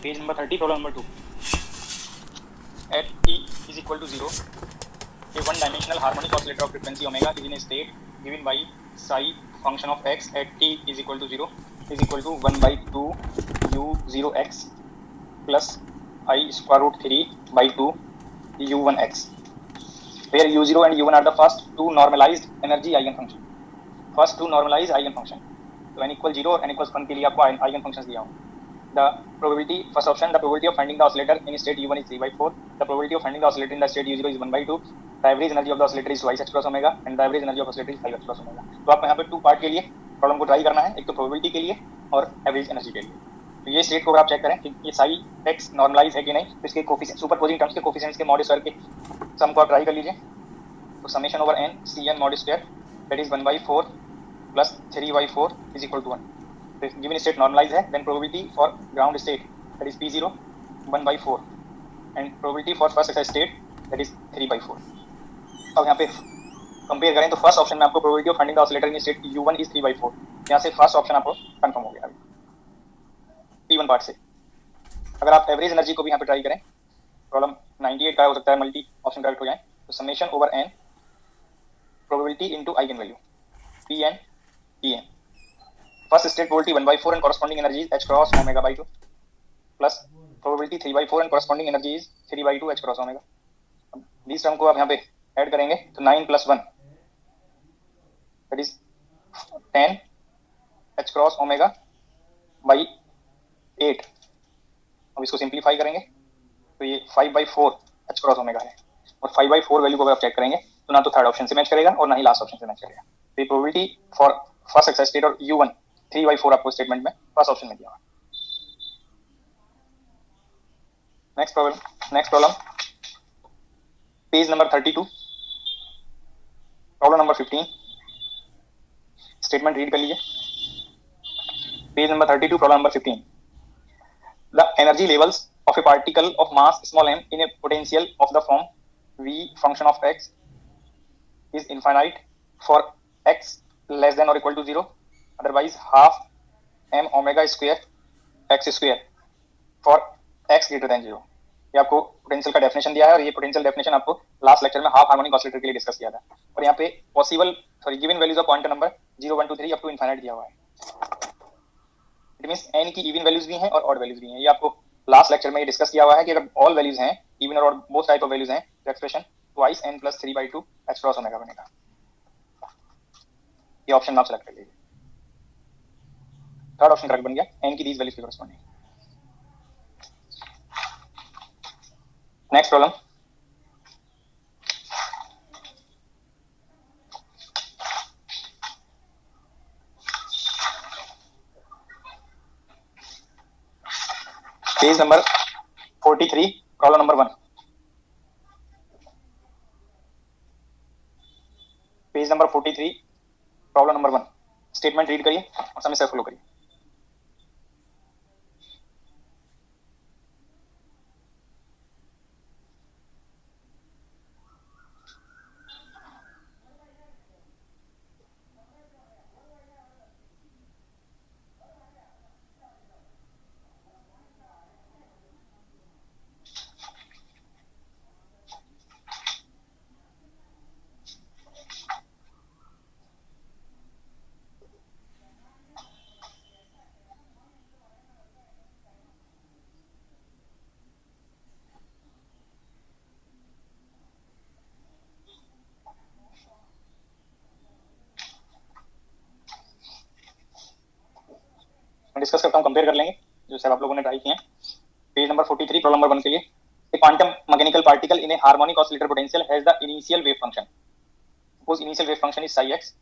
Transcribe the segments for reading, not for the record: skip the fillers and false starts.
Page number 30, problem number 2. At t is equal to 0, a one-dimensional harmonic oscillator of frequency omega is in a state given by psi function of x at t is equal to 0 is equal to 1 by 2 u0x plus I square root 3 by 2 u1x, where u0 and u1 are the first two normalized energy eigenfunction. First two normalized eigenfunction. तो n equal 0 और n equals 1 के लिए आपको eigenfunctions दिया हूँ. The probability, first option, the probability of finding the oscillator in state u1 is 3 by 4. The probability of finding the oscillator in the state u0 is 1 by 2. The average energy of the oscillator is twice h cross omega and the average energy of oscillator is 5 h cross omega. तो आपको यहाँ पे 2 part के लिए problem को try करना है, एक तो प्रोबेबिलिटी के लिए और एवरेज एनर्जी के लिए. तो ये स्टेट को अगर आप चेक करें कि ये साई एक्स नॉर्मलाइज है कि नहीं, तो इसके कोफिशिएंट सुपरपोजिंग टर्म्स के कोफिशिएंट्स के मॉड स्क्वायर के सम को आप ट्राई कर लीजिए. तो summation over n cn mod square that is 1 by 4 plus 3 by 4 is equal to 1. If given state normalized है, then probability for ground state that is P0 1 by 4 and probability for first exercise state that is 3 by 4. अब यहाँ पे compare करें तो first option में आपको probability of finding the oscillator in state U1 is 3 by 4. यहाँ से first option आपको कंफर्म हो गया अभी P1 पार्ट से. अगर आप एवरेज एनर्जी को भी यहाँ पे ट्राई करें, प्रॉब्लम 98 का हो सकता है, मल्टी ऑप्शन करेक्ट हो जाए, तो summation over n probability into eigen value Pn En. First state probability 1 by 4 and corresponding energy is h cross omega by 2 plus probability 3 by 4 and corresponding energy is 3 by 2 h cross omega. अब these term को आप यहाँ पे add करेंगे तो 9 plus 1 that is 10 h cross omega by 8. अब इसको simplify करेंगे तो ये 5 by 4 h cross omega है, और 5 by 4 वैल्यू को अगर आप चेक करेंगे तो ना तो थर्ड ऑप्शन से मैच करेगा और ना ही लास्ट ऑप्शन से मैच करेगा. तो ये probability for first exercise state और U1 3 by 4 आपको स्टेटमेंट में फर्स्ट ऑप्शन में दिया हुआ. Next problem page number 32, problem number 15. Statement read कर लीजिए. Page number 32, problem number 15. The energy levels of a particle of mass small m in a potential of the form v function of x is infinite for x less than or equal to 0, otherwise half m omega square x square for x greater than 0. ये आपको potential का definition दिया है और ये potential definition आपको last lecture में half harmonic oscillator के लिए डिस्कस किया था. और यहाँ पे possible given values of point number 0 1 2 3 up to infinite दिया हुआ है. इट मींस n की इवन वैल्यूज भी हैं और ऑड वैल्यूज भी हैं. ये आपको लास्ट लेक्चर में ये डिस्कस किया हुआ है कि अगर ऑल वैल्यूज हैं, इवन और odd both type of values हैं, तो expression twice n plus 3 by 2 h cross omega बनेगा. ये ऑप्शन आप सेलेक्ट कर लीजिए. थर्ड ऑप्शन करेक्ट बन गया, n की दीज वैल्यूज के corresponding. Next problem page number 43, problem number 1. Page number 43, problem number 1. Statement read करिए और समस्या फॉलो करिए. डिस्कस करता हूं, कंपेयर कर लेंगे जो सब आप लोगों ने ट्राई किए हैं. पेज नंबर 43, प्रॉब्लम नंबर 1 के लिए. A quantum mechanical particle in a harmonic oscillator potential has the initial wave function. Suppose initial wave function is psi x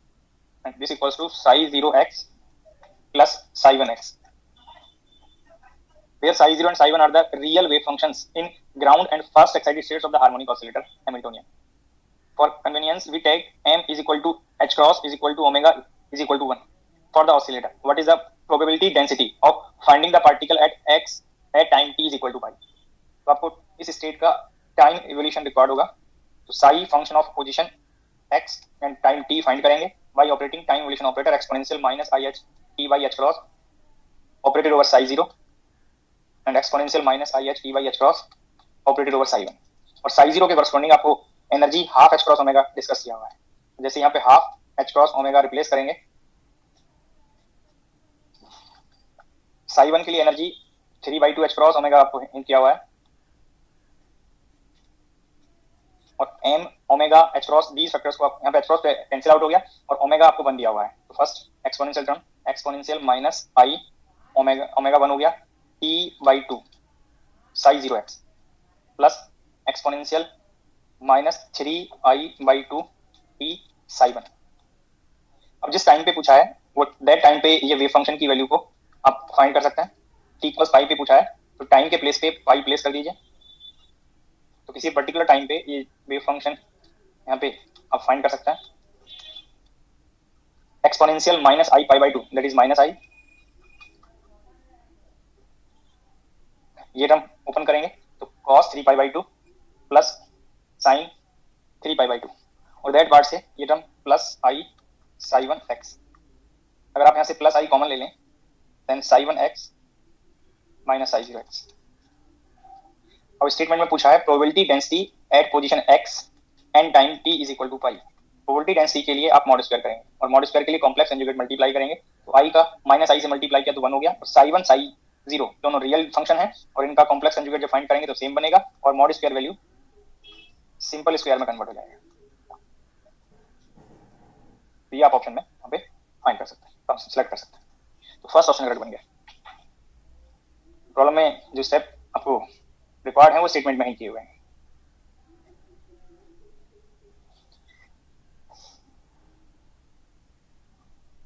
and this equals to psi 0x plus psi 1x, where psi 0 and psi 1 are the real wave functions in ground and first excited states of the harmonic oscillator Hamiltonian. For convenience we take m is equal to h cross is equal to omega is equal to 1 for the oscillator. What is the probability density of finding the particle at x at time t is equal to pi. तो आपको इस state का time evolution record होगा. तो psi function of position x and time t find करेंगे by operating time evolution operator exponential minus i h t by h cross operated over psi 0 and exponential minus I H T by H cross operated over psi one. और psi zero के corresponding आपको energy half H cross omega discuss किया हुआ है। जैसे यहाँ पे half H cross omega replace करेंगे, साई वन के लिए एनर्जी 3/2 एच क्रॉस ओमेगा आपको हिंट किया हुआ है, और m omega h cross the factors को आप यहाँ पे एच क्रॉस कैंसिल आउट हो गया और ओमेगा आपको वन दिया हुआ है। तो first exponential term exponential minus I omega, omega one हो गया t/2 psi zero X plus exponential minus 3i/2 t psi one. अब जिस टाइम पे पूछा है वो दैट टाइम पे ये वेव फंक्शन की वैल्यू को आप फाइंड कर सकते हैं। t + पाई पे पूछा है तो टाइम के प्लेस पे पाई प्लेस कर दीजिए, तो किसी पर्टिकुलर टाइम पे ये वेव फंक्शन यहाँ पे आप फाइंड कर सकते हैं। Exponential minus I pi by two that is minus I, ये टर्म ओपन करेंगे तो cos 3π/2 प्लस साइन 3π/2 और दैट पार्ट से ये term plus i psi one x. अगर आप यहाँ से प्लस आई कॉमन ले लें then psi one x minus psi zero x. और स्टेटमेंट में पूछा है probability density at position x and time t is equal to pi. Probability density के लिए आप मॉड स्क्वायर करेंगे और मॉड स्क्वायर के लिए कॉम्प्लेक्स कंजुगेट मल्टीप्लाई करेंगे, तो i का माइनस आई से मल्टीप्लाई किया तो 1 हो गया, और साई वन साई जीरो दोनों रियल फंक्शन है और इनका कॉम्प्लेक्स कंजुगेट जब फाइंड करेंगे तो सेम बनेगा और mod square value simple square में कन्वर्ट हो जाएगा। तो ये आप ऑप्शन में यहाँ पे फाइंड कर सकते हैं, सिलेक्ट कर सकते हैं। तो फर्स्ट ऑप्शन करेक्ट बन गया। प्रॉब्लम में जो स्टेप आपको रिक्वायर्ड है वो स्टेटमेंट में ही किए हुए हैं।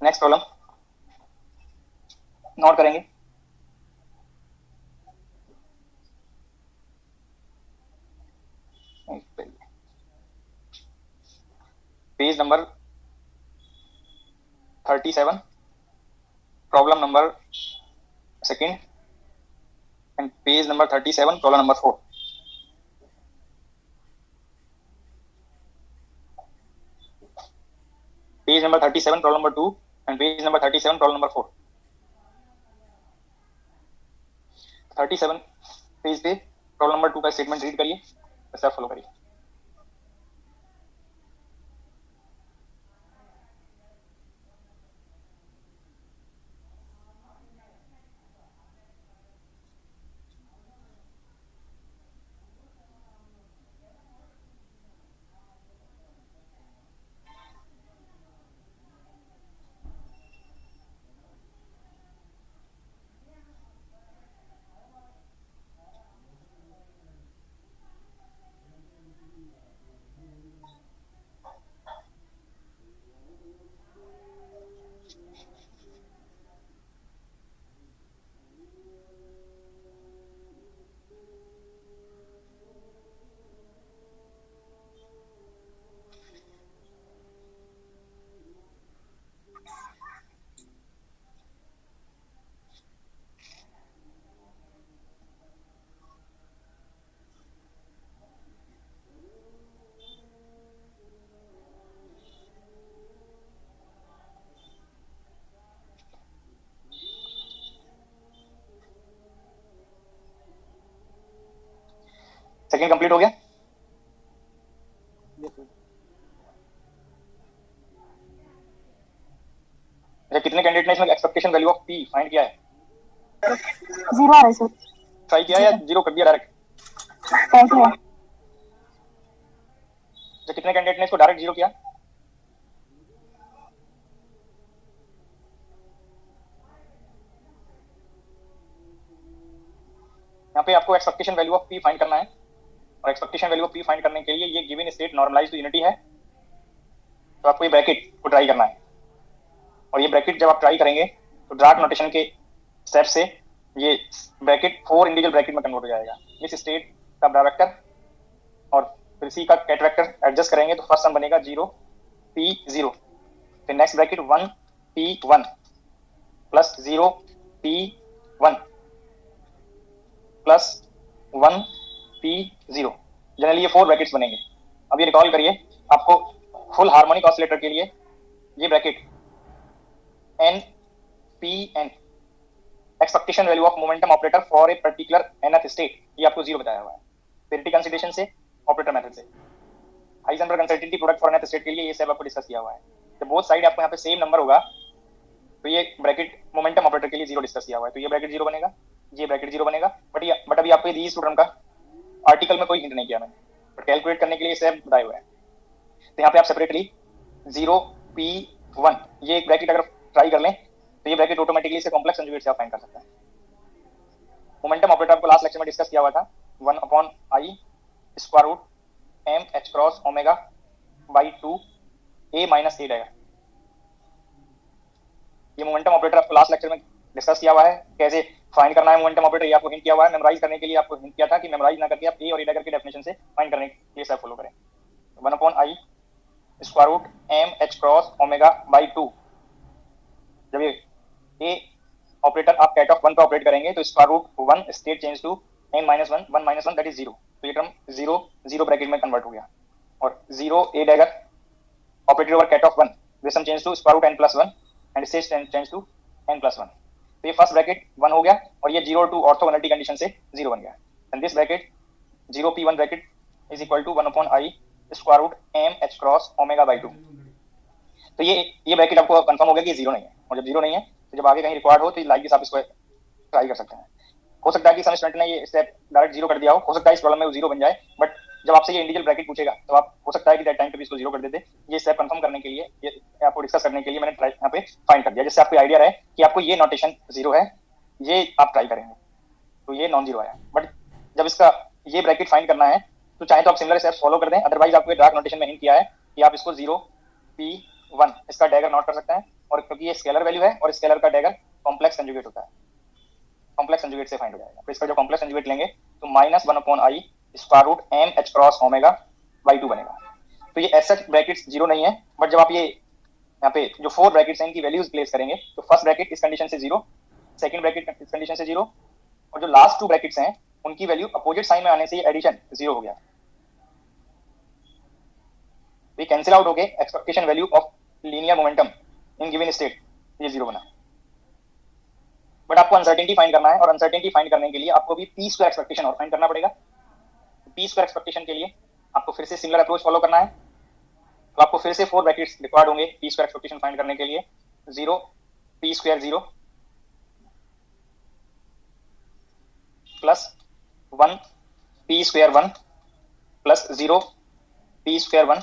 नेक्स्ट प्रॉब्लम नोट करेंगे। Page number 37, problem number second and page number 37 problem number 4। Page number 37 problem number 2 and page number 37 problem number 4। 37 page पे प्रॉब्लम नंबर 2 का स्टेटमेंट रीड करिए, वैसे आप फॉलो करिए। सेकंड कंप्लीट हो गया। कितने कैंडिडेट ने इसमें expectation value of p find किया है? 0 है सर। ट्राई किया या जीरो कर दिया डायरेक्ट? ट्राई किया। तो कितने कैंडिडेट ने इसको डायरेक्ट जीरो किया? यहाँ पे आपको expectation value of p find करना है और expectation value of p find करने के लिए ये given state normalise to unity है, तो आपको ये ब्रैकेट को ट्राई करना है। और ये ब्रैकेट जब आप ट्राई करेंगे तो डार्क नोटेशन के स्टेप से ये ब्रैकेट 4 इंडिविजुअल ब्रैकेट में कन्वर्ट हो जाएगा। इस स्टेट का ब्रा वेक्टर और फिर सी का कैट वेक्टर एडजस्ट करेंगे तो फर्स्ट सम बनेगा 0 p0, फिर next bracket 1 p1 plus 0 p1 plus 1 p0। Generally ये 4 ब्रैकेट्स बनेंगे। अब ये रिकॉल करिए, आपको फुल हार्मोनिक ऑसिलेटर के लिए ये bracket n p n expectation expectation value of momentum operator for a particular nth state, ये आपको 0 बताया हुआ है पेरिटी कंसीडरेशन से, ऑपरेटर मेथड से। Heisenberg uncertainty product for nth state के लिए ये सब आपको डिस्कस किया हुआ है। जब बोथ साइड आपको यहाँ पे सेम नंबर होगा तो ये ब्रैकेट मोमेंटम ऑपरेटर के लिए 0 डिस्कस किया हुआ है, तो ये ब्रैकेट 0 बनेगा, ये ब्रैकेट 0 बनेगा। बट अभी आपको ये स्टूडेंट का आर्टिकल में कोई हिंट नहीं किया मैंने, बट कैलकुलेट करने के लिए इसे बताए हुए हैं। तो यहाँ पे आप सेपरेटली 0p1 ये एक ब्रैकेट अगर ट्राई कर लें तो ये ब्रैकेट ऑटोमेटिकली इसे कॉम्प्लेक्स कंजुगेट से आप फाइंड कर सकते हैं। मोमेंटम ऑपरेटर आपको लास्ट लेक्चर में डिस्कस किया हुआ था 1/i square root m h cross omega by 2 a minus a dagger. ये मोमेंटम ऑपरेटर आपको लास्ट लेक्चर में डिस्कस किया हुआ है, कैसे फाइंड करना है मोमेंटम ऑपरेटर, ये आपको हिंट किया हुआ है। मेमोराइज करने के लिए आपको हिंट किया था कि मेमोराइज ना करके आप a और a डायगर की डेफिनेशन से फाइंड करने के लिए सब फॉलो करें। 1/i square root m h cross omega by 2, जब ये a ऑपरेटर आप कैट ऑफ 1 पे ऑपरेट करेंगे तो square root 1 state change to n minus 1 1 minus 1 that is 0, तो ये टर्म 0 0 ब्रैकेट में कन्वर्ट हो गया। और 0 a dagger operated over ket of 1 this some change to square root n plus 1 and state change to n plus 1, तो ये first bracket 1 हो गया और ये 0 टू ऑर्थोगोनलिटी कंडीशन से 0 बन गया। And this bracket 0p1 bracket is equal to 1/i square root m h cross omega by 2। तो ये ब्रैकेट आपको कंफर्म हो गया कि 0 नहीं है, और जब 0 नहीं है तो जब आगे कहीं रिक्वायर्ड हो तो लाइक दिस आप इसको ट्राई कर सकते हैं। हो सकता है कि सम स्टूडेंट ने ये स्टेप डायरेक्ट 0 कर दिया हो सकता है इस प्रॉब्लम में वो 0 बन जाए, बट जब आपसे ये इंडिविजुअल ब्रैकेट पूछेगा तो आप हो सकता है कि दैट टाइम पे भी इसको 0 कर देते। ये स्टेप कंफर्म करने के लिए, ये आपको डिस्कस करने के लिए मैंने यहाँ पे फाइंड कर दिया, जिससे आपको आइडिया रहे कि आपको ये नोटेशन 0 है, ये आप ट्राई करेंगे तो ये नॉन 0 आया। बट जब इसका ये ब्रैकेट फाइंड करना है तो चाहे तो आप सिमिलर स्टेप्स फॉलो कर दें, अदरवाइज आपको डार्क नोटेशन में हिंट किया है कि आप इसको 0p1 इसका डैगर नोट कर सकते हैं, और क्योंकि ये स्केलर वैल्यू है और स्केलर का डैगर कॉम्प्लेक्स कंजुगेट होता है, कॉम्प्लेक्स कंजुगेट से फाइंड हो जाएगा। तो इसका जो कॉम्प्लेक्स कंजुगेट लेंगे तो minus 1/i square root m h cross omega by 2 बनेगा। तो ये ऐसा ब्रैकेट्स 0 नहीं है, बट जब आप ये यहाँ पे जो 4 ब्रैकेट्स हैं इनकी वैल्यूज प्लेस करेंगे तो फर्स्ट ब्रैकेट इस कंडीशन से 0, सेकंड ब्रैकेट इस कंडीशन से 0, और जो लास्ट 2 ब्रैकेट्स हैं उनकी वैल्यू अपोजिट साइन में आने से ये एडिशन 0 हो गया। ये कैंसिल आउट हो गए, expectation value of linear momentum in given state ये 0 बना। बट आपको अनसर्टेनिटी फाइंड करना है, और अनसर्टेनिटी फाइंड करने के लिए आपको भी पी स्क्वायर एक्सपेक्टेशन और फाइंड करना पड़ेगा। पी स्क्वायर एक्सपेक्टेशन के लिए आपको फिर से सिमिलर अप्रोच फॉलो करना है, तो आपको फिर से 4 ब्रैकेट्स रिक्वायर्ड होंगे पी स्क्वायर एक्सपेक्टेशन फाइंड करने के लिए। 0 p square 0 plus 1 p square 1 plus 0 p square 1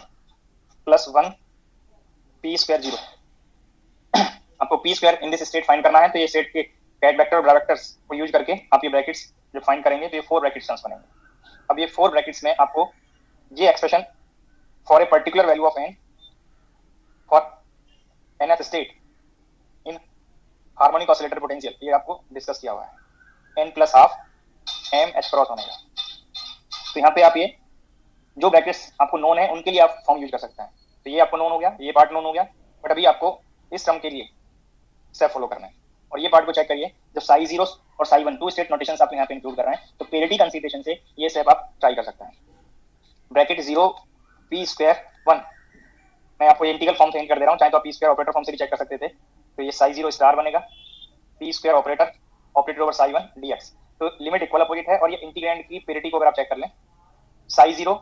plus 1 p square 0। आपको P square in this state find करना है, तो ये स्टेट के कैट वेक्टर और वेक्टर्स को यूज करके आप ये ब्रैकेट्स जब फाइंड करेंगे तो ये 4 ब्रैकेट्स टर्म्स बनेंगे। अब ये 4 ब्रैकेट्स में आपको ये expression for a particular value of n for nth state in harmonic oscillator potential ये आपको डिस्कस किया हुआ है n plus half m h cross omega. तो यहाँ पे आप ये जो ब्रैकेट्स आपको नोन है उनके लिए आप फॉर्म यूज कर सकते हैं। तो ये आपको नोन हो गया, ये पार्ट नोन हो गया, बट अभी आपको इस टर्म के लिए स्टेप फॉलो करना है। और ये पार्ट को चेक करिए, जब साई 0 और साई 1 2 स्टेट नोटेशंस आप यहाँ पे इंक्लूड कर रहे हैं तो पेरिटी कंसीडरेशन से ये स्टेप आप ट्राई कर सकते हैं। ब्रैकेट 0 p स्क्वायर 1 मैं आपको इंटीग्रल फॉर्म से हिंट कर दे रहा हूँ, चाहे तो आप p स्क्वायर ऑपरेटर फॉर्म से भी चेक कर सकते थे। तो ये साई 0 स्टार बनेगा, p square operator operated over Sai 1 dx। तो लिमिट इक्वल अपोजिट है, और ये इंटीग्रैंड की पेरिटी को अगर आप चेक कर लें, Sai 0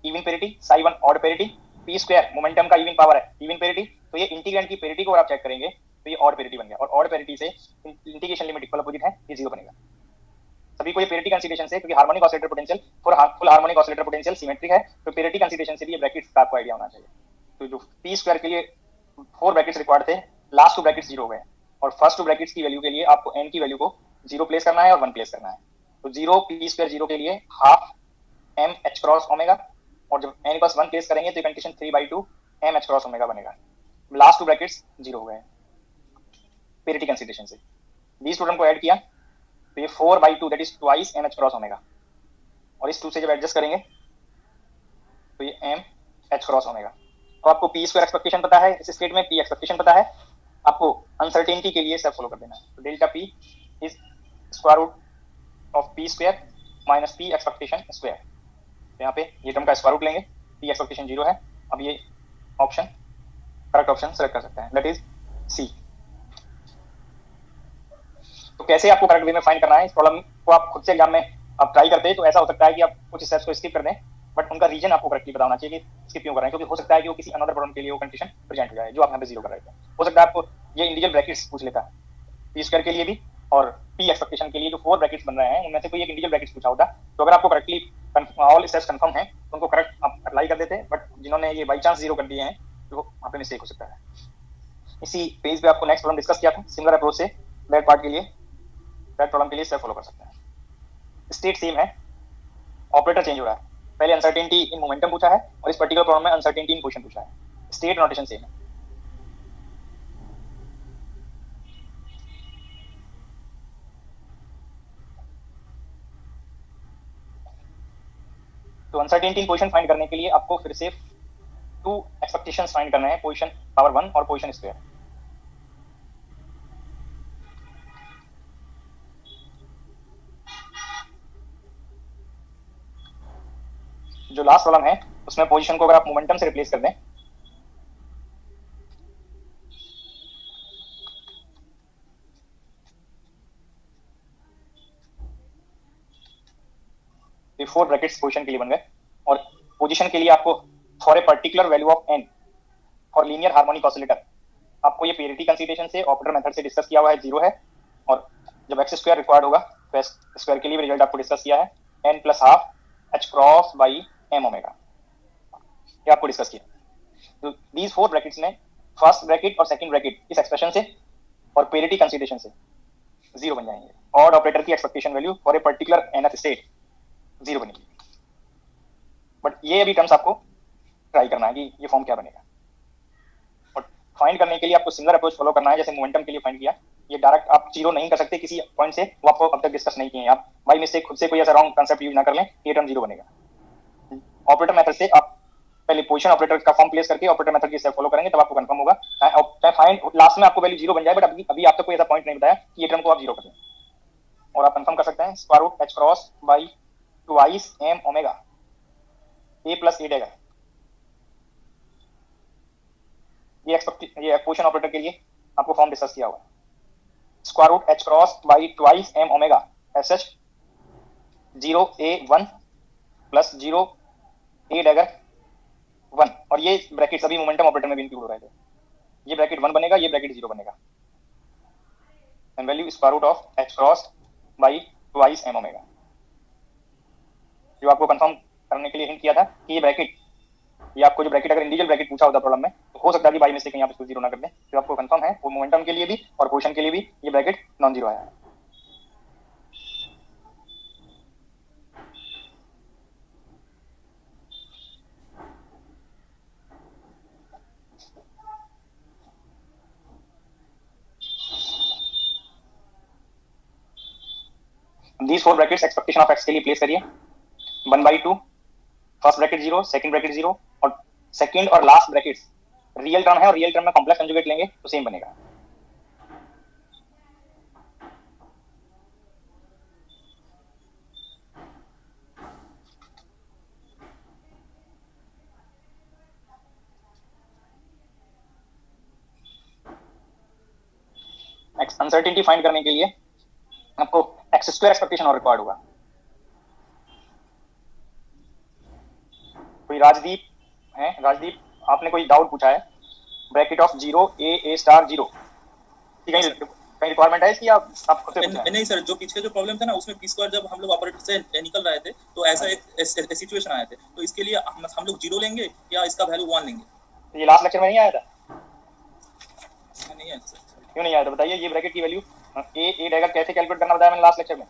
even parity, Sai 1 odd parity, p square momentum का इवन पावर है इवन पेरिटी, तो ये इंटीग्रैंड की पेरिटी को अगर आप चेक करेंगे तो ये ऑड पेरिटी बन गया, और ऑड पेरिटी से इंटीग्रेशन लिमिट इक्वल अपोजिट है, ये 0 बनेगा। सभी को ये पेरिटी कंसीडरेशन से, क्योंकि harmonic oscillator potential for full harmonic oscillator potential symmetric है, तो पेरिटी कंसीडरेशन से भी ये ब्रैकेट्स का आपको आइडिया होना चाहिए। तो जो p स्क्वायर के लिए 4 ब्रैकेट्स रिक्वायर्ड थे, लास्ट 2 ब्रैकेट्स 0 हो गए, और फर्स्ट 2 ब्रैकेट्स की वैल्यू के लिए आपको n की वैल्यू को 0 प्लेस करना है और 1 प्लेस करना है। तो 0 p स्क्वायर 0 के लिए half m h cross omega, और जब n = 1 प्लेस करेंगे तो condition 3/2 m h cross omega बनेगा। लास्ट 2 ब्रैकेट्स 0 हो गए पेरिटी कंसीडरेशन से। बीस स्टूडेंट को ऐड किया तो ये 4/2 that is twice m h cross omega, और इस 2 से जब एडजस्ट करेंगे तो ये m h क्रॉस ओमेगा। तो आपको p स्क्वायर एक्सपेक्टेशन पता है, इस स्टेट में p एक्सपेक्टेशन पता है, आपको अनसर्टेनिटी के लिए स्टेप फॉलो कर देना है। तो delta p is square root of p square minus p expectation square. तो यहाँ पे ये टर्म का स्क्वायर रूट लेंगे, p एक्सपेक्टेशन 0 है। अब ये ऑप्शन करेक्ट ऑप्शन सेलेक्ट कर सकते हैं, दैट इज सी। तो कैसे आपको करेक्ट वे में फाइंड करना है, इस प्रॉब्लम को आप खुद से एग्जाम में आप ट्राई करते हैं तो ऐसा हो सकता है कि आप कुछ स्टेप्स को स्किप कर दें, बट उनका रीजन आपको करेक्टली बताना चाहिए कि स्किप क्यों कर रहे हैं, क्योंकि हो सकता है कि वो किसी अनदर प्रॉब्लम के लिए वो कंडीशन प्रेजेंट हो जाए जो आप यहाँ पे जीरो कर रहे थे। हो सकता है आपको ये इंडिविजुअल ब्रैकेट्स पूछ लेता है पी स्क्वायर के लिए भी और पी एक्सपेक्टेशन के लिए जो 4 ब्रैकेट्स बन रहे हैं उनमें से कोई एक इंडिविजुअल ब्रैकेट्स पूछा होता, तो अगर आपको करेक्टली ऑल स्टेप्स कंफर्म है तो उनको करेक्ट आप अप्लाई कर देते हैं, बट जिन्होंने ये बाई चांस जीरो कर दिए हैं तो वहाँ पे मिस्टेक हो सकता है। इसी पेज पे आपको नेक्स्ट प्रॉब्लम डिस्कस किया था सिमिलर अप्रोच से, दैट पार्ट के लिए दैट प्रॉब्लम के लिए स्टेप फॉलो कर सकते हैं। स्टेट सेम है, ऑपरेटर चेंज हो रहा है, पहले अनसर्टेनिटी इन मोमेंटम पूछा है और इस पर्टिकुलर प्रॉब्लम में अनसर्टेनिटी इन पोजीशन पूछा है, स्टेट नोटेशन सेम है। तो अनसर्टेनिटी इन पोजीशन फाइंड करने के लिए आपको फिर से 2 एक्सपेक्टेशंस फाइंड करना है, पोजीशन पावर 1 और पोजीशन स्क्वायर। जो लास्ट प्रॉब्लम है उसमें पोजीशन को अगर आप मोमेंटम से रिप्लेस कर दें तो 4 ब्रैकेट्स पोजीशन के लिए बन गए, और पोजीशन के लिए आपको for a particular value of n for linear harmonic oscillator आपको ये पेरिटी कंसीडरेशन से ऑपरेटर मेथड से डिस्कस किया हुआ है, 0 है, और जब एक्स स्क्वायर रिक्वायर्ड होगा तो एक्स स्क्वायर के लिए भी रिजल्ट आपको डिस्कस किया है n plus half h cross by m omega, ये आपको डिस्कस किया। तो दीज 4 ब्रैकेट्स में फर्स्ट ब्रैकेट और सेकंड ब्रैकेट इस एक्सप्रेशन से और पेरिटी कंसीडरेशन से 0 बन जाएंगे, ऑड ऑपरेटर की expectation value for a particular nth state 0 बनेगी। बट ये अभी टर्म्स आपको ट्राई करना है कि ये फॉर्म क्या बनेगा, और फाइंड करने के लिए आपको सिमिलर अप्रोच फॉलो करना है जैसे मोमेंटम के लिए फाइंड किया। ये डायरेक्ट आप जीरो नहीं कर सकते किसी पॉइंट से, वो आपको अब तक डिस्कस नहीं किए हैं, आप बाई मिस्टेक खुद से कोई ऐसा रॉन्ग कंसेप्ट यूज ना कर लें, ये टर्म 0 बनेगा। ऑपरेटर मेथड से आप पहले पोजीशन ऑपरेटर का फॉर्म प्लेस करके ऑपरेटर मेथड की स्टेप फॉलो करेंगे तब आपको कंफर्म होगा, चाहे फाइंड लास्ट में आपको वैल्यू 0 बन जाए, बट अभी आप तक कोई ऐसा पॉइंट नहीं बताया कि ये टर्म को आप 0 कर दें, और आप कंफर्म कर सकते हैं square root h cross by twice m omega a plus a dagger. ये पोजीशन ऑपरेटर के लिए आपको फॉर्म डिस्कस किया हुआ है, square root h cross by twice m omega sh 0 a 1 plus 0 a dagger 1, और ये ब्रैकेट सभी मोमेंटम ऑपरेटर में भी इंक्लूड हो रहे थे, ये ब्रैकेट 1 बनेगा, ये ब्रैकेट 0 बनेगा, and value square root of h cross by twice m omega. जो आपको कंफर्म करने के लिए हिंट किया था कि ये ब्रैकेट, ये आपको जो ब्रैकेट अगर इंडिविजुअल ब्रैकेट पूछा होता प्रॉब्लम में तो हो सकता है कि बाई मिस्टेक यहाँ पे इसको 0 ना कर दें, जो आपको कंफर्म है वो मोमेंटम के लिए भी और पोजीशन के लिए भी ये ब्रैकेट नॉन 0 आया है। These 4 brackets expectation of x के लिए प्लेस करिए, 1/2 फर्स्ट ब्रैकेट 0, सेकंड ब्रैकेट 0, और सेकंड और लास्ट ब्रैकेट्स रियल टर्म है और रियल टर्म में कॉम्प्लेक्स कंजुगेट लेंगे तो सेम बनेगा। अनसर्टेनिटी फाइंड करने के लिए आपको एक्स स्क्वायर एक्सपेक्टेशन और रिक्वायर्ड होगा। कोई राजदीप है, राजदीप आपने कोई डाउट पूछा है, ब्रैकेट ऑफ 0 a स्टार 0 की कहीं रिक्वायरमेंट है इसकी, आप खुद से पूछा है? नहीं सर, जो पीछे जो प्रॉब्लम था ना उसमें पी स्क्वायर जब हम लोग ऑपरेटर से निकल रहे थे तो ऐसा एक सिचुएशन आया थे, तो इसके लिए हम लोग 0 लेंगे या इसका वैल्यू 1 लेंगे। ये लास्ट लेक्चर में नहीं आया था? नहीं आया सर। क्यों नहीं आया था बताइए? ये ब्रैकेट की वैल्यू a डेगा कैसे कैलकुलेट करना बताया मैंने लास्ट लेक्चर में,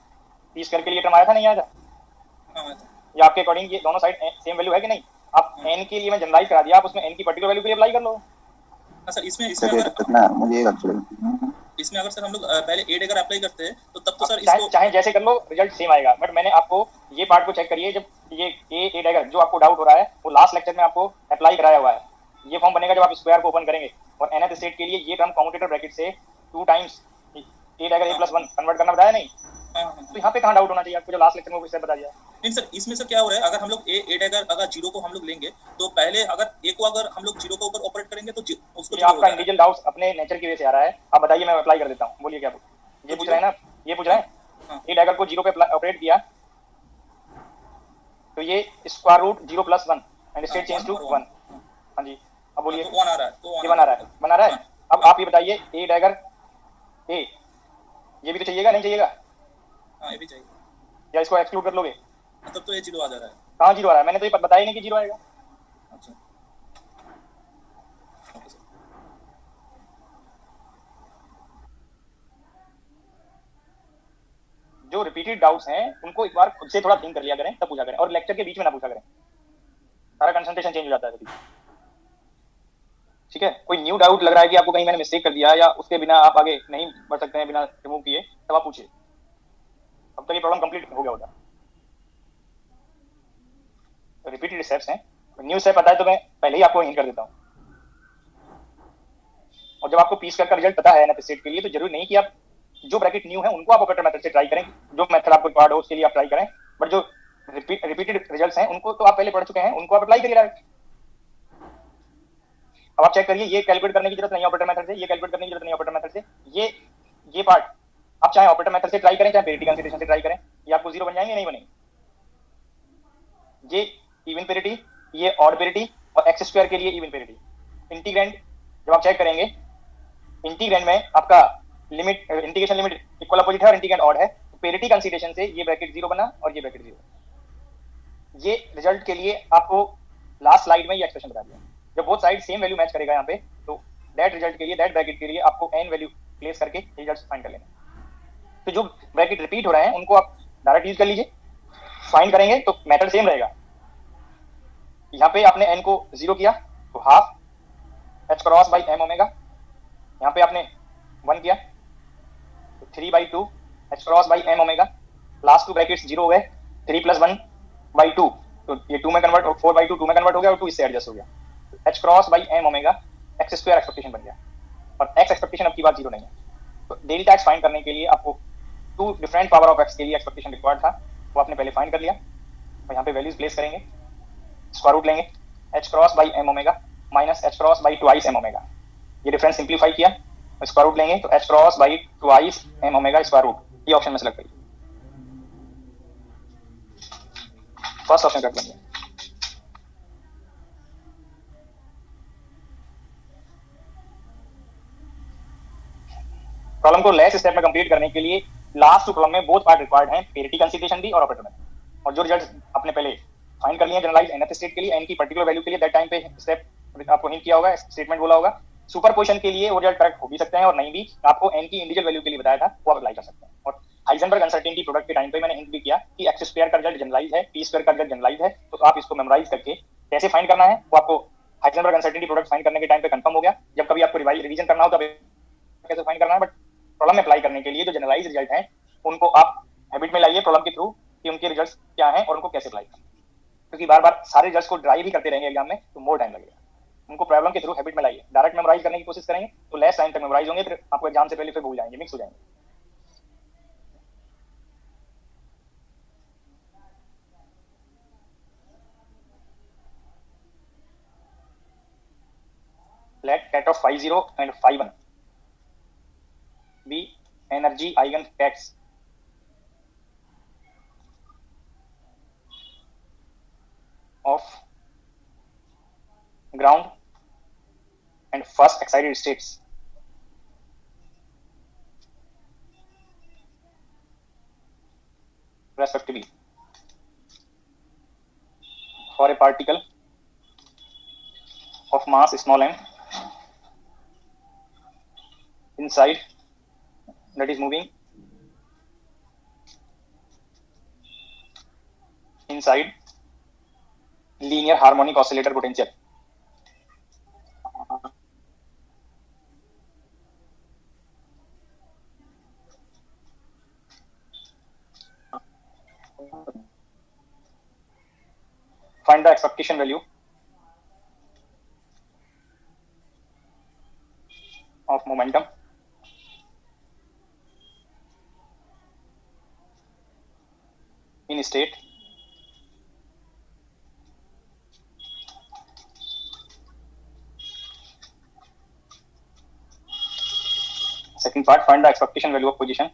पी स्क्वायर के लिए टर्म आया था नहीं आया था? हाँ, ये आपके अकॉर्डिंग ये दोनों साइड सेम वैल्यू है कि नहीं? आप n के लिए मैं जनरलाइज करा दिया, आप उसमें n की पर्टिकुलर वैल्यू के लिए अप्लाई कर लो। हाँ सर, इसमें अगर मुझे इसमें अगर सर हम लोग पहले a डेगर अप्लाई करते हैं तो तब तो सर इसको चाहे जैसे कर लो रिजल्ट सेम आएगा, बट मैंने आपको ये पार्ट को चेक करिए, जब ये a डेगर जो आपको डाउट हो रहा है वो लास्ट लेक्चर में आपको अप्लाई कराया हुआ है, ये फॉर्म बनेगा जब आप स्क्वायर को ओपन करेंगे, और nth स्टेट के लिए ये टर्म कम्यूटेटर ब्रैकेट से 2 times a डेगर a plus 1 convert करना बताया नहीं? तो यहाँ पे कहाँ डाउट होना चाहिए आपको, जो लास्ट लेक्चर में वो बता दिया। नहीं सर, इसमें सर क्या हो रहा है, अगर हम लोग ए डेगर अगर 0 को हम लोग लेंगे तो पहले अगर a को अगर हम लोग 0 के ऊपर ऑपरेट करेंगे तो उसको आपका इंडिविजुअल डाउट्स अपने नेचर की वजह से आ रहा है, आप बताइए मैं अप्लाई कर देता हूँ, बोलिए क्या ये पूछ रहे हैं ना? ये पूछ रहे हैं। हाँ। ए डैगर को 0 पे ऑपरेट किया तो ये square root 0 + 1 and state change to 1। हाँ जी, अब बोलिए। तो 1 आ रहा है, तो ये बना रहा है, बना रहा है। हाँ, अब आप ये बताइए, ए डैगर ए, ये भी तो चाहिएगा, नहीं चाहिएगा? हाँ, ये भी चाहिए। या इसको एक्सक्लूड कर लोगे? मतलब तो ये 0 आ जा रहा है। कहाँ 0 आ रहा है? मैंने तो ये बताया ही नहीं कि 0 आएगा। अच्छा, ओके सर। जो रिपीटेड डाउट्स हैं उनको एक बार खुद से थोड़ा थिंक कर लिया करें, तब पूछा करें, और लेक्चर के बीच में ना पूछा करें, सारा कंसंट्रेशन चेंज हो जाता है तभी। ठीक है, कोई न्यू डाउट लग रहा है कि आपको कहीं मैंने मिस्टेक कर दिया या उसके बिना आप आगे नहीं बढ़ सकते हैं बिना रिमूव किए, तब आप पूछिए। अब तक ये प्रॉब्लम कंप्लीट हो गया होता। तो रिपीटेड स्टेप्स हैं, न्यू स्टेप आता है तो मैं पहले ही आपको हिंट कर देता हूँ। और जब आपको पी स्क्वायर का रिजल्ट पता है ना स्टेट के लिए, तो जरूरी नहीं कि आप जो ब्रैकेट न्यू है उनको आप ऑपरेटर मेथड से ट्राई करें, जो मेथड आपको रिक्वायर्ड हो उसके लिए आप ट्राई करें, बट जो रिपीटेड रिजल्ट्स हैं उनको तो आप पहले पढ़ चुके हैं, उनको आप अप्लाई करिए डायरेक्ट। अब आप चेक करिए, ये कैलकुलेट करने की जरूरत नहीं है ऑपरेटर मेथड से, ये कैलकुलेट करने की जरूरत नहीं है ऑपरेटर मेथड से, ये पार्ट आप चाहे ऑपरेटर मेथड से ट्राई करें चाहे पेरिटी कंसीडरेशन से ट्राई करें, ये आपको 0 बन जाएंगे, नहीं बनेंगे। ये इवन पेरिटी, ये ऑड पेरिटी, और एक्स स्क्वायर के लिए इवन पेरिटी। इंटीग्रेंड जब आप चेक करेंगे, इंटीग्रेंड में आपका limit integration limit equal opposite है और इंटीग्रेंड ऑड है, तो पेरिटी कंसीडरेशन से ये ब्रैकेट 0 बना और ये ब्रैकेट 0। ये रिजल्ट के लिए आपको लास्ट स्लाइड में ये एक्सप्रेशन बता दिया। जब both side same value match करेगा यहाँ पे, तो दैट रिजल्ट के लिए, दैट ब्रैकेट के लिए आपको n वैल्यू प्लेस करके रिजल्ट फाइंड कर लेना। तो जो ब्रैकेट रिपीट हो रहे हैं उनको आप डायरेक्ट यूज कर लीजिए, फाइंड करेंगे तो मेथड सेम रहेगा। यहाँ पे आपने n को 0 किया तो half h cross by m omega, यहाँ पे आपने 1 किया तो 3/2 h cross by m omega, last to brackets 0 हो गए, 3 + 1/2, तो ये 2 में कन्वर्ट, 4/2 2 में कन्वर्ट हो गया और 2 इससे एडजस्ट हो गया, h cross by m omega x square expectation बन गया, और x एक्सपेक्टेशन अब की बात 0 नहीं है। तो डेल्टा x फाइंड करने के लिए आपको 2 डिफरेंट पावर ऑफ x के लिए एक्सपेक्टेशन रिक्वायर्ड था, वो आपने पहले फाइंड कर लिया, और यहाँ पे वैल्यूज प्लेस करेंगे, स्क्वायर रूट लेंगे, h cross by m omega minus h cross by twice m omega, ये डिफरेंस सिंप्लीफाई किया, स्क्वायर रूट लेंगे तो h cross by twice m omega square root, ये ऑप्शन में सेलेक्ट करिए, फर्स्ट ऑप्शन कर लेंगे। प्रॉब्लम को लेस स्टेप में कंप्लीट करने के लिए लास्ट टू प्रॉब्लम में बोथ पार्ट रिक्वायर्ड हैं, पेरिटी कंसीडरेशन भी और ऑपरेटर मेथड, और जो रिजल्ट आपने पहले फाइंड कर लिए जनरलाइज nth स्टेट के लिए, n की पर्टिकुलर वैल्यू के लिए दैट टाइम पे स्टेप आपको हिंट किया होगा, स्टेटमेंट बोला होगा, सुपरपोजिशन के लिए वो रिजल्ट करेक्ट हो भी सकते हैं और नहीं भी, आपको n की इंडिविजुअल वैल्यू के लिए बताया था वो आप अप्लाई कर सकते हैं। और हाइजेनबर्ग अनसर्टेनिटी प्रोडक्ट के टाइम पे मैंने हिंट भी किया कि एक्स स्क्वायर का रिजल्ट जनरलाइज है, पी स्क्वायर का रिजल्ट जनरलाइज है, तो आप इसको मेमोराइज करके कैसे फाइंड करना है वो आपको हाइजेनबर्ग अनसर्टेनिटी प्रोडक्ट फाइंड करने के टाइम पे कंफर्म हो गया। जब कभी आपको रिवीजन करना हो तब कैसे फाइंड करना है, बट प्रॉब्लम में अप्लाई करने के लिए जो जनरलाइज रिजल्ट हैं उनको आप हैबिट में लाइए प्रॉब्लम के थ्रू कि उनके रिजल्ट्स क्या हैं और उनको कैसे अप्लाई करना है, क्योंकि बार बार सारे रिजल्ट्स को ड्राइव ही करते रहेंगे एग्जाम में तो मोर टाइम लगेगा। उनको प्रॉब्लम के थ्रू हैबिट में लाइए, डायरेक्ट मेमोराइज करने की कोशिश करेंगे तो लेस टाइम तक मेमोराइज होंगे, फिर आपको एग्जाम से पहले फिर भूल जाएंगे, मिक्स हो जाएंगे। Let cat of phi 0 and phi 1 be energy eigen cats of ground and first excited states respectively for a particle of mass small m inside that is moving inside linear harmonic oscillator potential. Find the expectation value of momentum in state second part, find the expectation value of position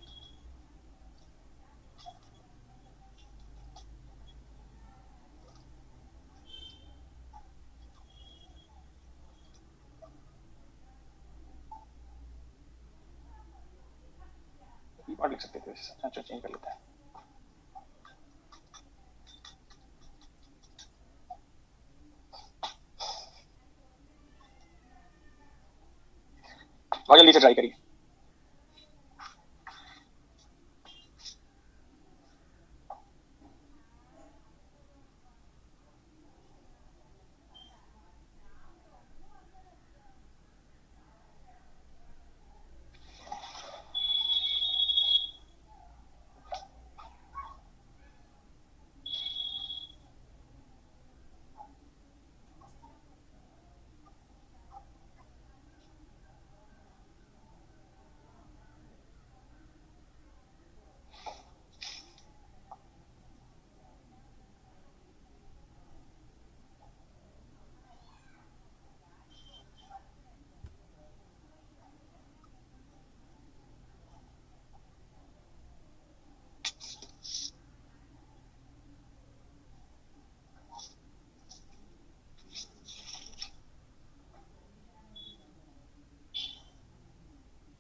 shortcut लिख सकते थे, अच्छा change कर लेते हैं। और जल्दी से ट्राई करिए।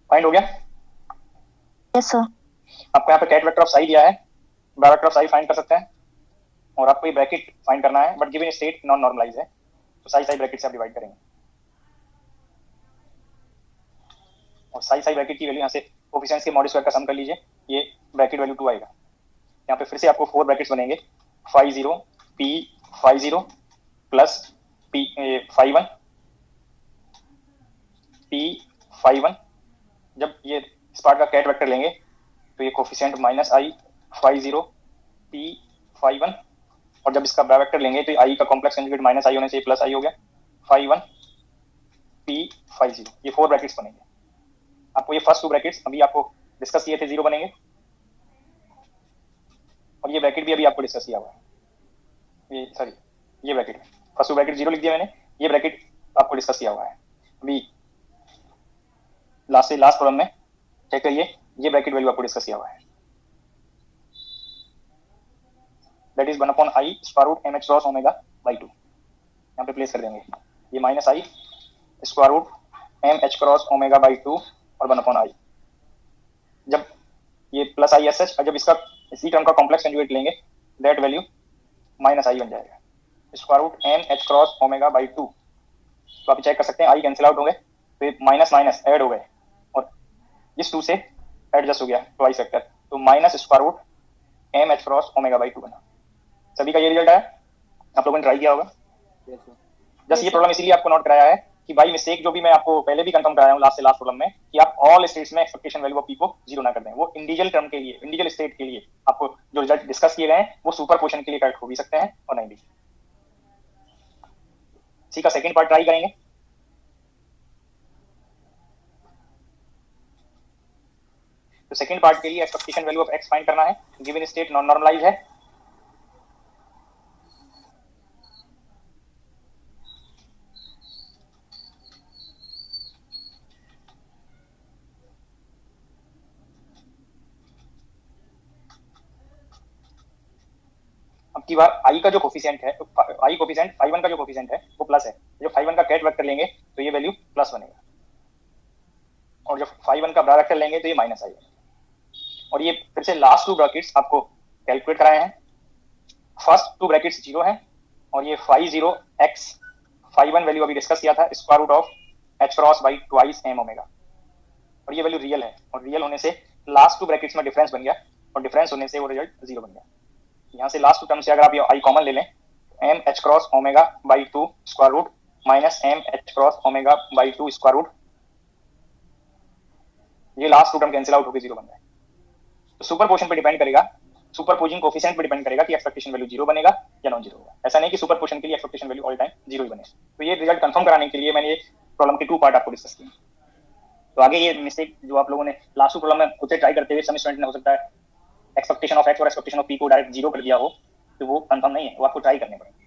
फाइंड हो गया? Yes sir. आपको यहाँ पे कैट वेक्टर ऑफ साई दिया है, वेक्टर ऑफ साई फाइंड कर सकते हैं, और आपको ये ब्रैकेट फाइंड करना है, but given state non normalise है, तो साई साई ब्रैकेट से आप डिवाइड करेंगे, और साई साई ब्रैकेट की वैल्यू यहाँ से कोफिशिएंट्स के मॉड स्क्वायर का सम कर लीजिए, ये ब्रैकेट वैल्यू 2 आएगा। यहाँ पे फिर से आपको 4 ब्रैकेट्स बनेंगे, phi 0 p phi 0 plus p phi 1 p phi 1। जब ये इस पार्ट का कैट वेक्टर लेंगे तो ये कोफिशिएंट माइनस आई फाई 0 पी फाई 1, और जब इसका ब्रा वेक्टर लेंगे तो आई का कॉम्प्लेक्स कंजुगेट माइनस आई होने से प्लस आई हो गया, फाई 1 पी फाई 0, ये 4 ब्रैकेट्स बनेंगे। आपको ये फर्स्ट 2 ब्रैकेट्स अभी आपको डिस्कस किए थे 0 बनेंगे, और ये ब्रैकेट भी अभी आपको डिस्कस किया हुआ है, ये सॉरी ये ब्रैकेट फर्स्ट 2 ब्रैकेट 0 लिख दिया मैंने, ये ब्रैकेट आपको डिस्कस किया हुआ है अभी लास्ट से लास्ट प्रॉब्लम में। चेक करिए, ये ब्रैकेट वैल्यू आपको डिस्कस किया हुआ है, that is 1/i square root mh cross omega by 2, यहाँ पे प्लेस कर देंगे, ये minus i square root mh cross omega by 2 और 1/i, जब ये प्लस आई एस एच, जब इसका इसी टर्म का कॉम्प्लेक्स कंजुगेट लेंगे दैट वैल्यू माइनस आई बन जाएगा, square root mh cross omega by 2। तो आप चेक कर सकते हैं आई कैंसिल आउट हो गए, तो ये माइनस माइनस ऐड हो गए, और इस 2 से एडजस्ट हो गया ट्वाइस वेक्टर, तो minus square root mh cross omega by 2 बना। सभी का ये रिजल्ट आया, आप लोगों ने ट्राई किया होगा। जस्ट ये प्रॉब्लम इसीलिए आपको नोट कराया है कि बाई मिस्टेक, जो भी मैं आपको पहले भी कंफर्म कराया हूँ लास्ट से लास्ट प्रॉब्लम में, कि आप ऑल स्टेट्स में एक्सपेक्टेशन वैल्यू ऑफ पी को 0 ना कर दें, वो इंडिविजुअल टर्म के लिए, इंडिविजुअल स्टेट के लिए आपको जो रिजल्ट डिस्कस किए गए हैं वो सुपर पोजिशन के लिए करेक्ट हो भी सकते हैं और नहीं भी। इसी का सेकंड पार्ट ट्राई करेंगे। तो सेकंड पार्ट के लिए expectation value of x find करना है, गिवन स्टेट नॉन नॉर्मलाइज है, अब की बार आई का जो कोफिशिएंट है, आई कोफिशिएंट फाई 1 का जो कोफिशिएंट है वो प्लस है, जब फाई 1 का कैट वेक्टर लेंगे तो ये वैल्यू प्लस बनेगा, और जब फाई 1 का ब्रा वेक्टर लेंगे तो ये माइनस आई बनेगा। और ये फिर से लास्ट 2 ब्रैकेट्स आपको कैलकुलेट कराए हैं, फर्स्ट 2 ब्रैकेट्स 0 है, और ये फाई 0 एक्स फाई 1 वैल्यू अभी डिस्कस किया था square root of h cross by twice m omega, और ये वैल्यू रियल है, और रियल होने से लास्ट 2 ब्रैकेट्स में डिफरेंस बन गया, और डिफरेंस होने से वो रिजल्ट 0 बन गया। यहाँ से लास्ट 2 टर्म से अगर आप ये आई कॉमन ले लें, m h cross omega by 2 square root minus m h cross omega by 2 square root, ये लास्ट 2 टर्म कैंसिल आउट होकर 0 बन जाए। तो सुपर पोजिशन पे डिपेंड करेगा, सुपर पोजिंग कोफिशिएंट पे डिपेंड करेगा कि एक्सपेक्टेशन वैल्यू 0 बनेगा या नॉन 0 होगा। ऐसा नहीं कि सुपर पोजिशन के लिए एक्सपेक्टेशन वैल्यू ऑल टाइम 0 ही बने। तो ये रिजल्ट कंफर्म कराने के लिए मैंने ये प्रॉब्लम के 2 पार्ट आपको डिस्कस किए। तो आगे ये मिस्टेक जो आप लोगों ने लास्ट 2 प्रॉब्लम में खुद से ट्राई करते हुए सम स्टूडेंट ने हो सकता है एक्सपेक्टेशन ऑफ एक्स और एक्सपेक्टेशन ऑफ पी को डायरेक्ट 0 कर दिया हो, तो वो कंफर्म नहीं है, वो आपको ट्राई करने पड़ेंगे।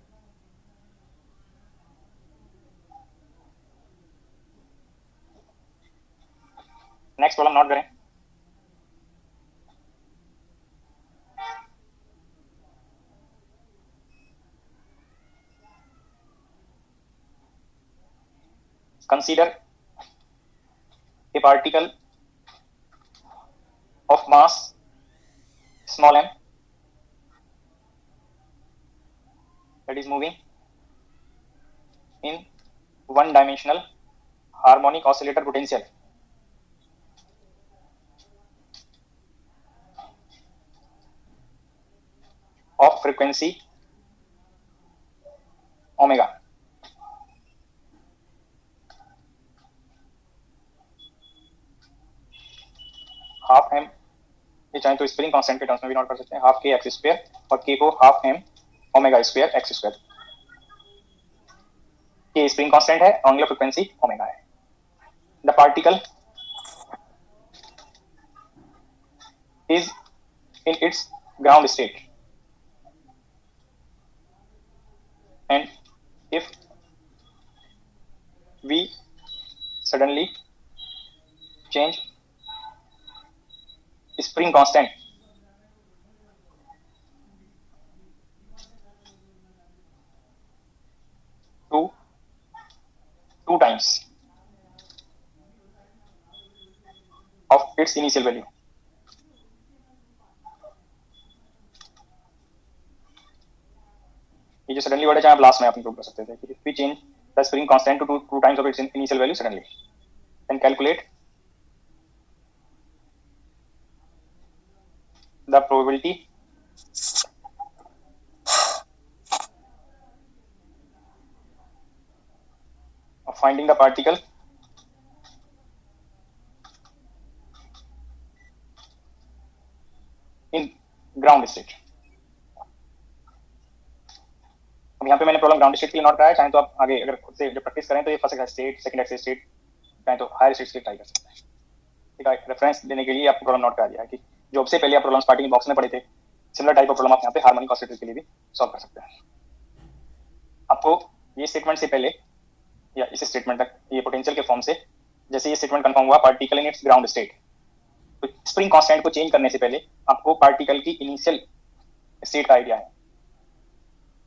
नेक्स्ट प्रॉब्लम नोट करें, consider a particle of mass small m that is moving in one dimensional harmonic oscillator potential of frequency omega. Half m, ये चाहे तो स्प्रिंग कांस्टेंट के टर्म्स में भी नोट कर सकते हैं, हाफ के एक्स स्क्वायर और के को half M omega square x square. ये स्प्रिंग कांस्टेंट है, एंगुलर फ्रीक्वेंसी ओमेगा है. The particle is in its ground state and if we suddenly change spring constant to 2 times of its initial value. ये जो suddenly word है, चाहे आप last में आप इंक्लूड कर सकते थे कि if we change the spring constant to 2 times of its initial value suddenly, then calculate the probability of finding the particle in ground state. अब यहाँ पे मैंने प्रॉब्लम ग्राउंड स्टेट के लिए नोट कराया, चाहे तो आप आगे अगर खुद से जब प्रैक्टिस करें तो ये first state, second x state, चाहे तो हायर स्टेट के ट्राई कर सकते हैं. ठीक है, रेफरेंस देने के लिए आपको प्रॉब्लम नोट करा दिया है कि जॉब से पहले आप प्रॉब्लम स्टार्टिंग बॉक्स में पढ़े थे, सिमिलर टाइप ऑफ प्रॉब्लम आप यहाँ पे हार्मोनिक ऑसिलेटर के लिए भी सॉल्व कर सकते हैं. आपको ये स्टेटमेंट से पहले या इस स्टेटमेंट तक ये पोटेंशियल के फॉर्म से, जैसे ये स्टेटमेंट कंफर्म हुआ particle in its ground state, तो स्प्रिंग कांस्टेंट को चेंज करने से पहले आपको पार्टिकल की इनिशियल स्टेट का आइडिया है.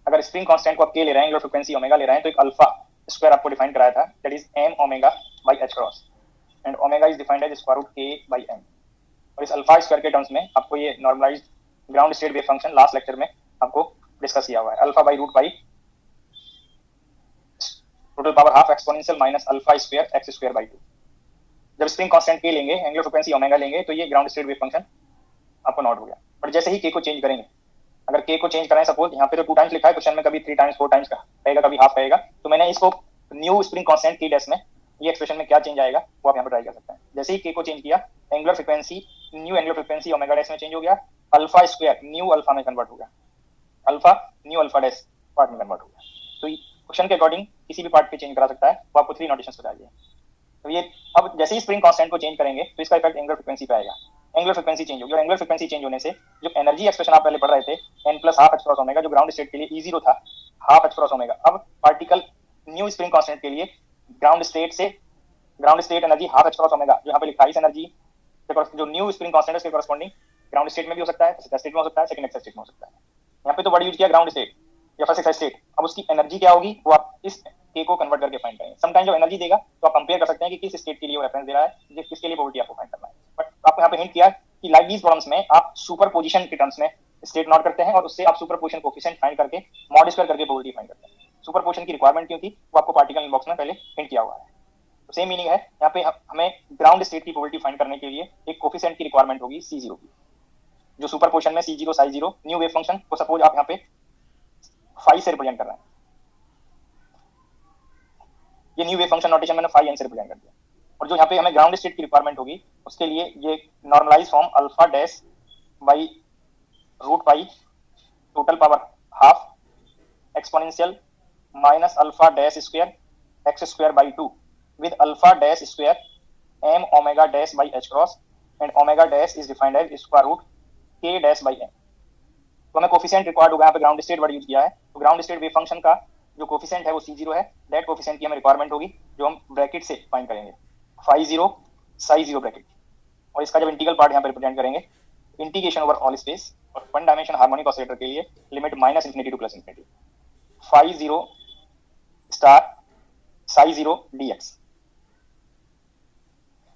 अगर स्प्रिंग कांस्टेंट को आप के ले रहे हैं, एंगुलर फ्रीक्वेंसी ओमेगा ले रहे हैं, तो एक अल्फा स्क्वायर आपको डिफाइन कराया था, that is m omega by h cross, and omega is defined as square root k by m. और इस अल्फा स्क्वायर के टर्म्स में आपको ये normalised ground state wave function last lecture में आपको डिस्कस किया हुआ है, alpha by root by total power half exponential minus alpha square x square by 2. जब स्प्रिंग कांस्टेंट के लेंगे, एंगुलर फ्रीक्वेंसी ओमेगा लेंगे, तो ये ग्राउंड स्टेट वेव फंक्शन आपको नोट हो गया. बट जैसे ही के को चेंज करेंगे, अगर के को चेंज कराएं, सपोज यहाँ पे तो 2 टाइम्स लिखा है क्वेश्चन में, कभी 3 टाइम्स 4 टाइम्स का रहेगा, कभी हाफ रहेगा, तो मैंने इसको न्यू स्प्रिंग कांस्टेंट के डैश में ये एक्सप्रेशन में क्या चेंज आएगा वो आप यहाँ पे ट्राई कर सकते हैं. जैसे ही के को चेंज किया, angular frequency new angular frequency omega dash में चेंज हो गया, अल्फा स्क्वायर न्यू अल्फा में कन्वर्ट हो गया, alpha new alpha dash part में कन्वर्ट हो गया. तो क्वेश्चन के अकॉर्डिंग किसी भी पार्ट पे चेंज करा सकता है, वो आपको 3 नोटेशंस बता दिए. तो ये अब जैसे ही स्प्रिंग कांस्टेंट को चेंज करेंगे तो इसका इफेक्ट एंगुलर फ्रीक्वेंसी पे आएगा. एंगुलर फ्रीक्वेंसी चेंज होगी और एंगुलर फ्रीक्वेंसी चेंज होने से जो एनर्जी एक्सप्रेशन आप पहले पढ़ रहे थे, n plus half h cross omega, जो ग्राउंड स्टेट के लिए E0 था, हाफ h क्रॉस ओमेगा, अब पार्टिकल न्यू स्प्रिंग कांस्टेंट के लिए ground state energy half h cross omega, जो यहाँ पे लिखा है इस एनर्जी जो न्यू स्प्रिंग कांस्टेंट है उसके कॉरेस्पॉन्डिंग ग्राउंड स्टेट में भी हो सकता है, फर्स्ट स्टेट में हो सकता है, सेकंड एक्स स्टेट में हो सकता है. यहाँ पे तो वर्ड यूज किया ग्राउंड स्टेट या फर्स्ट एक्स स्टेट. अब उसकी एनर्जी क्या होगी वो आप इस के को कन्वर्ट करके फाइंड करेंगे. समटाइम जो एनर्जी देगा तो आप कंपेयर कर सकते हैं कि किस स्टेट के लिए वो रेफरेंस दे रहा है, किसके लिए प्रोबेबिलिटी आपको फाइंड करना है. बट आपको यहाँ पे हिंट किया कि लाइक दीज प्रॉब्लम्स में आप सुपरपोजिशन के टर्म्स में स्टेट नोट करते हैं और उससे आप सुपरपोजिशन कोएफिशिएंट फाइंड करके मॉड स्क्वायर करके प्रोबेबिलिटी फाइंड करते हैं. सुपरपोजिशन की रिक्वायरमेंट क्यों थी वो आपको पार्टिकल बॉक्स में पहले हिंट किया हुआ है. तो सेम मीनिंग है, यहाँ पे हमें ग्राउंड स्टेट की प्रोबेबिलिटी फाइंड करने के लिए एक कोएफिशिएंट की रिक्वायरमेंट होगी C0 की, जो सुपरपोजिशन में C0 psi0 new wave function को सपोज आप यहाँ पे phi से रिप्रेजेंट कर रहे हैं. ये न्यू वेव फंक्शन नोटेशन मैंने phi n से रिप्रेजेंट कर दिया. और जो यहाँ पे हमें ग्राउंड स्टेट की रिक्वायरमेंट होगी उसके लिए ये normalise form alpha dash by root pi total power half exponential minus alpha dash square x square by 2 with alpha dash square m omega dash by h cross and omega dash is defined as square root k dash by m. तो हमें coefficient required होगा, यहाँ पे ground state word use किया है, तो ground state wave function का जो कोएफिशिएंट है वो C0 है. दैट कोएफिशिएंट की हमें रिक्वायरमेंट होगी जो हम ब्रैकेट से फाइंड करेंगे, phi0 psi0 ब्रैकेट. और इसका जब इंटीग्रल पार्ट यहाँ पे रिप्रेजेंट करेंगे, इंटीग्रेशन ओवर ऑल स्पेस और वन डायमेंशन हार्मोनिक ऑसिलेटर के लिए limit minus infinity two plus infinity, phi0 star psi0 dx.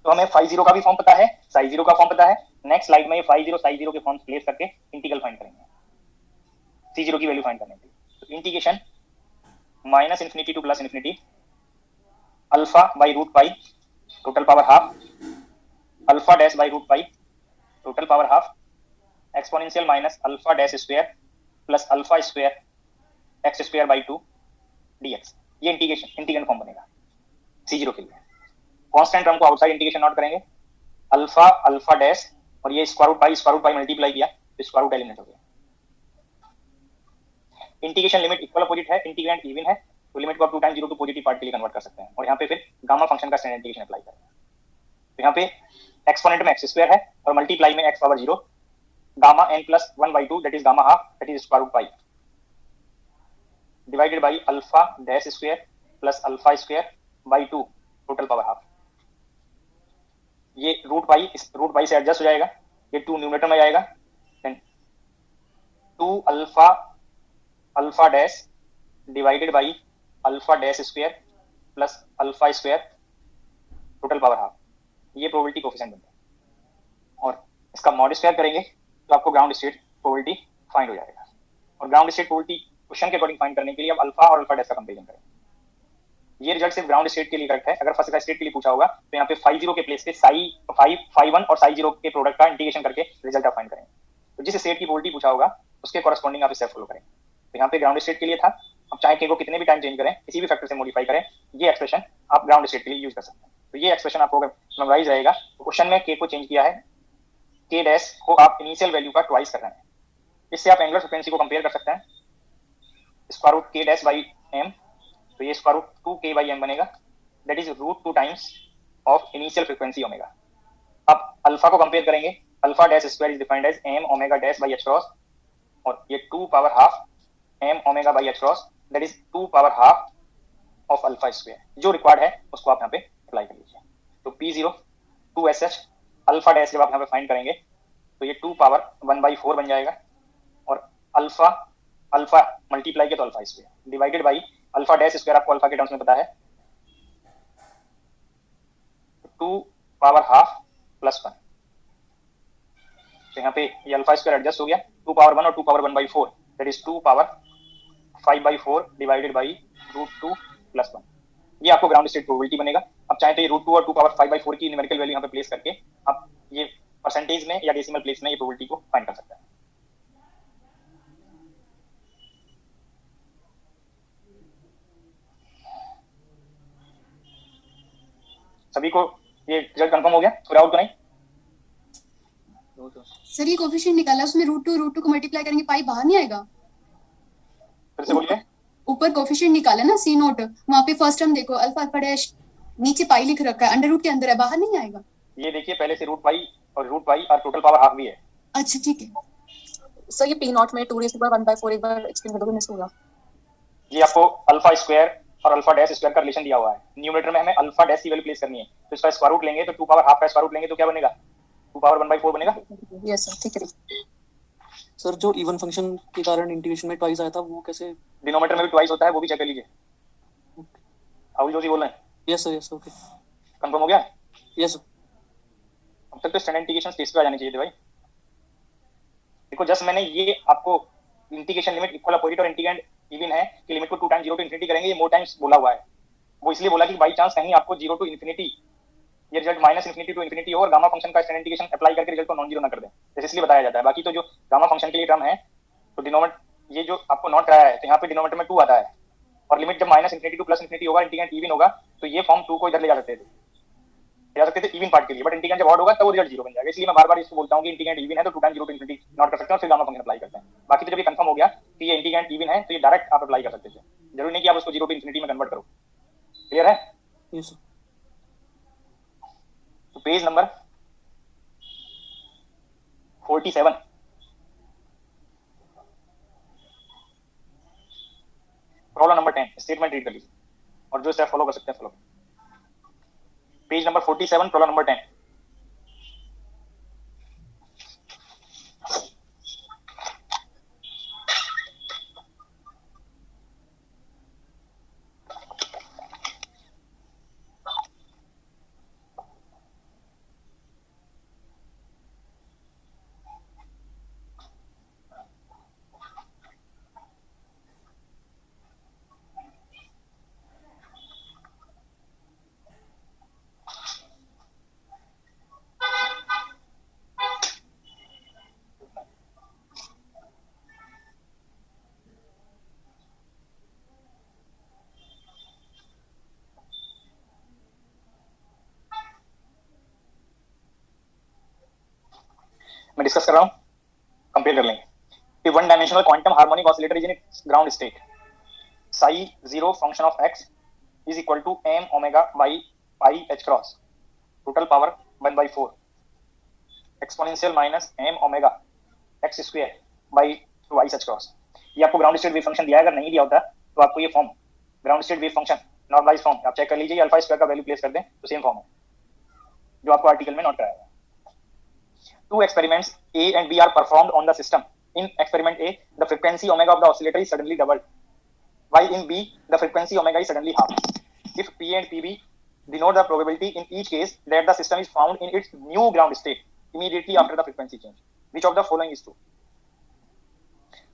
तो हमें फाई जीरो का भी फॉर्म पता है, साई जीरो का फॉर्म पता है। नेक्स्ट स्लाइड में ये फाई जीरो साई जीरो के फॉर्म प्लेस करके इंटीग्रल फाइंड करेंगे सी जीरो की वैल्यू फाइंड करने के लिए। तो integration minus infinity to plus infinity alpha by root pi total power half, alpha dash by root pi total power half, exponential minus alpha dash square plus alpha square x square by 2 dx। ये integration form बनेगा c zero के लिए। Constant term को outside integration note करेंगे, alpha alpha dash और ये square root पाई multiply किया तो स्क्वायर रूट एलिमिनेट हो गया। इंटीग्रेशन लिमिट इक्वल अपोजिट है, इंटीग्रेंड इवन है, तो लिमिट को आप 2 टाइम्स 0 टू पॉजिटिव पार्ट के लिए कन्वर्ट कर सकते हैं। और यहाँ पे फिर गामा फंक्शन का स्टैंडर्ड इंटीग्रेशन अप्लाई करेंगे। तो यहाँ पे एक्सपोनेंट में एक्स स्क्वायर है और मल्टीप्लाई में x power 0 gamma n plus 1/2 that is gamma half that is square root pi divided by alpha dash square plus alpha square by 2 total power half. ये root pi से adjust हो जाएगा, ये 2 numerator में जाएगा, then 2 alpha alpha dash divided by alpha dash square plus alpha square total power half. ये probability coefficient बनता है और इसका मॉड स्क्वायर करेंगे तो आपको ग्राउंड स्टेट प्रोबेबिलिटी फाइंड हो जाएगा। और ग्राउंड स्टेट प्रोबेबिलिटी क्वेश्चन के अकॉर्डिंग फाइंड करने के लिए आप अल्फा और अल्फा डैश का कंपेरिजन करें। ये रिजल्ट सिर्फ ग्राउंड स्टेट के लिए करेक्ट है। अगर फर्स्ट स्टेट के लिए पूछा होगा तो यहाँ पे फाई जीरो के प्लेस पे फाई वन और साई जीरो के प्रोडक्ट का इंटीग्रेशन करके रिजल्ट आप फाइंड करें। तो जिस स्टेट की प्रोबेबिलिटी पूछा होगा उसके कॉरेस्पॉन्डिंग आप इसे फॉलो करें। तो यहाँ पे ग्राउंड स्टेट के लिए था, अब चाहे के को कितने भी टाइम चेंज करें, किसी भी फैक्टर से मॉडिफाई करें, ये एक्सप्रेशन आप ग्राउंड स्टेट के लिए यूज कर सकते हैं। तो ये एक्सप्रेशन आपको अगर मेमोराइज रहेगा तो क्वेश्चन में के को चेंज किया है, के डैश को आप इनिशियल वैल्यू का ट्वाइस कर रहे हैं। इससे आप एंगुलर फ्रीक्वेंसी को कंपेयर कर सकते हैं, स्क्वायर रूट के डैश बाई एम, तो ये square root 2k by M बनेगा that is root 2 times of initial frequency omega. अब अल्फा को कंपेयर करेंगे, alpha dash square is defined as M omega dash by H cross और ये 2 power half M omega by H cross that is 2 power half of alpha square. जो required है उसको आप यहाँ पे अप्लाई कर लीजिए। तो P0 2SH अल्फा डैश जब आप यहाँ पे फाइंड करेंगे तो ये 2 पावर 1/4 बन जाएगा और अल्फा अल्फा मल्टीप्लाई किया तो alpha square divided by alpha dash square आपको अल्फा के टर्म्स में पता है 2 पावर हाफ प्लस 1। तो यहाँ पे ये अल्फा स्क्वायर एडजस्ट हो गया, 2 पावर 1 और 2 power 1/4 that is 2 power 5/4 divided by root 2 plus 1। ये आपको ग्राउंड स्टेट प्रोबेबिलिटी बनेगा। अब चाहे तो ये रूट 2 और 2 पावर 5/4 की न्यूमेरिकल वैल्यू यहाँ पे प्लेस करके आप ये परसेंटेज में या डेसिमल प्लेस में ये प्रोबेबिलिटी को फाइंड कर सकते हैं। सभी को ये रिजल्ट कंफर्म हो गया? थोड़ा आउट तो नहीं? सर ये कोफिशिएंट निकाला, उसमें रूट टू को मल्टीप्लाई करेंगे पाई बाहर नहीं आएगा? फिर से बोलिए। ऊपर कोफिशिएंट निकाला ना सी नोट, वहाँ पे फर्स्ट टर्म देखो अल्फा अल्फा डैश, नीचे पाई लिख रखा है, अंडर रूट के अंदर है, बाहर नहीं आएगा? ये देखिए पहले से रूट पाई और टोटल पावर हाफ भी है। अच्छा ठीक है सर ये पी नॉट में 2 रेज़ टू पावर 1/4 एक बार एक्सप्लेन कर दोगे, मिस होगा। ये आपको अल्फा स्क्वायर और अल्फा डैश स्क्वायर का रिलेशन दिया हुआ है। न्यूमरेटर में हमें अल्फा डैश की वैल्यू प्लेस करनी है, तो इसका स्क्वायर रूट लेंगे तो 2 पावर हाफ का स्क्वायर रूट लेंगे तो क्या बनेगा? 2 पावर 1/4 बनेगा। यस सर ठीक है। सर जो इवन फंक्शन के कारण इंटीग्रेशन में ट्वाइस आया था वो कैसे? डिनोमिनेटर में भी ट्वाइस होता है, वो भी चेक कर लीजिए। अभी जोशी बोल रहे हैं। यस सर ओके कंफर्म हो गया? Yes sir. अब तक तो स्टैंडर्ड इंटीग्रेशन स्टेज पे आ जानी चाहिए थे भाई। देखो जस्ट मैंने ये आपको इंटीग्रेशन लिमिट इक्वल अपोजिट और इंटीग्रेंड इवन है कि लिमिट को 2 टाइम्स 0 टू इन्फिनिटी करेंगे, ये मोर टाइम्स बोला हुआ है। वो इसलिए बोला कि बाई चांस कहीं आपको 0 टू इन्फिनिटी ये result minus infinity to infinity हो और गामा फंक्शन का स्टैंडर्ड इंटीग्रेशन अप्लाई करके रिजल्ट को नॉन जीरो ना कर दें, जैसे इसलिए बताया जाता है। बाकी तो जो गामा फंक्शन के लिए टर्म है तो डिनोमिनेटर ये जो आपको नोट कराया है तो यहाँ पे डिनोमिनेटर में 2 आता है और लिमिट जब minus infinity to plus infinity होगा, इंटीग्रेंड इवन होगा, तो ये फॉर्म 2 को इधर ले जा सकते थे इवन पार्ट के लिए, बट इंटीग्रेंड जब ऑड होगा तब वो रिजल्ट 0 बन जाएगा। इसलिए मैं बार-बार इसको बोलता हूं कि इंटीग्रेंड इवन है तो 2 टाइम्स 0 टू इन्फिनिटी नॉट कर सकते हैं और फिर गामा फंक्शन अप्लाई करते हैं। बाकी तो जब ये कंफर्म हो गया कि ये इंटीग्रेंड इवन है तो ये डायरेक्ट आप अप्लाई कर सकते थे, जरूरी नहीं कि आप उसको 0 टू इन्फिनिटी में कन्वर्ट करो। क्लियर है? Yes sir. तो page number 47 problem number 10 statement read कर लीजिए और जो स्टेप फॉलो कर सकते हैं follow. Page number 47 problem number 10। Discuss कर रहा हूँ, कंपेयर कर लेंगे। कि one dimensional quantum harmonic oscillator is in ground state, psi 0 function of x is equal to m omega by pi h cross, total power 1 by 4 exponential minus m omega x square by twice h cross। ये आपको ground state wave function दिया है, अगर नहीं दिया होता तो आपको ये form ground state wave function normalise form आप चेक कर लीजिए, अल्फा स्क्वायर का वैल्यू प्लेस कर दें तो सेम फॉर्म है जो आपको आर्टिकल में नोट कराया है। Two experiments A and B are performed on the system. In experiment A, the frequency omega of the oscillator is suddenly doubled, while in B, the frequency omega is suddenly half. If P and PB denote the probability in each case that the system is found in its new ground state immediately after the frequency change, which of the following is true?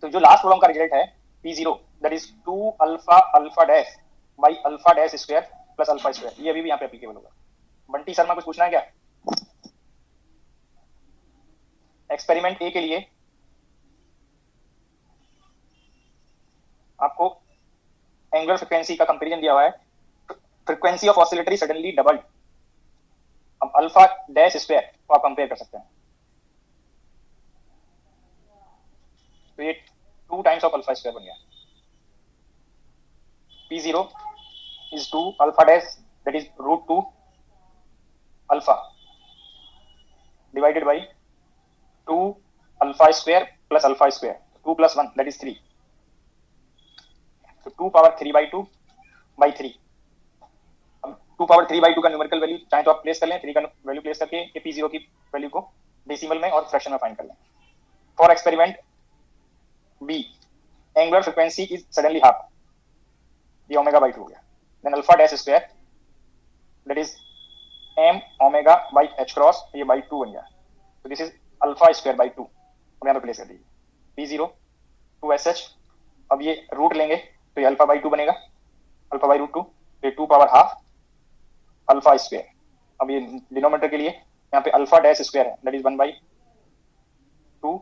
तो जो last problem का result है P0 that is 2 alpha alpha dash by alpha dash square plus alpha square, ये अभी भी यहाँ पे applicable होगा। बंटी शर्मा कुछ पूछना है क्या? एक्सपेरिमेंट ए के लिए आपको एंगुलर फ्रीक्वेंसी का कंपैरिजन दिया हुआ है, frequency of oscillatory suddenly doubled. अब अल्फा डैश स्क्वायर को आप कंपेयर कर सकते हैं, तो ये 2 टाइम्स ऑफ अल्फा स्क्वायर बन गया। P0 is 2 alpha dash that is root 2 alpha divided by 2 alpha square plus alpha square, 2 plus 1 that is 3, so 2 power 3 by 2 by 3। अब 2 power 3 by 2 का न्यूमेरिकल वैल्यू चाहे तो आप प्लेस कर लें, 3 का वैल्यू प्लेस करके ये P0 की वैल्यू को डेसिमल में और फ्रैक्शन में फाइंड कर लें। For experiment B, angular frequency is suddenly half, ये ओमेगा बाई 2 हो गया। Then alpha dash square that is m omega by h cross, ये बाई 2 बन गया, तो this is alpha square by 2। अब यहाँ पे प्लेस कर दीजिए P0 2sh, अब ये रूट लेंगे तो ये अल्फा बाई 2 बनेगा, अल्फा बाई रूट 2, ये 2 पावर हाफ अल्फा स्क्वायर। अब ये डिनोमिनेटर के लिए यहाँ पे अल्फा डैश स्क्वायर है that is 1 by 2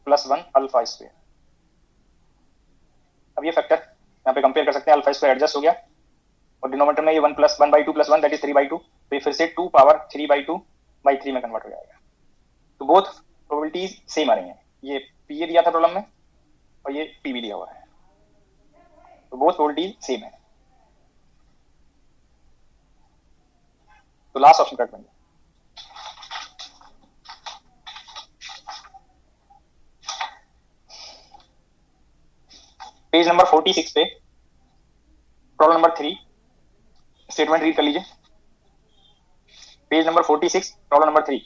plus 1 alpha square. अब ये फैक्टर यहाँ पे कंपेयर कर सकते हैं, अल्फा स्क्वायर एडजस्ट हो गया और डिनोमिनेटर में ये 1 plus 1 by 2 plus 1 that is 3 by 2, तो ये फिर से 2 पावर 3 बाई 2 बाई 3 में कन्वर्ट हो जाएगा। तो बोथ प्रोबेबिलिटीज सेम आ रही हैं, ये पी ए दिया था प्रॉब्लम में और ये पी बी दिया हुआ है, तो बोथ प्रोबेबिलिटीज सेम है। तो लास्ट ऑप्शन करेक्ट बन गया। पेज नंबर 46 पे प्रॉब्लम नंबर 3 स्टेटमेंट रीड कर लीजिए। Page number 46 problem number 3।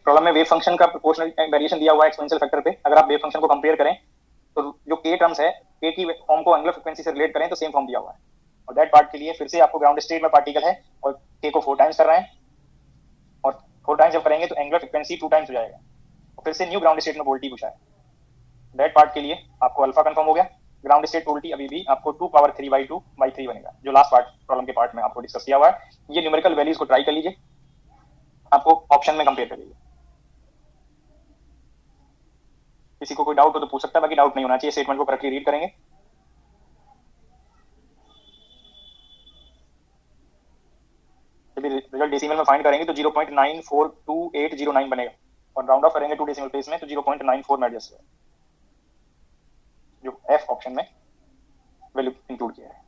Problem में वेव फंक्शन का प्रोपोर्शनल वेरिएशन दिया हुआ है एक्सपोनेंशियल फैक्टर पे। अगर आप वेव फंक्शन को कंपेयर करें तो जो के टर्म्स है, के की फॉर्म को एंगुलर फ्रीक्वेंसी से रिलेट करें तो सेम फॉर्म दिया हुआ है। और दैट पार्ट के लिए फिर से आपको ग्राउंड स्टेट में पार्टिकल है और के को 4 टाइम्स कर रहे हैं, और 4 टाइम्स जब करेंगे तो एंगुलर फ्रीक्वेंसी 2 टाइम्स हो जाएगा, और फिर से न्यू ग्राउंड स्टेट में वोल्टी पूछा है। दैट पार्ट के लिए आपको अल्फा कंफर्म हो गया, ग्राउंड स्टेट वोल्टी अभी भी आपको 2 पावर 3 बाई 2 बाई 3 बनेगा, जो लास्ट पार्ट प्रॉब्लम के पार्ट में आपको डिस्कस किया हुआ है। ये न्यूमेरिकल वैल्यूज को ट्राई कर लीजिए, आपको ऑप्शन में कंपेयर कर लीजिए। किसी को कोई डाउट हो तो पूछ सकता है, बाकी डाउट नहीं होना चाहिए। स्टेटमेंट को करेक्टली रीड करेंगे। जब रिजल्ट डेसिमल में फाइंड करेंगे तो 0.942809 बनेगा, और राउंड ऑफ करेंगे 2 डेसिमल प्लेस में तो 0.94 में एडजस्ट होगा, जो एफ ऑप्शन में वैल्यू इंक्लूड किया है।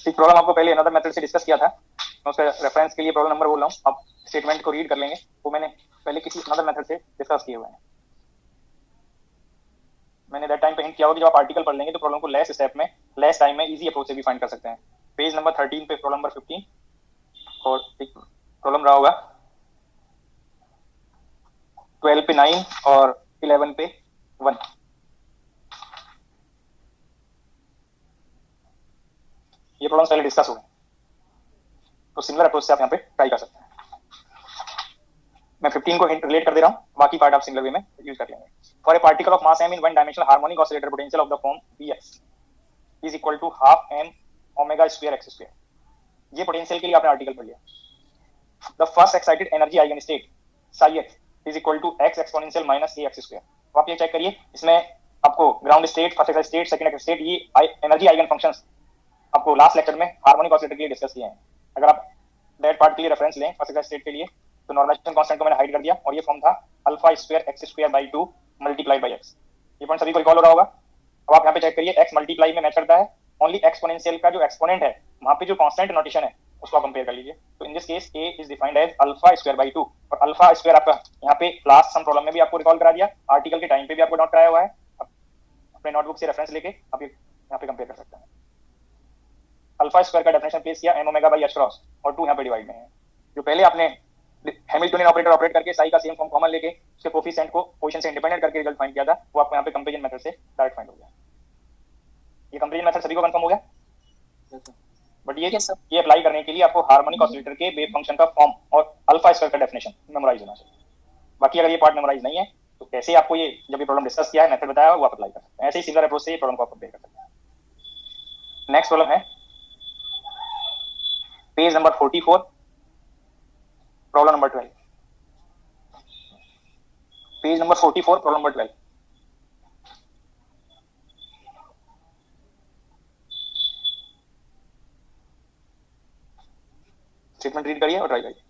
एक प्रॉब्लम आपको पहले अनदर मेथड से डिस्कस किया था, मैं उसका रेफरेंस के लिए प्रॉब्लम नंबर बोल रहा हूँ, आप स्टेटमेंट को रीड कर लेंगे, वो मैंने पहले किसी अनदर मेथड से डिस्कस किए हुए हैं। मैंने दैट टाइम पे हिंट किया होगा कि जब आप आर्टिकल पढ़ लेंगे तो प्रॉब्लम को लेस स्टेप में, लेस टाइम में इजी अप्रोच से भी फाइंड कर सकते हैं। पेज नंबर 13 पे प्रॉब्लम नंबर 15 और एक प्रॉब्लम रहा होगा 12 पे 9 और 11 पे 1। ये प्रॉब्लम पहले डिस्कस हो गए, तो सिमिलर अप्रोच से आप यहाँ पे ट्राई कर सकते हैं। मैं 15 को हिंट रिलेट कर दे रहा हूँ, बाकी पार्ट आप सिमिलर वे में यूज कर लेंगे। For a particle of mass m in one dimensional harmonic oscillator potential of the form Vx is equal to half m omega square x square. ये potential के लिए आपने आर्टिकल पढ़ लिया। The first excited energy eigenstate psi x is equal to x exponential minus a x square. तो आप ये check करिए, इसमें आपको ground state, first excited state, second excited state, ये एनर्जी आइगन फंक्शंस आपको लास्ट लेक्चर में harmonic oscillator के लिए डिस्कस किए हैं। अगर आप दैट पार्ट के लिए रेफरेंस लें फर्स्ट एक्साइटेड स्टेट के लिए, तो नॉर्मलाइजेशन कांस्टेंट को मैंने हाइड कर दिया और ये फॉर्म था alpha square x square by 2 multiply by x। ये पॉइंट सभी को रिकॉल हो रहा होगा। अब आप यहाँ पे चेक करिए, x मल्टीप्लाई में मैच करता है, ओनली एक्सपोनेंशियल का जो एक्सपोनेंट है वहां पे जो कांस्टेंट नोटेशन है उसको आप कंपेयर कर लीजिए। तो in this case a is defined as alpha square by 2 और अल्फा स्क्वायर आपका यहाँ पे लास्ट सम प्रॉब्लम में भी आपको रिकॉल करा दिया, आर्टिकल के टाइम पे भी आपको नोट कराया हुआ है। अपने नोटबुक से रेफरेंस लेके आप यहाँ पे कंपेयर कर सकते हैं। अल्फा स्क्वायर का डेफिनेशन प्लेस किया m omega by h cross और 2 यहाँ पे डिवाइड में है। जो पहले आपने हैमिल्टनियन ऑपरेटर ऑपरेट करके साई का सेम फॉर्म कॉमन लेके उसके कोफिशिएंट को पोजीशन से इंडिपेंडेंट करके रिजल्ट फाइंड किया था, वो आपको यहाँ पे कंपैरिजन मेथड से डायरेक्ट फाइंड हो गया। ये कंपैरिजन मेथड सभी को कंफर्म हो गया? बट ये अप्लाई करने के लिए आपको हार्मोनिक ऑसिलेटर के वेव फंक्शन का फॉर्म और अल्फा स्क्वायर का डेफिनेशन मेमोराइज होना चाहिए। बाकी अगर ये पार्ट मेमोराइज नहीं है तो कैसे आपको ये जब ये प्रॉब्लम डिस्कस किया है मेथड बताया वो आप अप्लाई कर सकते हैं। ऐसे ही सिमिलर अप्रोच से ये प्रॉब्लम को आप कंपेयर कर सकते हैं। नेक्स्ट प्रॉब्लम है page number 44, problem number 12। Page number 44, problem number 12। Statement read करिए और ट्राई करिए।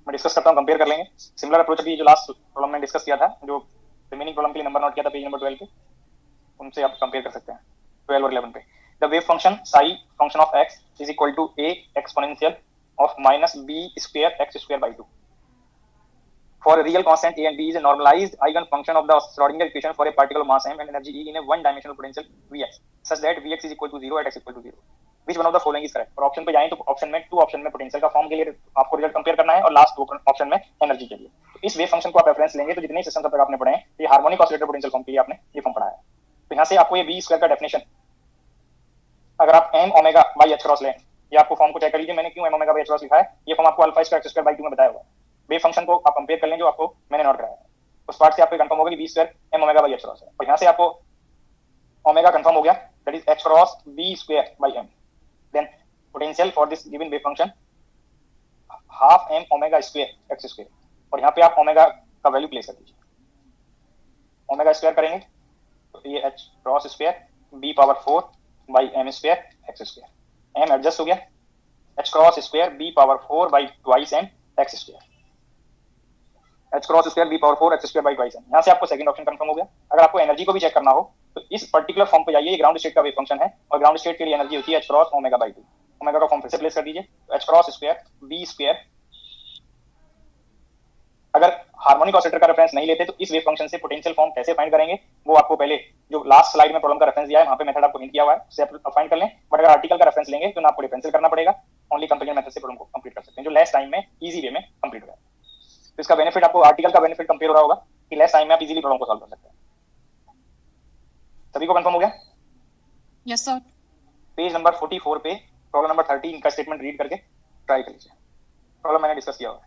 मैं डिस्कस करता हूं, कंपेयर कर लेंगे। सिमिलर अप्रोच अभी जो लास्ट प्रॉब्लम में डिस्कस किया था, जो रिमेनिंग प्रॉब्लम के लिए नंबर नोट किया था पेज नंबर 12 पे, उनसे आप कंपेयर कर सकते हैं 12 और 11 पे। The wave function psi function of x is equal to a exponential of minus b square x square by 2 for real constant a and b is a normalized eigen function of the Schrodinger equation for a particle of mass m and energy E in a one dimensional potential Vx such that Vx is equal to 0 at x equal to 0. Which one of the following is correct? और option पे जाएं तो option में to option में potential का form के लिए आपको रिजल्ट कंपेयर करना है और लास्ट ऑप्शन में एनर्जी के लिए। तो इस वेव फंक्शन को आप रेफरेंस लेंगे तो जितने सिस्टम तक आपने पढ़े हैं ये हार्मोनिक ऑसिलेटर पोटेंशियल फॉर्म के लिए आपने ये फॉर्म पढ़ा है। तो यहाँ से आपको ये बी स्क्वायर का डेफिनेशन, अगर आप m omega by H cross लें, ये आपको फॉर्म को चेक कर लीजिए, मैंने क्यों m omega by H cross लिखा है, ये फॉर्म आपको alpha square x square by 2 में बताया हुआ है। वेव फंक्शन को आप कंपेयर कर लें जो आपको मैंने नोट कराया है, उस पार्ट से आपको कंफर्म होगा कि b square m omega by H cross है। और यहाँ से आपको ओमेगा कंफर्म हो गया, that is h cross b square by m. Then potential for this given wave function half m omega square x square, और यहाँ पे आप ओमेगा का वैल्यू प्लेस कर दीजिए। ओमेगा स्क्वायर करेंगे तो ये h cross square b power 4 by m square x square, m adjust हो गया, h cross square b power 4 by twice m x square, h cross square b power 4 x square by twice m। यहाँ से आपको second option confirm हो गया। अगर आपको energy को भी चेक करना हो तो इस पर्टिकुलर फॉर्म पे जाइए, ये ग्राउंड स्टेट का वेव फंक्शन है और ग्राउंड स्टेट के लिए एनर्जी होती है h cross omega by 2। Omega का फॉर्म फिर से प्लेस कर दीजिए, h cross square b square. अगर हार्मोनिक ऑसिलेटर का रेफरेंस नहीं लेते तो इस वेव फंक्शन से पोटेंशियल फॉर्म कैसे फाइंड करेंगे वो आपको पहले जो लास्ट स्लाइड में प्रॉब्लम का रेफरेंस दिया है वहां पे मेथड आपको हिंट किया हुआ है, उससे आप फाइंड कर लें। बट अगर आर्टिकल का रेफरेंस लेंगे तो ना आपको डिफरेंशियल करना पड़ेगा, ओनली कंपेरिजन मेथड से प्रॉब्लम को कंप्लीट कर सकते हैं, जो लेस टाइम में इजी वे में कंप्लीट हो जाए। तो इसका बेनिफिट आपको आर्टिकल का बेनिफिट कंपेयर हो रहा होगा कि लेस टाइम में आप इजीली प्रॉब्लम को सॉल्व कर सकते हैं। सभी को कंफर्म हो गया? Yes sir. पेज नंबर 44 पे प्रॉब्लम नंबर 13 का स्टेटमेंट रीड करके ट्राई कर लीजिए। प्रॉब्लम मैंने डिस्कस किया हुआ है।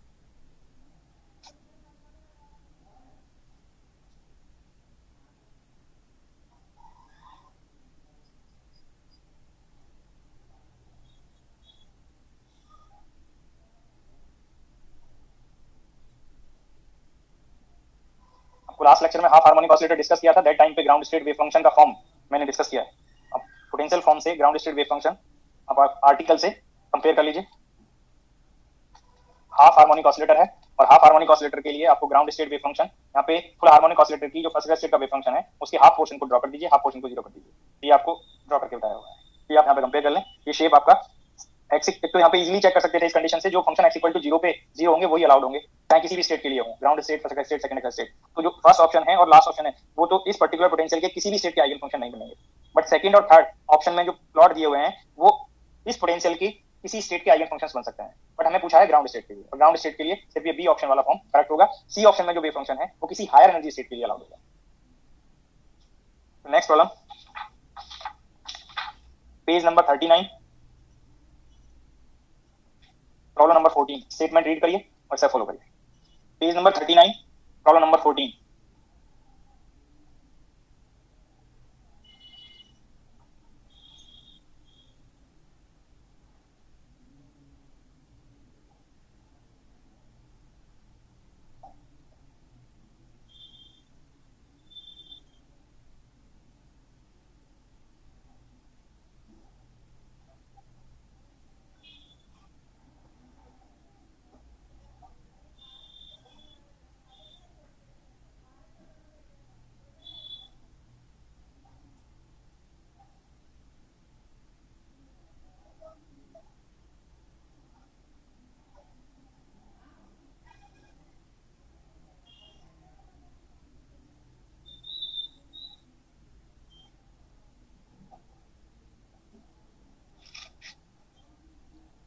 आपको लास्ट लेक्चर में हाफ हार्मोनिक ऑसिलेटर डिस्कस किया था, दैट टाइम पे ग्राउंड स्टेट वेव फंक्शन का फॉर्म मैंने डिस्कस किया है। अब पोटेंशियल फॉर्म से ग्राउंड स्टेट वेव फंक्शन आप आर्टिकल से कंपेयर कर लीजिए। हाफ हार्मोनिक ऑसिलेटर है और हाफ हार्मोनिक ऑसिलेटर के लिए आपको ग्राउंड स्टेट वेव फंक्शन यहाँ पे फुल हार्मोनिक ऑसिलेटर की जो फर्स्ट स्टेट का वेव फंक्शन है उसके हाफ पोर्शन को ड्रॉ कर दीजिए, हाफ पोर्शन को जीरो कर दीजिए। ये आपको ड्रॉ करके बताया हुआ है। ये आप यहाँ पे कंपेयर कर लें। ये शेप आपका एक्स, एक तो यहाँ पे इजीली चेक कर सकते थे इस कंडीशन से, जो function x equal to zero पे जीरो होंगे वही अलाउड होंगे, चाहे किसी भी स्टेट के लिए हो, ground state, first state, second state. तो जो फर्स्ट ऑप्शन है और लास्ट ऑप्शन है वो तो इस पर्टिकुलर पोटेंशियल के किसी भी स्टेट के आइगन फंक्शन नहीं बनेंगे, बट सेकंड और थर्ड ऑप्शन में जो प्लॉट दिए हुए हैं वो इस पोटेंशियल की किसी स्टेट के आइगन फंक्शंस बन सकते हैं। बट हमें पूछा है ग्राउंड स्टेट के लिए, और ग्राउंड स्टेट के लिए सिर्फ ये बी ऑप्शन वाला फॉर्म करेक्ट होगा। सी ऑप्शन में जो वेव फंक्शन है वो किसी हायर एनर्जी स्टेट के लिए अलाउड होगा। Next problem, page number 39, problem number 14। Statement read करिए और इसे फॉलो करिए। Page number 39, problem number 14।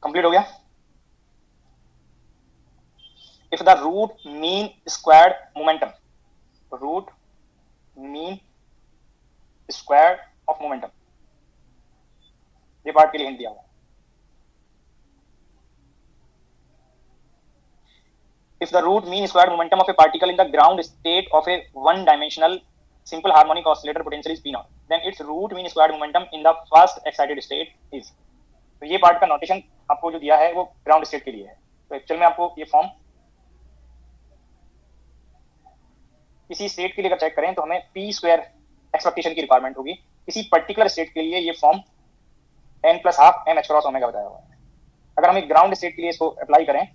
Complete हो गया। If the root mean squared momentum, root mean square of momentum, ये पार्ट के लिए हिंट दिया हुआ है। If the root mean squared momentum of a particle in the ground state of a one dimensional simple harmonic oscillator potential is P0, then its root mean squared momentum in the first excited state is। तो ये part का notation आपको जो दिया है वो ground state के लिए है। तो एक्चुअल में आपको ये फॉर्म किसी स्टेट के लिए अगर चेक करें तो हमें पी स्क्वायर एक्सपेक्टेशन की रिक्वायरमेंट होगी। किसी पर्टिकुलर स्टेट के लिए ये form n plus half m h cross omega बताया हुआ है। अगर हम एक ग्राउंड स्टेट के लिए इसको अप्लाई करें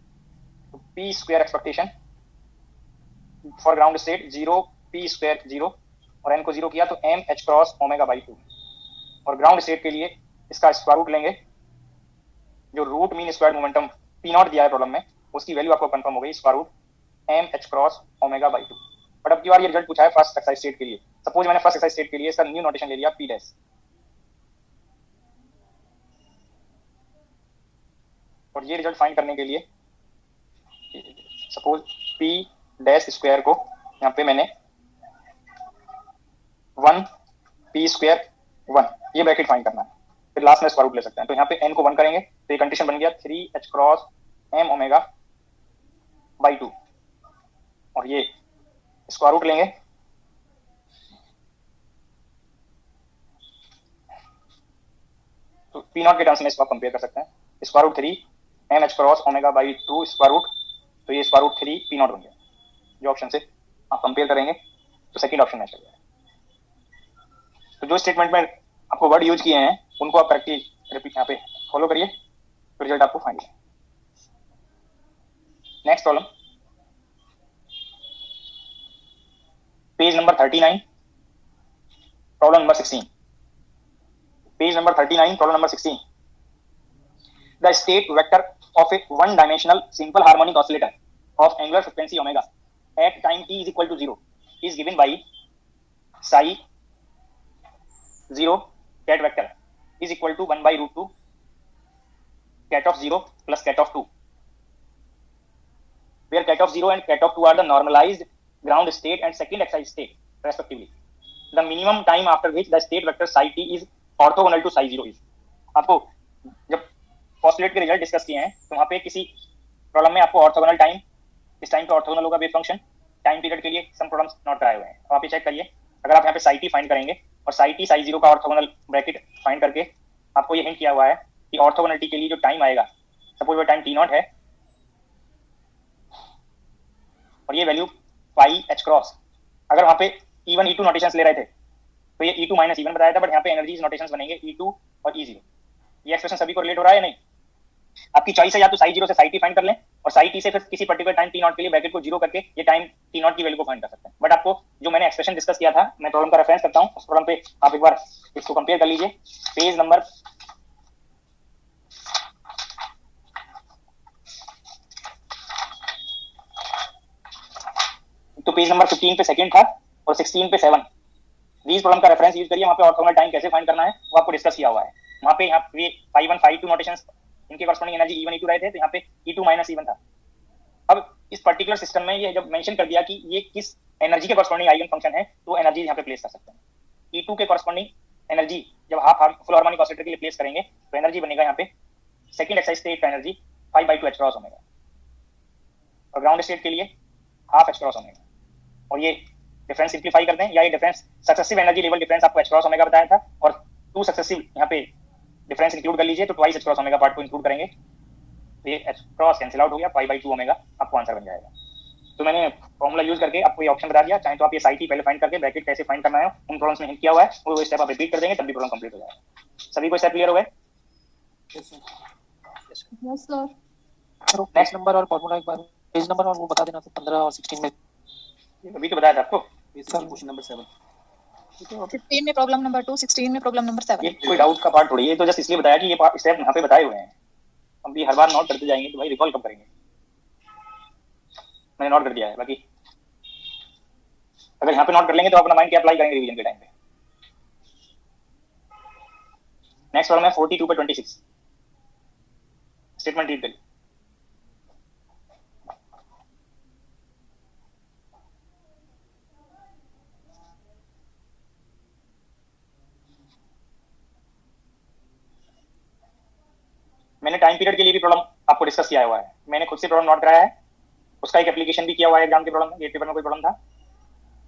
तो P square expectation for ground state zero, P square zero, और n को जीरो किया तो m h cross omega by 2। और ग्राउंड स्टेट के लिए इसका स्क्वायर रूट लेंगे, जो root mean square momentum p naught दिया है प्रॉब्लम में उसकी वैल्यू आपको कंफर्म हो गई, square root m h cross omega by 2। But अब की बार ये रिजल्ट पूछा है फर्स्ट एक्सरसाइज स्टेट के लिए। सपोज मैंने फर्स्ट एक्सरसाइज स्टेट के लिए इसका न्यू नोटेशन ले लिया p डैश, और ये रिजल्ट फाइंड करने के लिए सपोज p डैश स्क्वायर को यहाँ पे मैंने 1 p स्क्वायर 1 ये ब्रैकेट फाइंड करना है, फिर लास्ट में स्क्वायर रूट ले सकते हैं। तो यहाँ पे n को 1 करेंगे तो ये कंडीशन बन गया 3h cross m omega by 2, और ये स्क्वायर रूट लेंगे तो p नॉट के टर्म्स में इसको आप कंपेयर कर सकते हैं। Square root 3 m h cross omega by 2 square root, तो ये स्क्वायर रूट 3 p नॉट बन गया। जो ऑप्शन से आप कंपेयर करेंगे तो सेकंड ऑप्शन मैच कर जाएगा। तो जो स्टेटमेंट में आपको वर्ड यूज किए हैं उनको आप करेक्टली रिपीट यहाँ पे फॉलो करिए तो रिजल्ट आपको फाइंड है। Next problem, page number 39, problem number 16। Page number 39, problem number 16। The state vector of a one-dimensional simple harmonic oscillator of angular frequency omega at time t is equal to 0 is given by psi 0 cat vector is equal to 1 by root 2 cat of 0 plus cat of 2, where cat of 0 and cat of 2 are the normalized ground state and second excited state respectively. The minimum time after which the state vector psi t is orthogonal to psi 0 is। आपको जब postulate के result discuss किए हैं तो वहाँ पे किसी problem में आपको ऑर्थोगोनल टाइम, इस टाइम पे ऑर्थोगोनल होगा वेव फंक्शन, टाइम पीरियड के लिए सम प्रॉब्लम्स नोट कराए हुए हैं। तो आप ये चेक करिए, अगर आप यहाँ पे साई टी फाइंड करेंगे और साई टी साई 0 का ऑर्थोगोनल ब्रैकेट फाइंड करके आपको ये हिंट किया हुआ है कि ऑर्थोगोनलिटी के लिए जो टाइम आएगा, सपोज वो टाइम टी नॉट है और ये वैल्यू पाई एच क्रॉस, अगर वहाँ पे E1 E2 नोटेशंस ले रहे थे तो ये E2 माइनस E1 बताया था, बट यहाँ पे एनर्जीज नोटेशंस बनेंगे E2 और E0। ये एक्सप्रेशन सभी को रिलेट हो रहा है या नहीं? आपकी चॉइस है या तो साई जीरो से साई टी फाइंड कर लें और साई टी से फिर किसी पर्टिकुलर टाइम टी नॉट के लिए ब्रैकेट को जीरो करके ये टाइम टी नॉट की वैल्यू को फाइंड कर सकते हैं। बट आपको जो मैंने एक्सप्रेशन डिस्कस किया था, मैं प्रॉब्लम का रेफरेंस करता हूँ, उस प्रॉब्लम पे आप एक बार इसको कंपेयर कर लीजिए। पेज नंबर तो पेज नंबर 15 पे सेकंड था और 16 पे 7। दीज प्रॉब्लम का रेफरेंस यूज करिए, वहां पे ऑर्थोगोनल टाइम कैसे फाइंड करना है वो आपको डिस्कस किया हुआ है। वहां पे यहाँ पे 5-1 5-2 नोटेशंस, इनके कॉरस्पॉन्डिंग एनर्जी E1 E2 रहे थे, तो यहाँ पे E2 माइनस E1 था। अब इस पर्टिकुलर सिस्टम में ये जब मेंशन कर दिया कि ये किस एनर्जी के कॉरस्पॉन्डिंग आइगन फंक्शन है, तो एनर्जी यहाँ पे प्लेस कर सकते हैं। E2 के कॉरस्पॉन्डिंग एनर्जी जब हाफ फुल हार्मोनिक ऑसिलेटर के लिए प्लेस करेंगे तो एनर्जी बनेगा यहाँ पे सेकंड एक्साइज स्टेट का एनर्जी 5/2 h क्रॉस ओमेगा, और ग्राउंड स्टेट के लिए हाफ h क्रॉस ओमेगा। और ये डिफरेंस सिंप्लीफाई कर दें, या ये difference successive energy level difference आपको h क्रॉस ओमेगा बताया था, और 2 सक्सेसिव यहाँ पे डिफरेंस इंक्लूड कर लीजिए, तो twice h cross omega part को इंक्लूड करेंगे, तो ये h क्रॉस कैंसिल आउट हो गया, 5/2 ओमेगा आपको आंसर बन जाएगा। तो मैंने फॉर्मूला यूज करके आपको ये ऑप्शन बता दिया। चाहे तो आप ये साई टी पहले फाइंड करके ब्रैकेट कैसे फाइंड करना है उन प्रॉब्लम्स में हिंट किया हुआ है, वो स्टेप आप रिपीट कर देंगे तब भी प्रॉब्लम कंप्लीट हो जाएगा। सभी को स्टेप क्लियर हो गए? Yes sir. नेक्स्ट नंबर और फॉर्मूला एक बार पेज नंबर और वो बता देना, तो 15 और 16 में अभी तो बताया था आपको। क्वेश्चन नंबर 7 15 में प्रॉब्लम नंबर 2, 16 में प्रॉब्लम नंबर 7। ये कोई डाउट का पार्ट थोड़ी है, ये तो जस्ट इसलिए बताया कि ये स्टेप यहाँ पे बताए हुए हैं। हम भी हर बार नोट करते जाएंगे तो भाई रिकॉल कब करेंगे? मैंने नोट कर दिया है, बाकी अगर यहाँ पे नोट कर लेंगे तो अपना माइंड क्या अप्लाई करेंगे रिवीजन के टाइम पे। नेक्स्ट प्रॉब्लम है 42 पे 26। स्टेटमेंट रीड करिए। मैंने टाइम पीरियड के लिए भी प्रॉब्लम आपको डिस्कस किया हुआ है, मैंने खुद से प्रॉब्लम नोट कराया है, उसका एक एप्लीकेशन भी किया हुआ है एग्जाम के प्रॉब्लम में, गेट पेपर में कोई प्रॉब्लम था।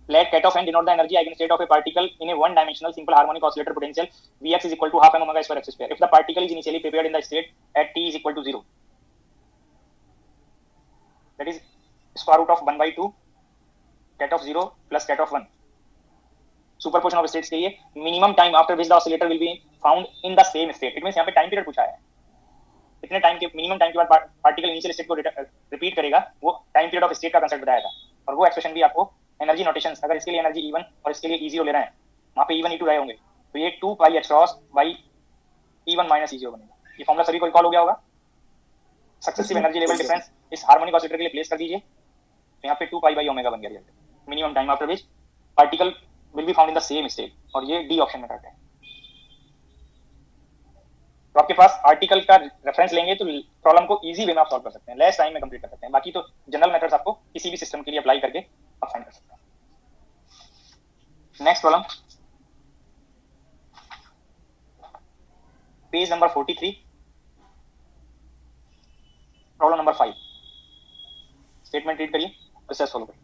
Let cut off and denote the energy eigenstate of a particle in a one-dimensional simple harmonic oscillator potential Vx is equal to half m omega square x square if the particle is initially prepared in the state at t is equal to 0. That is square root of 1/2 cat of 0 plus cat of 1. Superposition of states के लिए minimum time after which the oscillator will be found in the same state. It means यहाँ पे time period पूछा है, कितने time के minimum time के बाद पार्टिकल इनिशियल स्टेट को रिपीट करेगा, वो टाइम पीरियड ऑफ स्टेट का कंसेप्ट बताया था। और वो एक्सप्रेशन भी आपको एनर्जी नोटेशंस, अगर इसके लिए एनर्जी E1 और इसके लिए E0 ले रहे हैं, वहाँ पे E1 E2 रहे होंगे, तो ये 2 पाई h cross by E1 minus E0 बनेगा। ये फॉर्मूला सभी को रिकॉल हो गया होगा। सक्सेसिव एनर्जी लेवल डिफरेंस इस हार्मोनिक ऑसिलेटर के लिए प्लेस कर दीजिए, तो यहाँ पे 2 पाई बाई ओमेगा बन गया। Minimum time after which particle will be found in the same state, और ये डी ऑप्शन में करते हैं। तो आपके पास आर्टिकल का रेफरेंस लेंगे तो प्रॉब्लम को इजी वे में आप सॉल्व कर सकते हैं, लेस टाइम में कंप्लीट कर सकते हैं। बाकी तो जनरल मेथड्स आपको किसी भी सिस्टम के लिए अप्लाई करके आप फाइंड कर सकते हैं। Next problem page number 43, problem number 5। Statement read करिए, प्रोसेस फॉलो करिए।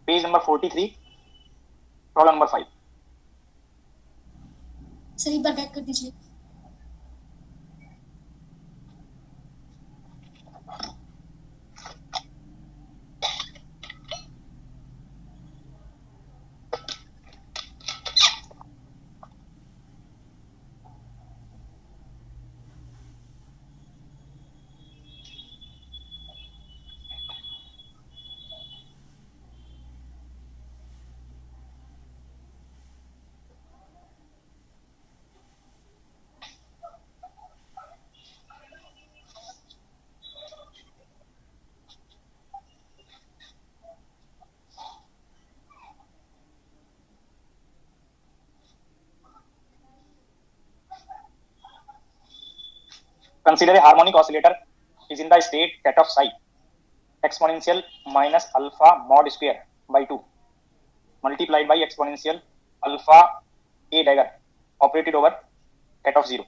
Page number 43, problem number 5। Sir एक बार बैक कर दीजिए। Consider a harmonic oscillator is in the state cat of psi exponential minus alpha mod square by 2 multiplied by exponential alpha a dagger operated over cat of 0,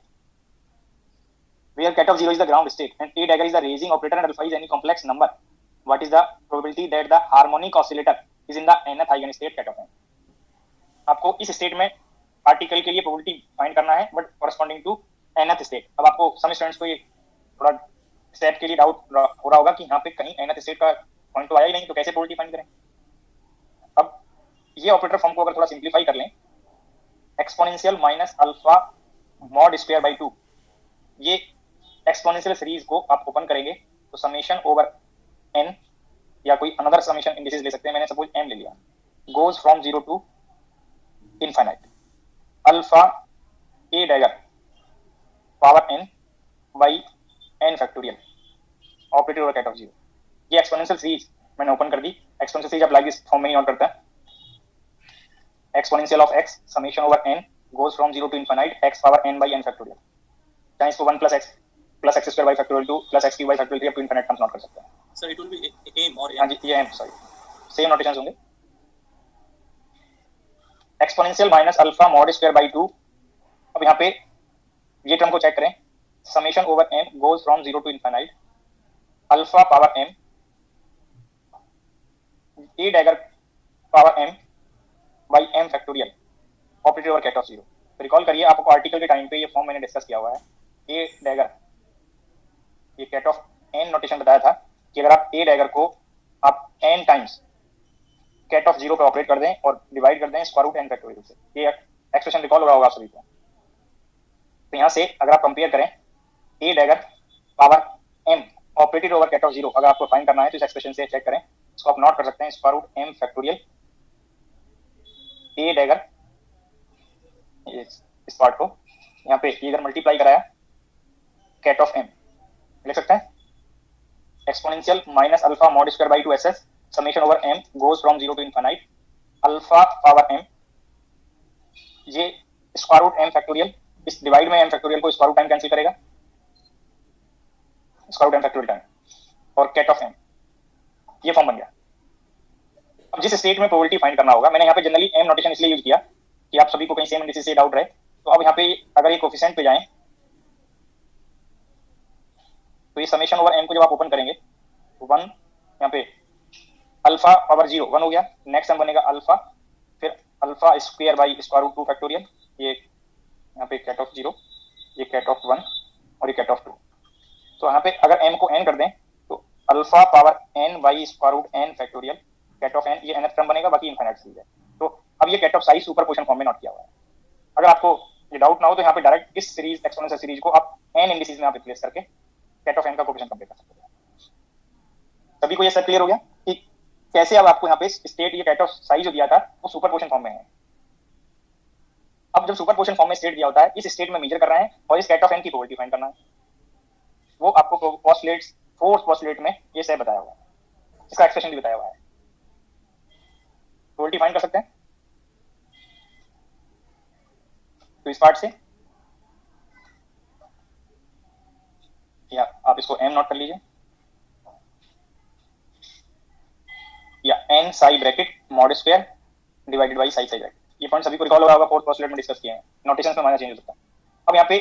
where cat of 0 is the ground state and a dagger is the raising operator and alpha is any complex number. What is the probability that the harmonic oscillator is in the nth eigen state cat of n? आपको इस state में particle के लिए probability find करना है, but corresponding to nth state. अब आपको some students को ये थोड़ा स्टेप के लिए डाउट हो रहा होगा कि यहाँ पे कहीं nth स्टेट का पॉइंट तो आया ही नहीं, तो कैसे प्रोबेबिलिटी फाइंड करें। अब ये ऑपरेटर फॉर्म को अगर थोड़ा सिंप्लीफाई कर लें exponential minus alpha mod square by 2, ये एक्सपोनेंशियल सीरीज को आप ओपन करेंगे तो समेशन ओवर n या कोई अनदर समेशन इंडिसेस ले सकते हैं, मैंने सपोज m ले लिया, goes from 0 to infinite alpha a dagger power n by n factorial operated over ket of 0। ये एक्सपोनेंशियल सीरीज मैंने ओपन कर दी। एक्सपोनेंशियल सीरीज आप लाइक इस फॉर्म में ही नोट करते हैं, exponential of x summation over n goes from 0 to infinite x power n by n factorial, चाहे इसको 1 plus x square by factorial 2 plus x cube by factorial 3 up to infinite terms note कर सकते हैं। Sir it will be m और हाँ जी, ये m sorry same notations होंगे। Exponential minus alpha mod square by 2, अब यहाँ पे ये टर्म को चेक करें, summation over m goes from 0 to infinite alpha power m a dagger power m by m factorial operated over ket of 0। तो recall करिए, आपको आर्टिकल के टाइम पे ये फॉर्म मैंने डिस्कस किया हुआ है। ए डैगर, ये कैट ऑफ n नोटेशन बताया था कि अगर आप ए डैगर को आप n टाइम्स कैट ऑफ 0 पे ऑपरेट कर दें और डिवाइड कर दें स्क्वायर रूट n फैक्टोरियल से, ये एक्सप्रेशन रिकॉल हो रहा होगा आप सभी को। तो यहाँ से अगर आप कंपेयर करें A dagger power m operated over ket of 0, अगर आपको फाइंड करना है तो इस एक्सप्रेशन से चेक करें, इसको आप नोट कर सकते हैं स्क्वायर रूट m फैक्टोरियल ए डैगर, इस पार्ट को यहाँ पे ये अगर मल्टीप्लाई कराया कैट ऑफ m लिख सकते हैं, exponential minus alpha mod square by 2 ss summation over m goes from 0 to infinite alpha power m, ये स्क्वायर रूट m फैक्टोरियल, इस डिवाइड में m फैक्टोरियल को स्क्वायर रूट टाइम कैंसिल करेगा, square root m factorial time, और ket of m, ये form बन गया। अब जिस स्टेट में प्रोबेबिलिटी फाइंड करना होगा, मैंने यहाँ पे जनरली m नोटेशन इसलिए यूज किया कि आप सभी को कहीं सेम इंडिसेस से डाउट रहे। तो अब यहाँ पे अगर ये कोफिशिएंट पे जाएं तो ये समेशन ओवर m को जब आप ओपन करेंगे तो 1 यहाँ पे अल्फा पावर 0 1 हो गया, नेक्स्ट टर्म बनेगा अल्फा, फिर alpha square by square root 2 factorial, ये यहाँ पे कैट ऑफ 0, ये कैट ऑफ 1 और ये कैट ऑफ 2। तो यहाँ पे अगर m को n कर दें तो alpha power n by square root n factorial ket of n, ये nth टर्म बनेगा, बाकी इनफाइनाइट सीरीज है। तो अब ये ket of psi's superposition form में नोट किया हुआ है। अगर आपको ये डाउट ना हो तो यहाँ पे डायरेक्ट इस सीरीज एक्सपोनेंशियल सीरीज को आप n इंडिसेस में आप रिप्लेस करके कैट ऑफ n का कोफिशिएंट कंप्लीट कर सकते हैं। सभी को ये सब क्लियर हो गया कि कैसे अब आपको यहाँ पे स्टेट ये कैट ऑफ साइज जो दिया था वो सुपरपोजिशन फॉर्म में है। अब जब सुपरपोजिशन फॉर्म में स्टेट दिया होता है, इस स्टेट में मेजर कर रहे हैं और इस कैट ऑफ n की प्रोबेबिलिटी फाइंड करना है, वो आपको पोस्टुलेट्स फोर्थ पोस्टुलेट में ये सब बताया हुआ है, इसका एक्सप्रेशन भी बताया हुआ है, प्रोबेबिलिटी फाइंड कर सकते हैं। तो इस पार्ट से या आप इसको m नोट कर लीजिए, या n Sai bracket mod square divided by Sai bracket, ये पॉइंट सभी को रिकॉल हो रहा होगा, फोर्थ पोस्टुलेट में डिस्कस किए हैं, नोटेशंस में माइनस चेंज हो सकता है। अब यहाँ पे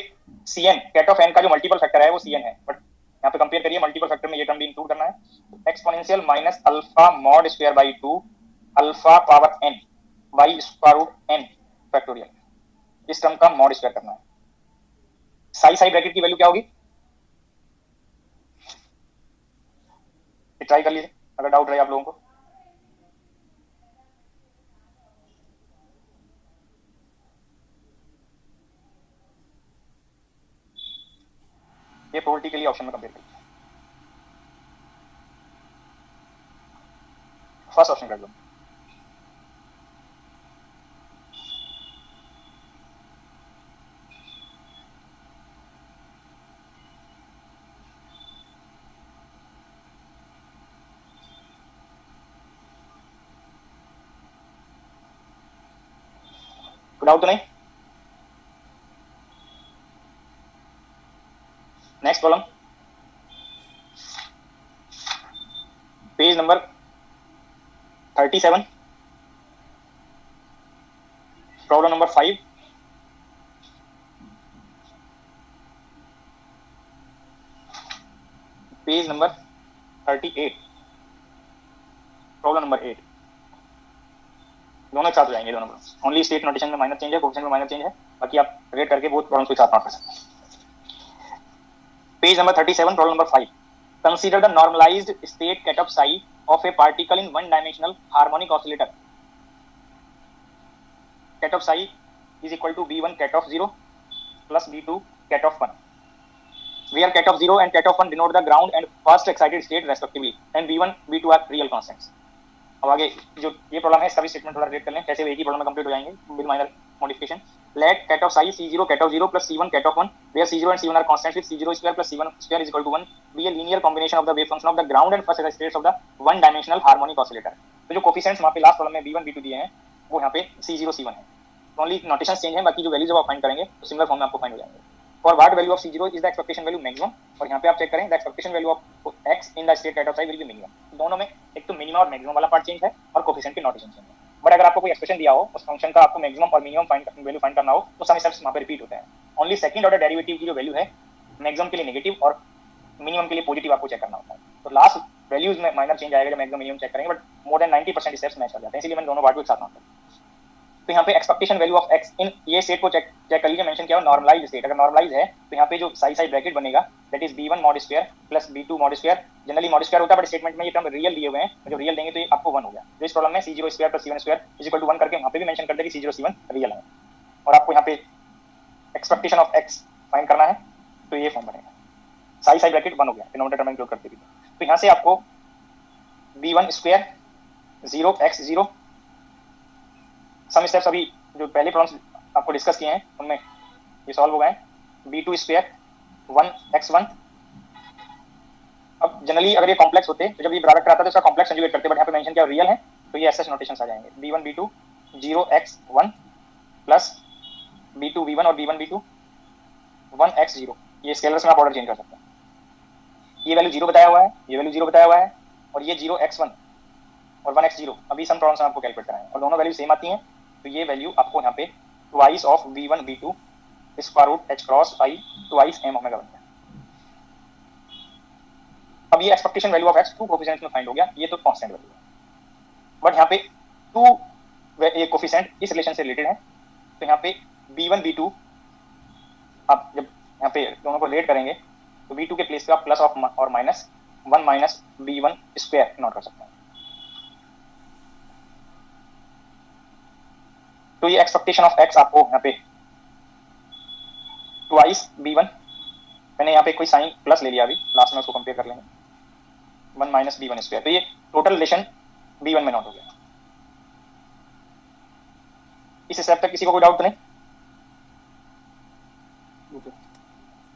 cn कैट ऑफ n का जो मल्टीपल फैक्टर है वो cn है, बट यहाँ पे कंपेयर करिए मल्टीपल फैक्टर में ये टर्म भी इंक्लूड करना है, exponential minus alpha mod square by 2 alpha power n by square root n factorial, इस टर्म का मॉड स्क्वायर करना है। साई ब्रैकेट की वैल्यू क्या होगी, ट्राई कर लीजिए अगर डाउट रहे आप लोगों को। ये प्रोबेबिलिटी के लिए ऑप्शन में कंपेयर करिए, फर्स्ट ऑप्शन कर लो। डाउट तो नहीं? Next problem, page number 37, problem number 5, page number 38, problem number 8, दोनों एक साथ हो जाएंगे दोनों। ओनली स्टेट नोटेशन में माइनर चेंज है, कोफिशिएंट में माइनर चेंज है, बाकी आप रेट करके बहुत प्रॉब्लम्स को साथ नोट कर सकते हैं। Page number 37, problem number 5, consider the normalized state ket of psi of a particle in one dimensional harmonic oscillator. Ket of psi is equal to B1 cat of 0 plus B2 cat of 1, where cat of 0 and cat of 1 denote the ground and first excited state respectively, and B1 B2 are real constants. अब आगे जो ये problem है इसका भी statement थोड़ा relate कर लें, कैसे एक ही प्रॉब्लम में कंप्लीट हो जाएंगे with minor modification. Let cat of psi C0 cat of 0 plus C1 cat of 1, where C0 and C1 are constants with C0 square plus C1 square is equal to 1, be a linear combination of the wave function of the ground and first states of the one dimensional harmonic oscillator. तो जो coefficients वहाँ पे last problem में B1 B2 दिए हैं वो यहाँ पे C0 C1 है, तो ओनली नोटेशन चेंज है, बाकी जो वैल्यू जब आप फाइंड करेंगे तो सिमिलर फॉर्म में आपको फाइंड हो जाएंगे. For what value of C0 is the expectation value maximum, और यहाँ पे आप चेक करें the expectation value of x in the state cat of psi will be minimum. दोनों में एक तो मिनिमम और मैक्सिमम वाला पार्ट चेंज है और कोफिशिएंट की नोटेशन चेंज है. बट अगर आपको कोई एक्सप्रेशन दिया हो उस फंक्शन का आपको मैक्सिमम और मिनिमम वैल्यू फाइंड करना हो तो सभी स्टेप्स वहाँ पे रिपीट होते हैं. ओनली सेकंड ऑर्डर डेरिवेटिव की जो वैल्यू है मैक्सिमम के लिए नेगेटिव और मिनिमम के लिए पॉजिटिव आपको चेक करना होता है. तो लास्ट वैल्यूज में माइनर चेंज आएगा जब मैक्सिमम मिनिमम चेक करेंगे, but more than 90% steps match कर जाते हैं, इसलिए मैंने दोनों पार्ट को एक साथ माना. तो यहाँ पे एक्सपेक्टेशन वैल्यू ऑफ x इन ये स्टेट को चेक कर लीजिए, मेंशन किया हो नॉर्मलाइज स्टेट. अगर नॉर्मलाइज है तो यहाँ पे जो साई ब्रैकेट बनेगा that is b1 mod square plus b2 mod square. Generally mod square होता है बट स्टेटमेंट में ये टर्म रियल दिए हुए हैं, जो रियल देंगे तो ये आपको 1 हो गया. तो इस प्रॉब्लम में c0 square plus c1 square is equal to 1 करके यहाँ पे भी मेंशन कर दे कि c0 c1 रियल है. और आपको यहाँ पे एक्सपेक्टेशन ऑफ x फाइंड करना है तो ये फॉर्म बनेगा. साई ब्रैकेट 1 हो गया डिनोमिनेटर टर्म इंक्लूड करते हुए. तो यहाँ से आपको b1 स्क्वायर 0 x 0 सम स्टेप्स अभी जो पहले प्रॉब्लम्स आपको डिस्कस किए हैं उनमें ये सॉल्व हो गए. b2 square 1x1. अब जनरली अगर ये कॉम्प्लेक्स होते तो जब ये प्रोडक्ट आता है तो इसका कॉम्प्लेक्स कंजुगेट करते, बट यहाँ पे मेंशन किया रियल है तो ये एसएस नोटेशंस आ जाएंगे. b1 b2 0x1 plus b2 v1 और b1 b2 1x0. ये स्केलर्स में आप ऑर्डर चेंज कर सकते हैं. ये वैल्यू 0 बताया हुआ है, ये वैल्यू 0 बताया हुआ है और ये 0x1 और 1x0 अभी सम प्रॉब्लम्स में आपको कैलकुलेट कराएं और दोनों वैल्यू सेम आती हैं. तो ये वैल्यू आपको यहाँ पे twice of v1 v2 square root h cross i twice m omega बनता है. अब ये expectation value of x two coefficients में फाइंड हो गया, ये तो कांस्टेंट वैल्यू है, बट यहाँ पे टू ये कोफिशिएंट इस रिलेशन से रिलेटेड है. तो यहाँ पे b1 b2 आप जब यहाँ पे दोनों को रिलेट करेंगे तो b2 के प्लेस पे आप प्लस और minus 1 minus b1 square note कर सकते हैं. तो ये एक्सपेक्टेशन ऑफ x आपको यहाँ पे ट्वाइस b1, मैंने यहाँ पे कोई साइन प्लस ले लिया, अभी लास्ट में उसको कंपेयर कर लेंगे 1 माइनस b1 स्क्वायर. तो ये टोटल रिलेशन b1 में नोट हो गया. इस स्टेप तक किसी को कोई डाउट तो नहीं?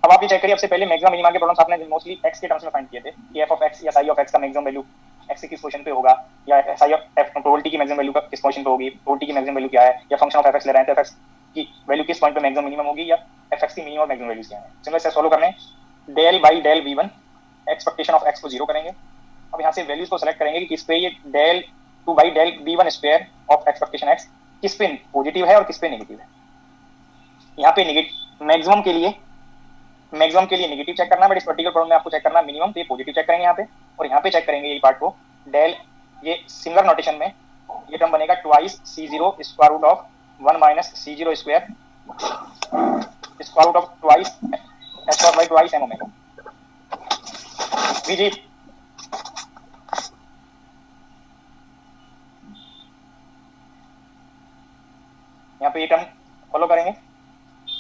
अब आप ये चेक करिए, सबसे पहले मैक्सिमम मिनिमा के प्रॉब्लम्स आपने मोस्टली x के टर्म्स में फाइंड किए थे कि f ऑफ x या psi ऑफ x का मैक्सिमम वैल्यू x की किस पोजीशन पे होगा, या psi ऑफ f प्रोबेबिलिटी की मैक्सिमम वैल्यू का किस पोजीशन पे होगी, प्रोबेबिलिटी की मैक्सिमम वैल्यू क्या है, या फंक्शन ऑफ fx ले रहे हैं तो fx की वैल्यू किस पॉइंट पे मैक्सिमम मिनिमम होगी, या fx की मिनिमम और मैक्सिमम वैल्यूज क्या है. सिमिलर से सॉल्व करने del by del v1 expectation of x को 0 करेंगे. अब यहाँ से वैल्यूज को सेलेक्ट करेंगे कि किस पे ये del 2 by del v1 square of expectation x किस पे पॉजिटिव है और किस पे नेगेटिव है. यहाँ पे नेगेटिव मैक्सिमम के लिए नेगेटिव चेक करना है, बट इस पर्टिकुलर प्रॉब्लम में आपको चेक करना है मिनिमम, तो ये पॉजिटिव चेक करेंगे यहाँ पे. और यहाँ पे चेक करेंगे ये पार्ट को डेल, ये सिमिलर नोटेशन में ये टर्म बनेगा twice c0 square root of 1 minus c0 square square root of twice h cross by twice m omega. जी यहाँ पे ये टर्म फॉलो करेंगे,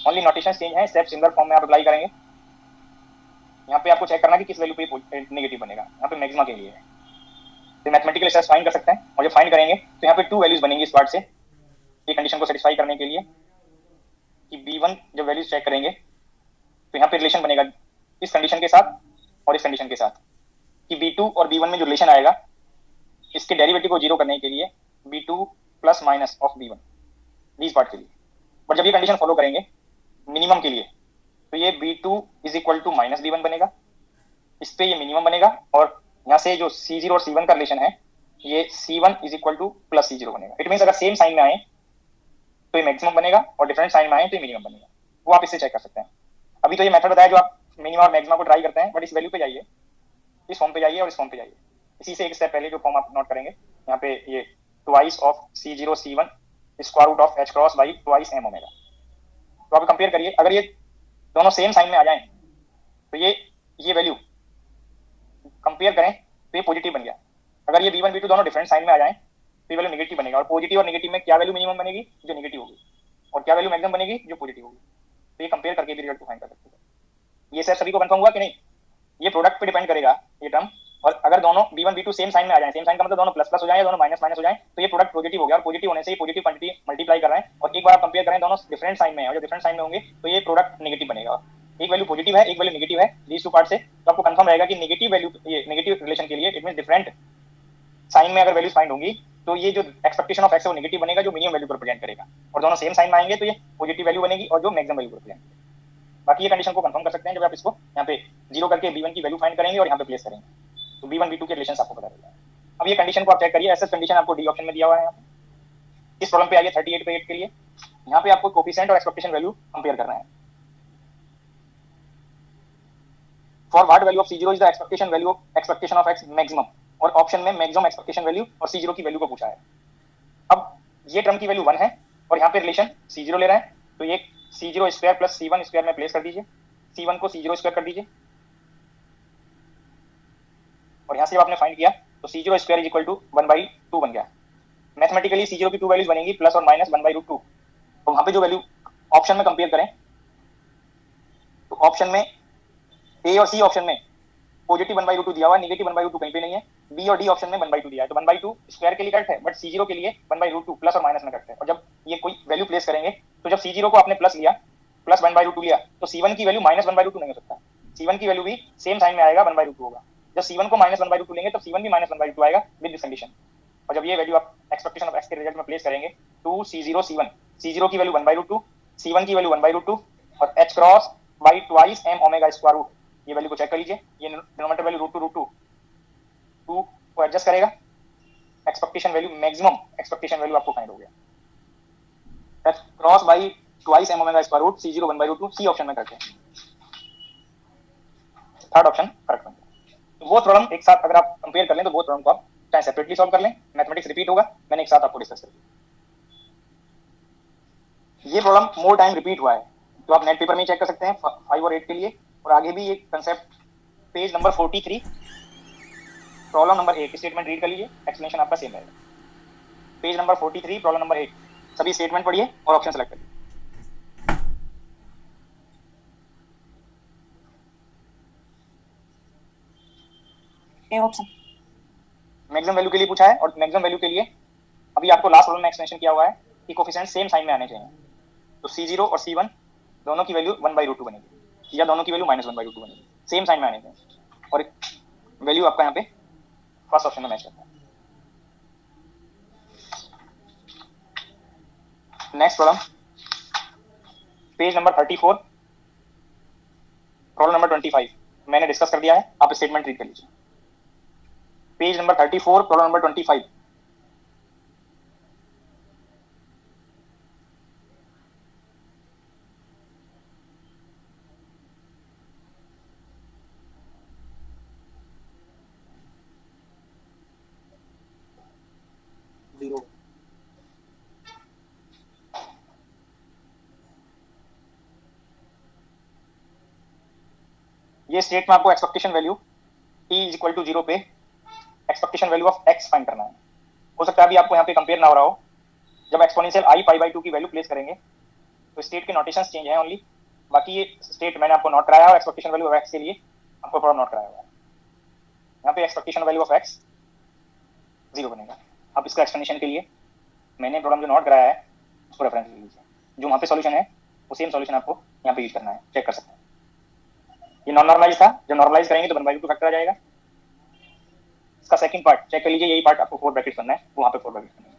ओनली नोटेशन चेंज है, स्टेप सिमिलर फॉर्म में आप अप्लाई करेंगे. यहाँ पे आपको चेक करना है कि किस वैल्यू पे नेगेटिव बनेगा. यहाँ पे मैक्सिमा के लिए है तो मैथमेटिकल स्टेप्स फाइंड कर सकते हैं, और जब फाइंड करेंगे तो यहाँ पे 2 वैल्यूज बनेंगी इस पार्ट से, ये कंडीशन को सेटिस्फाई करने के लिए कि b1 जब वैल्यूज चेक करेंगे तो यहाँ पे रिलेशन बनेगा इस कंडीशन के साथ और इस कंडीशन के साथ कि b2 और b1 में जो रिलेशन आएगा इसके डेरिवेटिव को 0 करने के लिए b2 plus minus of b1 these part के लिए. बट जब ये कंडीशन फॉलो करेंगे मिनिमम के लिए तो ये b2 is equal to minus b1 बनेगा, इस पे ये मिनिमम बनेगा, और यहाँ से जो c0 और c1 का रिलेशन है ये c1 is equal two plus c0 बनेगा. इट मीन्स अगर सेम साइन में आए तो ये मैक्सिमम बनेगा और डिफरेंट साइन में आए तो ये मिनिमम बनेगा. वो आप इससे चेक कर सकते हैं. अभी तो ये मेथड बताया जो आप मिनिमम और मैक्सिमम को ट्राई करते हैं, बट इस वैल्यू पे जाइए, इस फॉर्म पे जाइए और इस फॉर्म पे जाइए. इसी से एक स्टेप पहले जो फॉर्म आप नोट करेंगे यहाँ पे ये twice of c0 c1 square root of h cross by twice m omega. तो आप कंपेयर करिए, अगर ये दोनों सेम साइन में आ जाएं तो ये वैल्यू कंपेयर करें तो ये पॉजिटिव बन गया. अगर ये b1 b2 दोनों डिफरेंट साइन में आ जाएं तो ये वैल्यू नेगेटिव बनेगा, और पॉजिटिव और नेगेटिव में क्या वैल्यू मिनिमम बनेगी, जो नेगेटिव होगी. और क्या वैल्यू मैक्सिमम बनेगी, जो पॉजिटिव होगी। तो ये कंपेयर करके भी रिजल्ट को फाइंड कर सकते हैं। ये सर सभी को कंफर्म हुआ कि नहीं? ये प्रोडक्ट पे डिपेंड करेगा ये टर्म, और अगर दोनों b1 b2 सेम साइन में आ जाए, सेम साइन का मतलब दोनों प्लस प्लस हो जाए या दोनों माइनस माइनस हो जाए, तो ये प्रोडक्ट पॉजिटिव हो गया, और पॉजिटिव होने से ये पॉजिटिव क्वांटिटी मल्टीप्लाई कर रहे हैं, और एक बार आप कंपेयर करें दोनों डिफरेंट साइन में है, और जब डिफरेंट साइन में होंगे तो ये प्रोडक्ट नेगेटिव बनेगा। एक वैल्यू पॉजिटिव है, एक वैल्यू नेगेटिव है, दीस टू पार्ट से, तो आपको कंफर्म रहेगा कि नेगेटिव वैल्यू, ये नेगेटिव रिलेशन के लिए इट मींस डिफरेंट साइन में अगर वैल्यूज फाइंड होंगी तो ये जो एक्सपेक्टेशन ऑफ एक्स है वो नेगेटिव बनेगा, जो मिनिमम वैल्यू को रिप्रेजेंट करेगा, और दोनों सेम साइन में आएंगे तो ये पॉजिटिव वैल्यू बनेगी और जो मैक्सिमम वैल्यू को रिप्रेजेंट करेगा। बाकी ये कंडीशन को कंफर्म कर सकते हैं जब आप इसको यहाँ पे जीरो करके b1 की वैल्यू फाइंड करेंगे और यहाँ पे प्लेस करेंगे, तो b1 b2 के रिलेशन आपको पता चल जाएगा। अब ये कंडीशन को आप चेक करिए, ऐसा कंडीशन आपको डी ऑप्शन में दिया हुआ है। यहाँ पे इस प्रॉब्लम पे आइए 38 पे 8 के लिए, यहाँ पे आपको कोफिशिएंट और एक्सपेक्टेशन वैल्यू कंपेयर करना है। For what value of c0 is the expectation value of expectation of x maximum, और ऑप्शन में मैक्सिमम एक्सपेक्टेशन वैल्यू और c0 की वैल्यू को पूछा है। अब ये टर्म की वैल्यू 1 है और यहाँ पे रिलेशन c0 ले रहा है, तो ये c0 square plus c1 square में प्लेस कर दीजिए, c1 को c0 स्क्वायर कर दीजिए, और यहाँ से जब आपने फाइंड किया तो c0 square is equal to 1/2 बन गया। मैथमेटिकली c0 की 2 वैल्यूज बनेंगी, प्लस और माइनस 1/2, तो वहाँ पे जो वैल्यू ऑप्शन में कंपेयर करें तो ऑप्शन में ए और सी ऑप्शन में पॉजिटिव 1/2 दिया हुआ है, नेगेटिव 1/2 कहीं पे नहीं है। बी और डी ऑप्शन में 1/2 दिया है, तो 1/2 स्क्वायर के लिए करेक्ट है, बट c0 के लिए 1/2 प्लस और माइनस में करेक्ट है। और जब ये कोई वैल्यू प्लेस करेंगे तो जब c0 को आपने प्लस लिया, प्लस 1/2 लिया, तो c1 की वैल्यू माइनस 1/2 नहीं हो सकता, c1 की वैल्यू भी सेम साइन में आएगा, 1/2 होगा। जब c1 को माइनस 1/2 लेंगे तब c1 भी माइनस 1/2 आएगा विद दिस कंडीशन। और जब ये वैल्यू आप एक्सपेक्टेशन ऑफ x के रिजल्ट में प्लेस करेंगे, 2c0 c1, c0 की वैल्यू 1/2, c1 की वैल्यू 1/2, और h cross by twice m omega square root, ये वैल्यू को चेक कर लीजिए, ये डिनोमिनेटर वैल्यू √2 को एडजस्ट करेगा, expectation value maximum expectation value आपको फाइंड हो गया, h cross by twice m omega square root, c0 1/2, c option में करते हैं, थर्ड ऑप्शन करेक्ट बनता है। तो वो प्रॉब्लम एक साथ अगर आप कंपेयर कर लें तो वो प्रॉब्लम को आप चाहे सेपरेटली सॉल्व कर लें, मैथमेटिक्स रिपीट होगा, मैंने एक साथ आपको डिस्कस कर दिया। ये प्रॉब्लम मोर टाइम रिपीट हुआ है, तो आप नेट पेपर में चेक कर सकते हैं 5 और 8 के लिए, और आगे भी ये concept page number 43 problem number 8 statement read कर लीजिए, एक्सप्लेनेशन आपका सेम रहेगा। पेज नंबर 43 प्रॉब्लम नंबर 8, सभी स्टेटमेंट पढ़िए और ऑप्शन सेलेक्ट करिए। ए ऑप्शन मैक्सिमम वैल्यू के लिए पूछा है, और मैक्सिमम वैल्यू के लिए अभी आपको लास्ट प्रॉब्लम में एक्सप्लेनेशन किया हुआ है कि कोफिशिएंट सेम साइन में आने चाहिए, तो c0 और c1 दोनों की वैल्यू 1/2 बनेगी, या दोनों की वैल्यू माइनस 1/2 बनेगी, सेम साइन में आने चाहिए, और वैल्यू आपका यहाँ पे फर्स्ट ऑप्शन में मैच करता है। Next problem page number 34 problem number 25 मैंने डिस्कस कर दिया है, आप स्टेटमेंट रीड कर लीजिए। Page number 34 problem number 25, zero. ये स्टेट में आपको expectation value t is equal to 0 पे expectation value of x find करना है। हो सकता है अभी आपको यहाँ पे कंपेयर ना हो रहा हो, जब एक्सपोनेंशियल i π/2 की वैल्यू प्लेस करेंगे तो स्टेट के नोटेशंस चेंज हैं ओनली, बाकी ये स्टेट मैंने आपको नोट कराया और एक्सपेक्टेशन वैल्यू ऑफ x के लिए आपको थोड़ा नोट कराया हुआ है। यहाँ पे एक्सपेक्टेशन वैल्यू ऑफ x 0 बनेगा। अब इसका एक्सप्लेनेशन के लिए मैंने प्रॉब्लम जो नोट कराया है उसको रेफरेंस ले लीजिए, जो वहाँ पे सॉल्यूशन है वो सेम सॉल्यूशन आपको यहाँ पे यूज करना है, चेक कर सकते हैं। ये नॉन नॉर्मलाइज था, जब नॉर्मलाइज करेंगे तो 1/2 फैक्टर आ जाएगा। इसका सेकंड पार्ट चेक कर लीजिए, यही पार्ट आपको 4 ब्रैकेट करना है, वहां पे 4 ब्रैकेट करना है।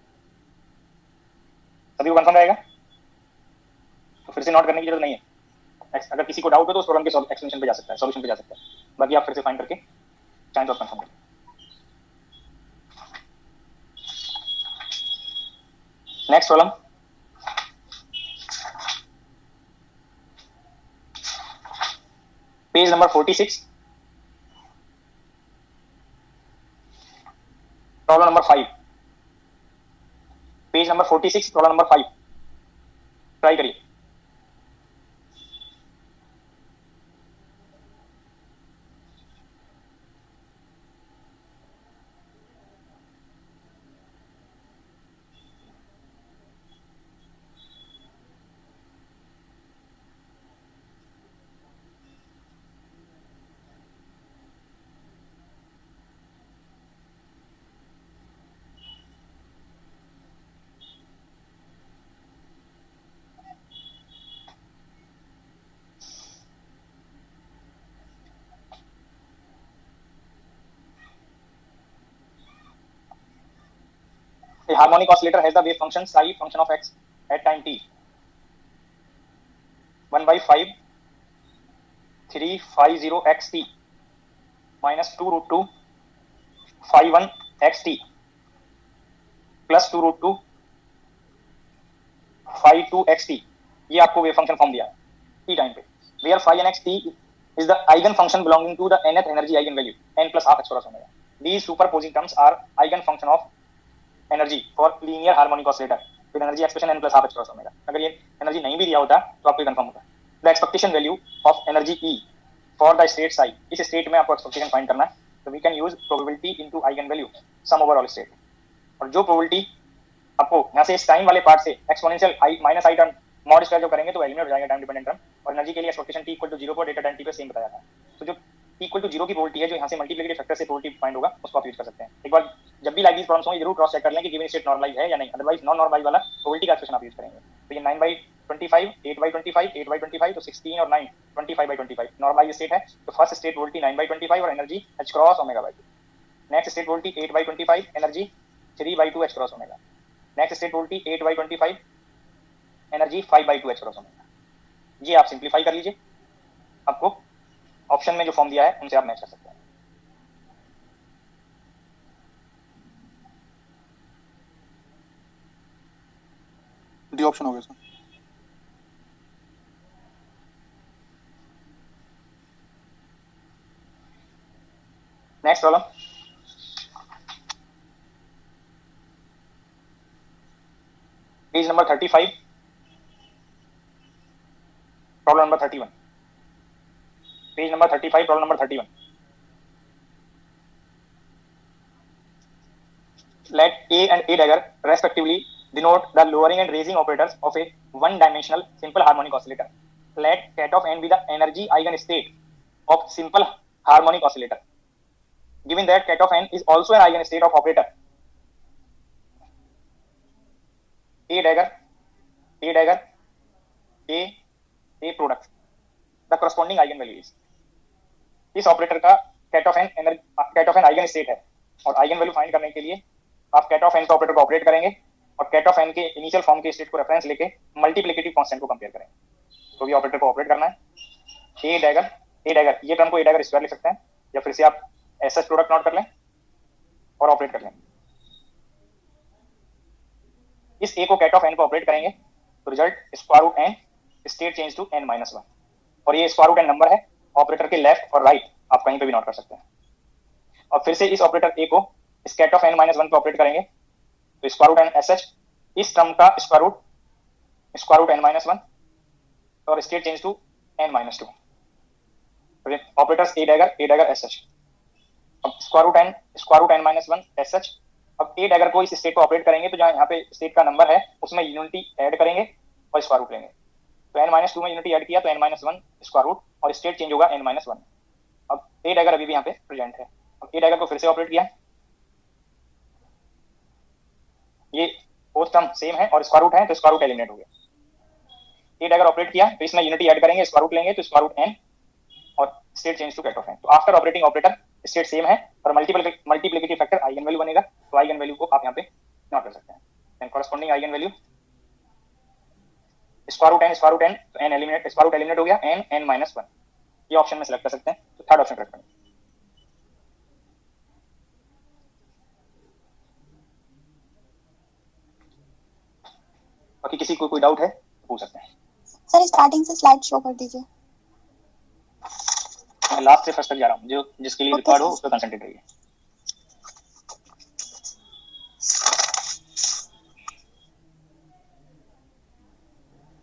सभी को कंफर्म रहेगा, तो फिर से नोट करने की जरूरत नहीं है। अगर किसी को डाउट हो तो उस प्रॉब्लम के एक्सप्लेनेशन पे जा सकता है, सॉल्यूशन पे जा सकता है, बाकी आप फिर से फाइंड करके चाहें तो आप कंफर्म करें। Next problem page number 46 problem number 5, page number 46 problem number 5 try करिए। The harmonic oscillator has the wave function psi function of x at time t 1 by 5 350 xt minus 2 root 2 phi 1 xt plus 2 root 2 phi 2 xt. ये आपको wave function form दिया t time पे, where phi n xt is the eigen function belonging to the nth energy eigen value n plus half h cross omega. These superposing terms are eigen function of energy for linear harmonic oscillator with energy expression n plus half h cross omega. अगर ये energy नहीं भी दिया होता तो आपको confirm होता. The expectation value of energy E for the state psi, इस स्टेट में आपको एक्सपेक्टेशन फाइंड करना है, तो we can use probability into eigen value sum over all state. और जो प्रोबेबिलिटी आपको यहाँ से इस टाइम वाले पार्ट से exponential I minus I term mod square जो करेंगे तो एलिमिनेट हो जाएगा टाइम डिपेंडेंट टर्म. और एनर्जी के लिए एक्सपेक्टेशन t इक्वल टू 0 पर डेटा टाइम t पे सेम बताया था. तो जो t इक्वल टू 0 की प्रोबेबिलिटी है जो यहाँ से मल्टीप्लिकेटिव फैक्टर से प्रोबेबिलिटी फाइंड होगा उसको आप यूज कर सकते हैं. एक बार जब भी लाइक दीस प्रॉब्लम्स हो जरूर क्रॉस चेक कर लें कि गिवन स्टेट नॉर्मलाइज है या नहीं, अदरवाइज नॉन नॉर्मलाइज वाला प्रोबेबिलिटी का एक्सप्रेशन आप यूज करेंगे. तो ये 9/25 8/25 8/25 तो 16 और 9 25/25 नॉर्मलाइज स्टेट है. तो फर्स्ट स्टेट प्रोबेबिलिटी 9/25 और energy h cross omega by 2. Next state probability 8/25 energy 3/2 h cross omega. Next state probability 8/25 energy 5/2 h cross omega. ये आप सिंपलीफाई कर लीजिए, आपको ऑप्शन में जो फॉर्म दिया है उनसे आप मैच कर सकते हैं. डी ऑप्शन हो गया sir. Next problem, page number 35, problem number 31, page number 35, problem number 31. Let A and A dagger respectively denote the lowering and raising operators of a one-dimensional simple harmonic oscillator. Let ket of n be the energy eigenstate of simple harmonic oscillator. Given that ket of n is also an eigenstate of operator A dagger, A product, the corresponding eigenvalue is. इस operator का ket of n eigen state है और eigen value find करने के लिए आप ket of n का operator को ऑपरेट करेंगे और ket of n के इनिशियल फॉर्म के स्टेट को रेफरेंस लेके मल्टीप्लिकेटिव कांस्टेंट को कंपेयर करेंगे. तो ये ऑपरेटर को ऑपरेट करना है. ए डैगर ये टर्म को ए डैगर स्क्वायर लिख सकते हैं या फिर से आप एसएच प्रोडक्ट नोट कर लें और ऑपरेट कर लें. इस ए को ket of n पे ऑपरेट करेंगे तो result square root n state change to n-1 और ये स्क्वायर रूट n नंबर है ऑपरेटर के लेफ्ट और राइट आप कहीं पे भी नोट कर सकते हैं. और फिर से इस ऑपरेटर ए को इस ket of n-1 पे ऑपरेट करेंगे तो स्क्वायर रूट n sh इस टर्म का स्क्वायर रूट n-1 और state change to n-2. Operators a dagger sh. अब स्क्वायर रूट n-1 sh. अब ए डैगर को इस स्टेट को ऑपरेट करेंगे तो जहां यहाँ पे स्टेट का नंबर है उसमें यूनिटी ऐड करेंगे और स्क्वायर रूट लेंगे. तो n-2 में यूनिटी ऐड किया तो n-1 स्क्वायर रूट और स्टेट चेंज होगा n-1. अब ए डैगर अभी भी यहाँ पे प्रेजेंट है. अब ए डैगर को फिर से ऑपरेट किया, ये बोथ टर्म सेम है और स्क्वायर रूट है तो स्क्वायर रूट एलिमिनेट हो गया. ए डैगर ऑपरेट किया तो इसमें यूनिटी ऐड करेंगे स्क्वायर रूट लेंगे तो स्क्वायर रूट n और state change to ket of n. तो after operating operator state same है और मल्टीप्लिकेटिव फैक्टर आइगन वैल्यू बनेगा. तो आइगन वैल्यू को आप यहाँ पे नोट कर सकते हैं. And corresponding eigen value square root n तो n eliminate square root eliminate हो गया n-1. ये ऑप्शन में सेलेक्ट कर सकते हैं. तो थर्ड ऑप्शन करेक्ट करेंगे. बाकी किसी को कोई डाउट है तो पूछ सकते हैं. सर स्टार्टिंग से स्लाइड शो कर दीजिए. मैं लास्ट से फर्स्ट तक जा रहा हूँ, जो जिसके लिए रिक्वायर्ड हो उस पर कंसंट्रेट करिए.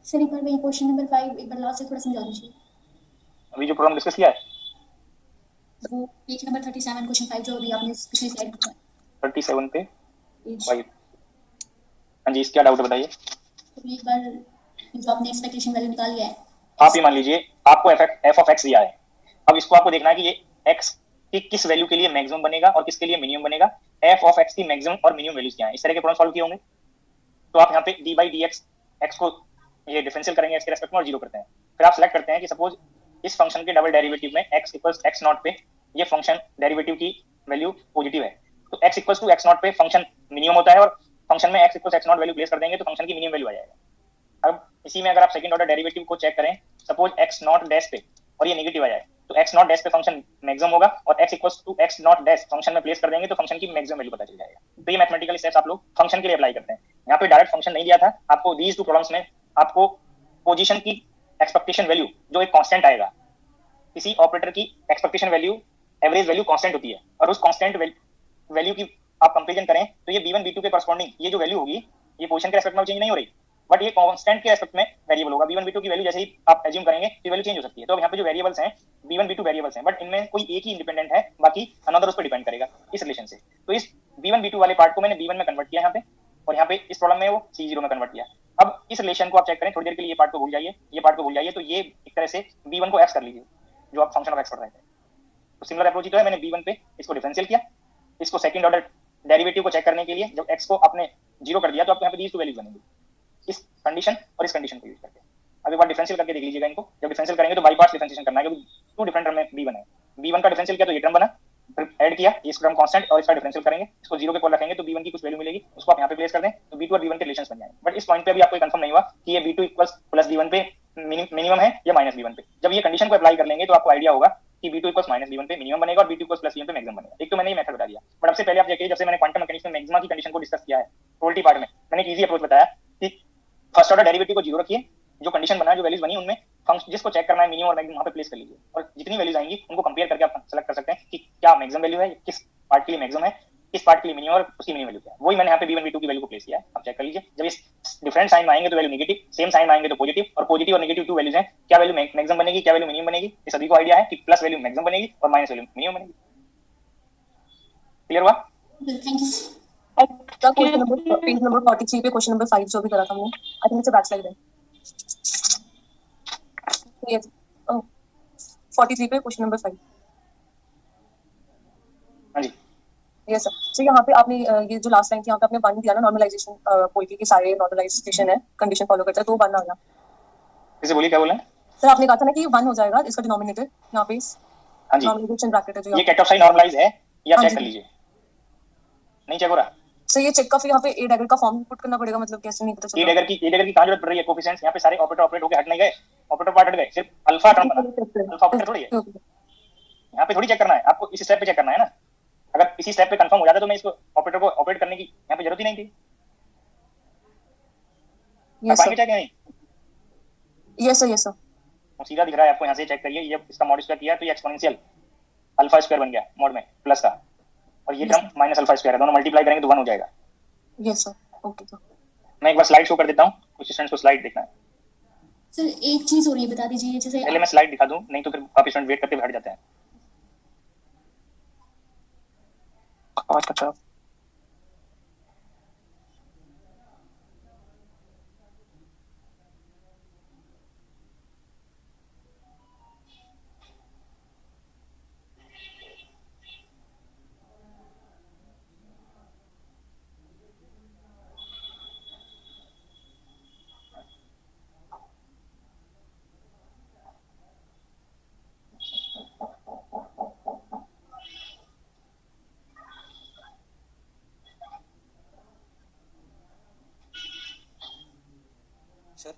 सर एक बार वही क्वेश्चन नंबर 5 एक बार लास्ट से थोड़ा समझा दीजिए. अभी जो प्रॉब्लम डिस्कस किया है वो पेज नंबर 37 क्वेश्चन 5 जो अभी आपने पिछली स्लाइड में था 37 पे पेज. 5. हाँ जी, इसका डाउट बताइए. तो एक बार जो आपने एक्सपेक्टेशन वैल्यू निकाली है आप ये मान लीजिए आपको f of x दिया है. अब इसको आपको देखना है कि ये x की किस वैल्यू के लिए मैक्सिमम बनेगा और किसके लिए मिनिमम बनेगा. f of x की मैक्सिमम और मिनिमम वैल्यूज क्या है, इस तरह के प्रॉब्लम सॉल्व किए होंगे. तो आप यहाँ पे d/dx x को ये डिफरेंशियल करेंगे x के रेस्पेक्ट में और 0 करते हैं. फिर आप सेलेक्ट करते हैं कि सपोज इस फंक्शन के डबल डेरिवेटिव में x इक्वल्स x0 पे ये फंक्शन डेरिवेटिव की वैल्यू पॉजिटिव है तो x इक्वल्स टू x0 पे फंक्शन मिनिमम होता है और फंक्शन में x equal x0 value place कर देंगे तो फंक्शन की मिनिमम वैल्यू आ जाएगा। अब इसी में अगर आप सेकंड ऑर्डर डेरिवेटिव को चेक करें, सपोज x0 डैश पे और ये नेगेटिव आ जाए तो x0 डैश पे फंक्शन मैक्सिमम होगा और x equal to x0 dash function में प्लेस कर देंगे तो फंक्शन की मैक्सिमम वैल्यू पता चल जाएगा। तो ये मैथमेटिकल स्टेप्स आप लोग फंक्शन के लिए अप्लाई करते हैं। यहाँ पे डायरेक्ट फंक्शन नहीं दिया था आपको, दीज टू प्रॉब्लम्स में आपको पोजीशन की एक्सपेक्टेशन वैल्यू जो एक कांस्टेंट आएगा, किसी ऑपरेटर की expectation value average value constant होती है और उस कांस्टेंट वैल्यू की आप कंपैरिजन करें तो ये b1 b2 के कॉरस्पॉन्डिंग ये जो वैल्यू होगी ये पोजीशन के रेस्पेक्ट में चेंज नहीं हो रही, बट ये कांस्टेंट के रेस्पेक्ट में वेरिएबल होगा। b1 b2 की वैल्यू जैसे ही आप एज्यूम करेंगे तो वैल्यू चेंज हो सकती है। तो अब यहाँ पे जो वेरिएबल्स हैं b1 b2 वेरिएबल्स हैं, बट इनमें कोई एक ही इंडिपेंडेंट है, बाकी अनदर उस पर डिपेंड करेगा इस रिलेशन से। तो इस b1 b2 वाले पार्ट को मैंने b1 में कन्वर्ट किया यहाँ पे और यहाँ पे इस प्रॉब्लम में वो c0 में कन्वर्ट किया। अब इस रिलेशन को आप चेक करें थोड़ी देर के लिए, ये पार्ट को भूल जाइए, ये पार्ट को भूल जाइए। तो ये एक तरह से b1 को x कर लीजिए जो आप फंक्शन ऑफ x पढ़ रहे थे। तो सिमिलर अप्रोच ही तो है, मैंने b1 पे इसको डिफरेंशियल किया, इसको सेकंड ऑर्डर डेरिवेटिव को चेक करने के लिए जब x को आपने 0 कर दिया तो आपको यहाँ पे दीज टू वैल्यूज बनेंगी इस कंडीशन और इस कंडीशन को यूज करके। अब एक बार डिफरेंशियल करके देख लीजिएगा इनको, जब डिफरेंशियल करेंगे तो बाई पार्ट्स डिफरेंशिएशन करना है क्योंकि टू डिफरेंट टर्म में b1 है। b1 का डिफरेंशियल किया तो ये टर्म बना, फिर ऐड किया इस टर्म कांस्टेंट और इसका डिफरेंशियल करेंगे, इसको 0 के कॉल रखेंगे तो b1 की कुछ वैल्यू मिलेगी, उसको आप यहाँ पे प्लेस कर दें तो b2 और b1 के रिलेशंस बन जाएंगे। बट इस पॉइंट पे अभी आपको कंफर्म नहीं हुआ कि ये b2 इक्वल्स प्लस b1 पे मिनिमम है या माइनस b1 पे। जब ये कंडीशन को अप्लाई कर लेंगे तो आपको आइडिया होगा कि b2 इक्वल्स माइनस b1 पे मिनिमम बनेगा और b2 इक्वल्स प्लस b1 पे मैक्सिमम बनेगा। एक तो मैंने ये मेथड बता दिया, बट अब से पहले आप देखिए जब से मैंने क्वांटम मैकेनिक्स में मैक्सिमा की कंडीशन को डिस्कस किया है प्रोबेबिलिटी पार्ट में, मैंने एक इजी अप्रोच बताया कि फर्स्ट ऑर्डर डेरिवेटिव को 0 रखिए, जो कंडीशन बना जो वैल्यूज बनी उनमें फंक्शन जिसको चेक करना है मिनिमम और मैक्सिमम वहां पे प्लेस कर लीजिए और जितनी वैल्यूज आएंगी उनको कंपेयर करके आप सेलेक्ट कर सकते हैं कि क्या मैक्सिमम वैल्यू है, किस पार्ट के लिए मैक्सिमम है, किस पार्ट के लिए मिनिमम और उसकी मिनिमम वैल्यू क्या है। वही मैंने यहाँ पे b1 b2 की वैल्यू को प्लेस किया है, आप चेक कर लीजिए। जब इस डिफरेंट साइन में आएंगे तो वैल्यू नेगेटिव, सेम साइन में आएंगे तो पॉजिटिव, और पॉजिटिव और नेगेटिव टू वैल्यूज हैं, क्या वैल्यू मैक्सिमम बनेगी क्या वैल्यू मिनिमम बनेगी, ये सभी को आइडिया है कि प्लस वैल्यू मैक्सिमम बनेगी और माइनस वैल्यू मिनिमम बनेगी। क्लियर हुआ? Thank you. Question number page number 43 पे क्वेश्चन नंबर 5 जो भी करा था हमने, I think it's a back slide है। यस 43 पे क्वेश्चन नंबर 5। हाँ जी यस सर। तो यहाँ पे आपने ये जो लास्ट लाइन थी यहाँ पे आपने वन दिया ना, नॉर्मलाइजेशन पोइट्री के सारे नॉर्मलाइजेशन है, कंडीशन फॉलो करता है तो वन आ गया। इसे बोलिए क्या बोला सर आपने कहा था ना कि 1 हो जाएगा इसका डिनोमिनेटर यहाँ पे हाँ जी, नॉर्मलाइजेशन ब्रैकेट है जो ये कैटऑफ साइन नॉर्मलाइज है, ये आप हाँ चेक जी। कर लीजिए। नहीं चेक हो रहा? सर ये चेक का फिर यहाँ पे ए डैगर का फॉर्म पुट करना पड़ेगा, मतलब कैसे नहीं पता ए चल डैगर की कहां जरूरत पड़ रही है? कोफिशिएंट्स यहाँ पे सारे ऑपरेटर ऑपरेट होके हट नहीं गए, ऑपरेटर पार्ट हट गए, सिर्फ अल्फा टर्म बना, अल्फा ऑपरेटर थोड़ी है। यहाँ पे थोड़ी चेक करना है आपको, इस स्टेप पे चेक करना है ना। अगर इसी स्टेप पे कंफर्म हो जाता तो मैं इसको ऑपरेटर को ऑपरेट करने की यहाँ पे जरूरत ही नहीं थी। यस पाएंगे सर चेक या नहीं? Yes sir yes sir. वो सीधा दिख रहा है आपको, यहाँ से चेक करिए, ये इसका मॉड स्क्वायर किया तो ये एक्सपोनेंशियल अल्फा स्क्वायर बन गया मॉड में प्लस का, और ये टर्म माइनस अल्फा स्क्वायर है, दोनों मल्टीप्लाई करेंगे तो 1 हो जाएगा। Yes sir okay sir. मैं एक बार स्लाइड शो कर देता हूँ, कुछ स्टूडेंट्स को स्लाइड देखना है। सर एक चीज और ये बता दीजिए, जैसे पहले मैं स्लाइड दिखा दूं, नहीं तो फिर आप स्टूडेंट वेट करते हुए हट जाते हैं। अच्छा सर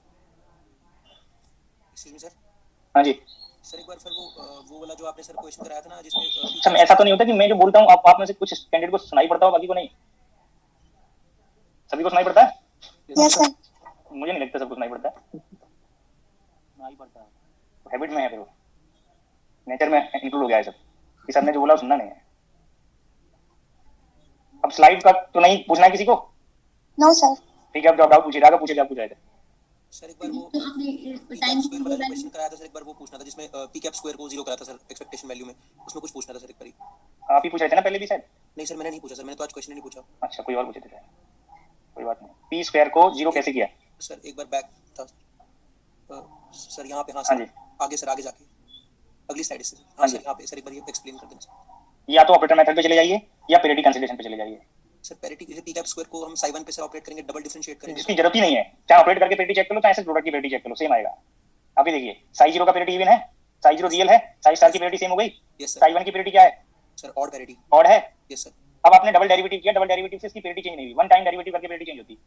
एक्सक्यूज मी सर। हाँ जी सर एक बार फिर वो वाला जो आपने सर क्वेश्चन कराया था ना जिसमें अच्छा, ऐसा तो नहीं होता कि मैं जो बोलता हूँ आप में से कुछ कैंडिडेट को सुनाई पड़ता हो बाकी को नहीं? सभी को सुनाई पड़ता है? Yes sir. मुझे नहीं लगता सबको सुनाई पड़ता है। सुनाई पड़ता है, हैबिट में है, फिर वो नेचर में इंक्लूड हो गया है सब कि सर ने जो बोला सुनना नहीं है। अब स्लाइड का तो नहीं पूछना है किसी को? No sir. ठीक है, अब डाउट पूछिए, रागा पूछे क्या पूछ रहे थे? सर एक बार वो तो आपने पी टाइम कैप स्क्वायर वाला क्वेश्चन कराया था सर, एक बार वो पूछना था जिसमें पी कैप स्क्वायर को 0 कराया था सर एक्सपेक्टेशन वैल्यू में, उसमें कुछ पूछना था सर एक बार। आप ही पूछ रहे थे ना पहले भी शायद? नहीं सर मैंने नहीं पूछा सर, मैंने तो आज क्वेश्चन नहीं पूछा। अच्छा, कोई और पूछे थे शायद, कोई बात नहीं। पी स्क्वायर को 0 कैसे किया? सर एक बार बैक था सर यहाँ पे। हाँ हाँ सर जी, आगे सर, आगे जाके अगली स्लाइड से। हाँ हाँ जी। सर यहाँ पे सर एक बार ये एक्सप्लेन कर देना सर। या तो ऑपरेटर मेथड पे चले जाइए या पेरिटी कंसीडरेशन पे चले जाइए। सर पैरिटी जैसे पी कैप स्क्वायर को हम साई 1 पे सर ऑपरेट करेंगे, डबल डिफरेंशिएट करेंगे। जिसकी जरूरत ही नहीं है, चाहे ऑपरेट करके पेरिटी चेक कर लो, चाहे ऐसे प्रोडक्ट की पेरिटी चेक कर लो, सेम आएगा। आप ही देखिए, साई 0 का पेरिटी इवन है, साई 0 रियल है, साई स्टार की पेरिटी सेम हो गई। Yes sir. साई 1 की पेरिटी क्या है? Sir odd parity. ऑड है। Yes sir. अब आपने डबल डेरिवेटिव किया, डबल डेरिवेटिव से इसकी पेरिटी चेंज नहीं हुई, वन टाइम डेरिवेटिव करके पेरिटी चेंज होती,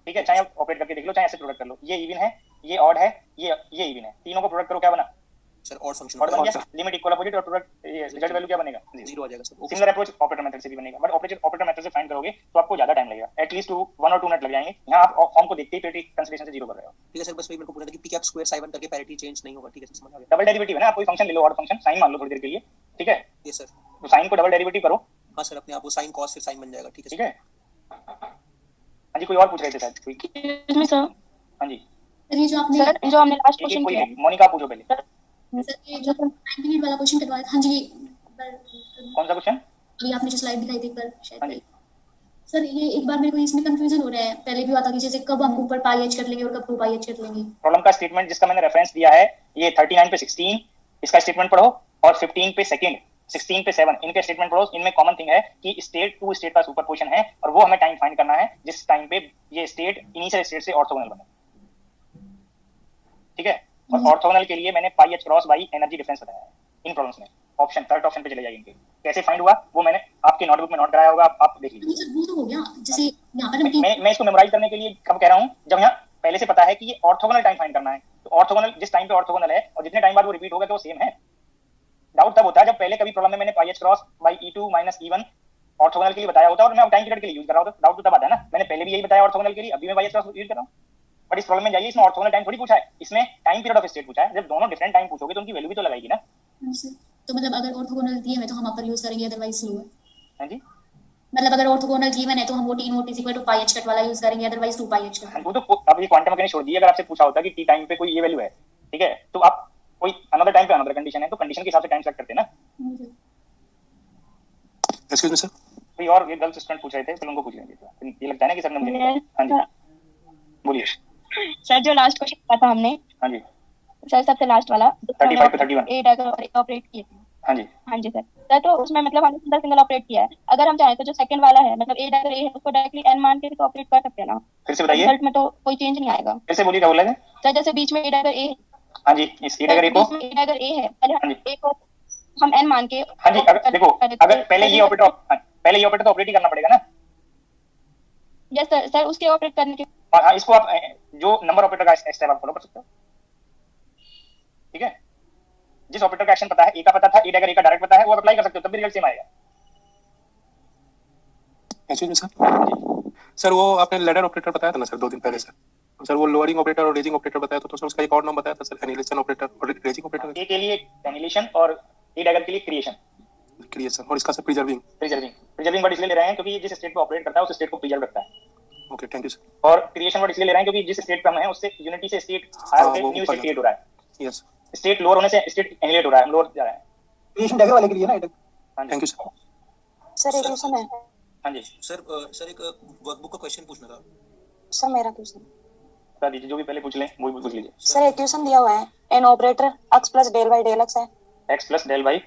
ठीक है, चाहे आप ऑपरेट करके देख लो, चाहे ऐसे प्रोडक्ट कर लो, ये इवन है, ये ऑड है, ये इवन है, तीनों को प्रोडक्ट करो, क्या बना? सर और फंक्शन और बन गया, लिमिट इक्वल अपोजिट और प्रोडक्ट रिजल्ट वैल्यू क्या बनेगा? जीरो आ जाएगा sir. Okay similar approach operator method से भी बनेगा, बट ऑपरेटर मेथड से फाइंड करोगे तो आपको ज्यादा टाइम लगेगा, एटलीस्ट 1 और 2 मिनट लग जाएंगे। यहाँ आप फॉर्म को देखते ही पेरिटी कंसीडरेशन से जीरो कर रहे हो। ठीक है सर, बस वही मेरे को पूछना था कि पी कैप स्क्वायर साइन 1 करके पैरिटी चेंज नहीं होगा। ठीक है सर, समझ आ गया। डबल डेरिवेटिव है ना, कोई फंक्शन ले लो, ऑड फंक्शन, साइन मान लो थोड़ी देर के लिए, ठीक है, ये सर, तो साइन को डबल डेरिवेटिव करो। हाँ सर, अपने आप वो साइन कॉस फिर साइन बन जाएगा। ठीक है ठीक है, हाँ जी, कोई और पूछ रहे थे शायद कोई? Excuse me, sir. हाँ जी, सर ये जो आपने सर जो हमने लास्ट एक क्वेश्चन कोई किया मोनिका आप पूछो पहले। सर ये जो 9 मिनट वाला क्वेश्चन करवाया था, हाँ जी, कौन सा क्वेश्चन? अभी आपने जो स्लाइड दिखाई थी एक बार हाँ शायद। जी, सर ये एक बार मेरे को इसमें कंफ्यूजन हो रहा है, पहले भी हुआ था कि जैसे कब हम ऊपर पाई एच कर लेंगे और कब 2 पाई एच कर लेंगे। प्रॉब्लम का स्टेटमेंट जिसका मैंने रेफरेंस दिया है, ये 39 पे 16 इसका स्टेटमेंट पढ़ो, और 15 पे सेकंड, 16 पे 7 इनके स्टेटमेंट पढ़ो। इनमें कॉमन थिंग है कि स्टेट टू स्टेट का सुपरपोजिशन है, और वो हमें टाइम फाइंड करना है जिस टाइम पे ये स्टेट इनिशियल स्टेट से ऑर्थोगोनल बने, ठीक है। और ऑर्थोगोनल के लिए मैंने pi H cross by energy difference बताया है इन प्रॉब्लम्स में। ऑप्शन थर्ड ऑप्शन पे चले जाइए, इनके कैसे फाइंड हुआ वो मैंने आपके नोटबुक में नोट कराया होगा, आप देख लीजिए। सर वो तो हो गया, जैसे यहाँ पर हम मैं इसको मेमोराइज करने के लिए कब कह रहा हूँ, जब यहाँ पहले से पता है कि ये ऑर्थोगोनल टाइम फाइंड करना है, तो ऑर्थोगोनल जिस टाइम पे ऑर्थोगोनल है और जितने टाइम बाद वो रिपीट होगा तो वो सेम है। डाउट तब होता है जब पहले कभी प्रॉब्लम में मैंने pi H cross by E2 minus E1 orthogonal के लिए बताया होता है और मैं अब टाइम पीरियड के लिए यूज कर रहा होता, डाउट तो तब आता है ना। मैंने पहले भी यही बताया ऑर्थोगोनल के लिए, अभी मैं पाई एच क्रॉस यूज कर रहा हूँ। बट इस प्रॉब्लम में जाइए, इसमें ऑर्थोगोनल टाइम थोड़ी पूछा है, इसमें टाइम पीरियड ऑफ स्टेट पूछा है। जब दोनों डिफरेंट टाइम पूछोगे तो उनकी वैल्यू भी तो लगाएगी ना। तो मतलब अगर ऑर्थोगोनल दिए में तो हम अपर यूज करेंगे, अदरवाइज लो है। हाँ जी, मतलब अगर ऑर्थोगोनल गिवन है तो हम वो t naught is equal to pi h cut वाला यूज करेंगे, अदरवाइज 2 पाई एच कट। वो तो अब ये क्वांटम मैकेनिक्स छोड़ दिए। अगर आपसे पूछा होता कि टी टाइम पे कोई ये वैल्यू है, ठीक है, तो आप कोई अनदर टाइम पे अनदर कंडीशन है तो कंडीशन के हिसाब से टाइम सेलेक्ट करते हैं ना। एक्सक्यूज मी सर, कोई और ये गर्ल्स स्टूडेंट पूछ रहे थे तो उनको पूछ लेंगे। ये लगता है ना कि सर ने मुझे नहीं बताया। हाँ जी बोलिए। सर जो लास्ट क्वेश्चन किया था हमने, हाँ जी, सर सबसे लास्ट वाला 35 पे 31। 8 अगर ऑपरेट किए थे। हाँ जी, हाँ जी सर तो उसमें मतलब हमने सिंगल सिंगल ऑपरेट किया है। अगर हम चाहें तो जो सेकंड वाला है मतलब ए अगर ए है उसको डायरेक्टली एन मान के तो ऑपरेट कर सकते हैं ना, फिर से बताइए, रिजल्ट में तो कोई चेंज नहीं आएगा। फिर से बोलिए क्या बोला है? सर जैसे बीच में ए अगर ए, हाँ जी, इस अगर ए को, अगर ए है पहले हाँ हम जी, ए को हम एन मान के, हाँ जी, अगर देखो अगर पहले ये ऑपरेटर, पहले ये ऑपरेटर तो ऑपरेट ही करना पड़ेगा ना। यस सर सर उसके ऑपरेट करने के हाँ, इसको आप जो नंबर ऑपरेटर का स्टेप आप फॉलो कर सकते हो, ठीक है। जिस ऑपरेटर का एक्शन पता है, ए का पता था, ए अगर ए का डायरेक्ट पता है, वो अप्लाई कर सकते हो, तब भी रिजल्ट सेम आएगा। एक्सक्यूज मी सर, सर वो आपने लैडर ऑपरेटर बताया था ना सर 2 दिन पहले सर वो लोअरिंग ऑपरेटर और रेजिंग ऑपरेटर बताया था, तो सर उसका एक और नाम बताया था सर, एनिलेशन ऑपरेटर और रेजिंग ऑपरेटर। ए के लिए एनिलेशन और ए डैगर के लिए क्रिएशन, क्रिएशन, और इसका सर प्रिजर्विंग। प्रिजर्विंग वर्ड इसलिए ले रहे हैं क्योंकि ये जिस स्टेट पे ऑपरेट करता है उस स्टेट को प्रिजर्व रखता है। Okay, thank you sir. और क्रिएशन वर्ड इसलिए ले रहे हैं क्योंकि जिस स्टेट पे हम हैं उससे यूनिटी से स्टेट हायर होकर न्यू स्टेट क्रिएट हो रहा है। यस, स्टेट लोअर होने से स्टेट एनिलेट हो रहा है, हम लोअर जा रहे हैं। क्रिएशन डैगर वाले के लिए ना। Thank you sir. सर एक क्वेश्चन है। हाँ जी, सर एक वर्कबुक का क्वेश्चन पूछना था सर मेरा क्वेश्चन बता दीजिए, जो भी पहले पूछ लें वो भी पूछ लीजिए। सर एक क्वेश्चन दिया हुआ है, an operator x plus del by del x है, x plus del by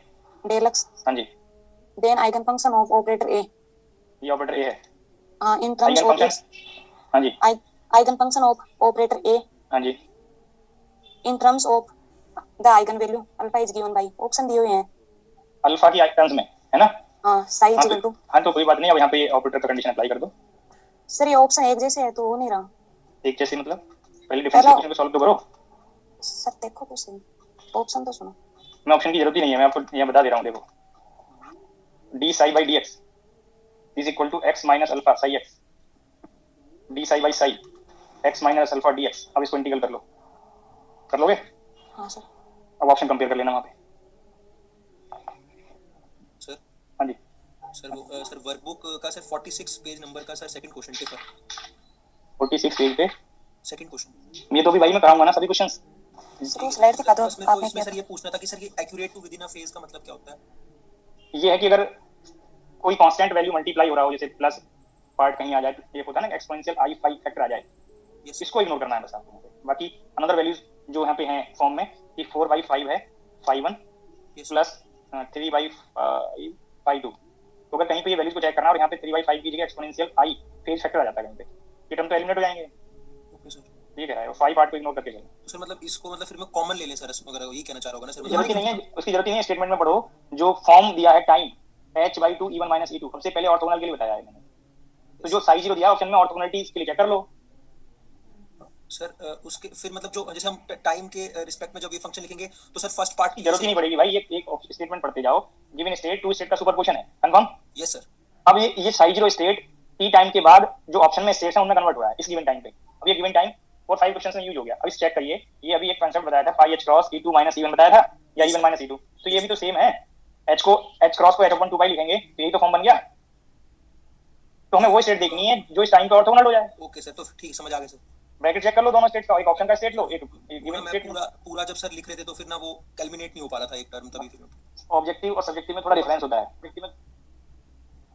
del x, हाँ जी, then eigen function of operator a, ये ऑपरेटर ए है। In terms eigen of function, हाँ जी, eigen function of operator a हाँ जी, in terms of the eigen value alpha is given by, option दिए हुए हैं अल्फा की टर्म्स में है ना। हाँ, साई इज इक्वल टू। हाँ तो कोई बात नहीं, अब यहाँ पे ऑपरेटर का कंडीशन अप्लाई कर दो। सर ये ऑप्शन एक जैसे है तो हो नहीं रहा। एक जैसे मतलब पहले डिफरेंशियल इक्वेशन को सॉल्व तो करो। सर देखो तो सही, ऑप्शन तो सुनो। मैं ऑप्शन की जरूरत ही नहीं है, मैं आपको यहाँ बता दे रहा हूँ। देखो d psi by d x is equal to x minus alpha psi x, d psi by psi x minus alpha d x. अब इसको इंटीग्रल कर लो, कर लोगे? हाँ सर। अब ऑप्शन कंपेयर कर लेना वहाँ पे। सर हाँ जी सर वर्कबुक का सर 46 पेज नंबर का सर सेकंड क्वेश्चन टिक है 46 पेज पे सेकंड क्वेश्चन। ये तो भी भाई मैं कराऊंगा ना सभी क्वेश्चंस। सर वो स्लाइड दिखा दो बस मेरे को आपने इसमें क्या। सर ये पूछना था कि सर ये accurate to within a phase का मतलब क्या होता है? ये है कि अगर कोई कांस्टेंट वैल्यू मल्टीप्लाई हो रहा हो, जैसे प्लस पार्ट कहीं आ जाए, ये होता है ना एक्सपोनेंशियल आई फाई फैक्टर आ जाए, इसको इग्नोर करना है बस आपको। बाकी अनदर वैल्यूज जो यहाँ पे हैं फॉर्म में कि 4/5 है phi 1 प्लस 3/phi 2, तो अगर कहीं पे ये वैल्यूज को चेक करना और यहाँ पे 3/5 की जगह एक्सपोनेंशियल आई फेज फैक्टर आ जाता है कहीं पे, ये टर्म तो एलिमिनेट हो जाएंगे। ओके सर, ठीक है, और 5 पार्ट को इग्नोर करके चलो। तो सर मतलब इसको मतलब फिर मैं कॉमन ले लें सर, अगर ये कहना चाह रहा होगा ना सर। जरूरत ही नहीं है, उसकी जरूरत ही नहीं है, स्टेटमेंट में पढ़ो जो फॉर्म दिया है टाइम, h/2 E1 - E2 सबसे पहले ऑर्थोगोनल के लिए बताया है मैंने। तो जो साई जीरो दिया ऑप्शन में ऑर्थोगोनलिटी इसके लिए चेक कर लो। सर उसके फिर मतलब जो जैसे हम टाइम के रिस्पेक्ट में जब ये फंक्शन लिखेंगे तो सर फर्स्ट पार्ट की जरूरत ही नहीं पड़ेगी भाई, एक स्टेटमेंट पढ़ते जाओ। गिवन स्टेट टू स्टेट का सुपरपोजिशन है, कंफर्म? Yes sir. अब ये Sai zero state T time के बाद जो ऑप्शन में स्टेट्स है उनमें कन्वर्ट हो रहा है इस गिवन टाइम पे। अब ये गिवन टाइम 4-5 क्वेश्चंस में यूज हो गया। अब इस चेक करिए, ये अभी एक कांसेप्ट बताया था phi h cross E2 - E1 बताया था या E1 - E2, तो ये भी तो सेम है। h क्रॉस को h/1 2 पाई लिखेंगे तो यही तो फॉर्म बन गया। तो हमें वो स्टेट देखनी है जो इस टाइम पे ऑर्थोगोनल हो जाए। ओके सर, तो ठीक समझ आ गया सर। ब्रैकेट चेक कर लो दोनों स्टेट्स का, एक ऑप्शन का स्टेट लो, एक पूरा गिवन मैं स्टेट। पूरा जब सर लिख रहे थे तो फिर ना वो कैलकुलेट नहीं हो पा रहा था एक टर्म, तभी फिर ऑब्जेक्टिव और सब्जेक्टिव में थोड़ा डिफरेंस होता है।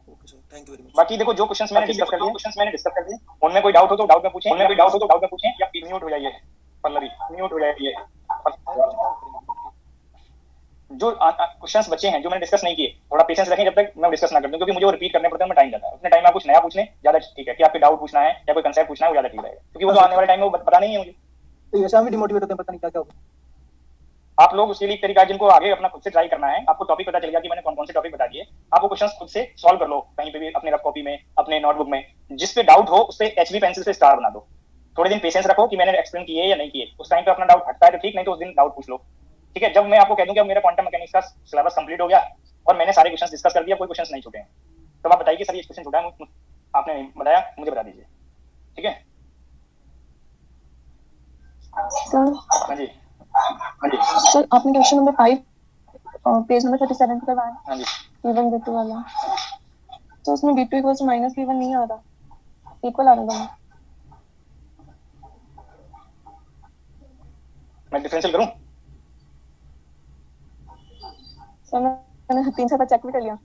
Okay sir, thank you very much. बाकी देखो जो क्वेश्चंस मैंने डिस्कस कर दिए उनमें कोई डाउट हो तो डाउट में पूछें, या म्यूट हो जाइए पल्लवी, म्यूट हो जाइए। जो क्वेश्चंस बचे हैं जो मैंने डिस्कस नहीं किए, थोड़ा पेशेंस रखें जब तक मैं डिस्कस ना कर दूं, क्योंकि मुझे वो रिपीट करने पड़ते हैं, मैं टाइम जाता है। उतने टाइम में आप कुछ नया पूछ लें ज्यादा ठीक है, कि आपके डाउट पूछना है या कोई कंसेप्ट पूछना है वो ज्यादा ठीक रहेगा, क्योंकि वो तो आने वाले टाइम में वो पता नहीं है मुझे। तो ये शाम भी डिमोटिवेट होते हैं, पता नहीं क्या क्या होगा। आप लोग उसके लिए एक तरीका है जिनको आगे अपना खुद से ट्राई करना है। आपको टॉपिक पता चल गया कि मैंने कौन कौन से टॉपिक बता दिए, आप वो क्वेश्चंस खुद से सॉल्व कर लो कहीं पे भी, अपने रफ कॉपी में, अपने नोटबुक में। जिस पे डाउट हो उस पे HB पेंसिल से स्टार बना दो। थोड़े दिन पेशेंस रखो कि मैंने एक्सप्लेन किए या नहीं किए, उस टाइम पे अपना डाउट हटता है तो ठीक, नहीं तो उस दिन डाउट पूछ लो, ठीक है। जब मैं आपको कह दूं कि अब मेरा क्वांटम मैकेनिक्स का सिलेबस कंप्लीट हो गया और मैंने सारे क्वेश्चंस डिस्कस कर दिया, कोई क्वेश्चंस नहीं छूटे हैं, तो आप बताइए सर ये क्वेश्चन छूटा है, आपने नहीं बताया, मुझे बता दीजिए, ठीक है। सर हाँ जी, हाँ जी, सर आपने क्वेश्चन नंबर 5 पेज नंबर 37 पे करवाया हाँ जी। V1 V2 वाला, तो उसमें V2 equals to minus V1 नहीं आ रहा, इक्वल आ रहा दोनों। मैं डिफरेंशियल करूं? सर मैंने 3 बार चेक भी कर लिया।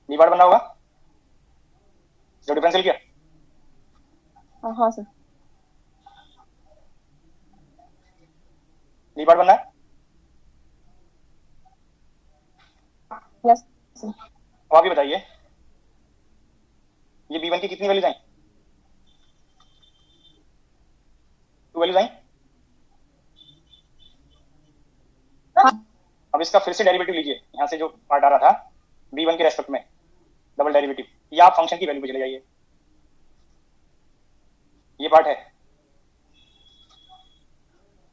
डी बार बनना होगा जो डिफरेंशियल किया। हाँ सर, डी बार बनना है। यस। अब आप ये बताइए ये B1 की कितनी वैल्यूज आई? 2 वैल्यूज आई। अब इसका फिर से डेरिवेटिव लीजिए, यहाँ से जो पार्ट आ रहा था B1 के रेस्पेक्ट में डबल डेरिवेटिव, या आप फंक्शन की वैल्यू पे चले जाइए, ये पार्ट है।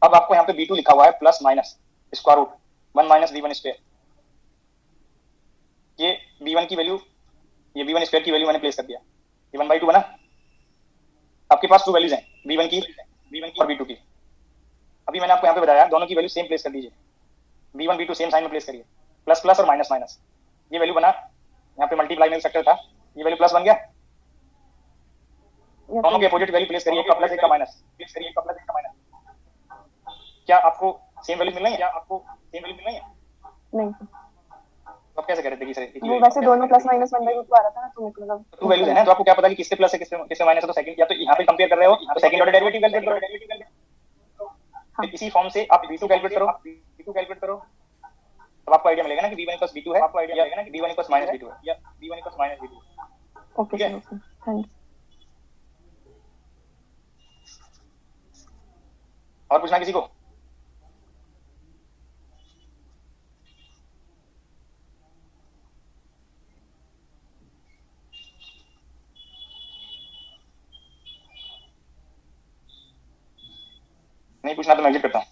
अब आपको यहाँ पे B2 लिखा हुआ है plus minus square root 1 minus B1 square. ये B1 की वैल्यू, ये B1 स्क्वायर की वैल्यू मैंने प्लेस कर दिया, ये 1/2 बना। आपके पास 2 वैल्यूज हैं, B1 की और B2 की। अभी मैंने आपको यहाँ पे बताया दोनों की वैल्यू सेम प्लेस कर दीजिए, B1 B2 सेम साइन में प्लेस करिए, प्लस प्लस और माइनस माइनस। ये वैल्यू बना, यहाँ पे मल्टीप्लाई में फैक्टर था, ये वैल्यू प्लस बन गया। दोनों के अपोजिट वैल्यू प्लेस करिए, एक का प्लस एक का माइनस, प्लेस करिए एक का प्लस एक का माइनस। क्या आपको सेम वैल्यू मिल रही है? नहीं, तो आप कैसे कह रहे थे कि सर वो वैसे दोनों प्लस माइनस 1/2 आ रहा था ना, तो मतलब 2 वैल्यूज है ना, तो आपको क्या पता कि किससे प्लस है किससे माइनस है, तो सेकंड, या तो यहाँ पे कंपेयर कर रहे हो तो सेकंड ऑर्डर डेरिवेटिव कैलकुलेट करो। फिर इसी फॉर्म से आप B2 कैलकुलेट करो, तब आपको आइडिया मिलेगा ना कि B1 + B2 है, आपको आइडिया मिलेगा ना कि B1 = -B2 है या B1 = -B2 है। Okay sir, okay, thank you. और पूछना किसी को? नहीं पूछना तो मैं एग्जिट करता हूँ।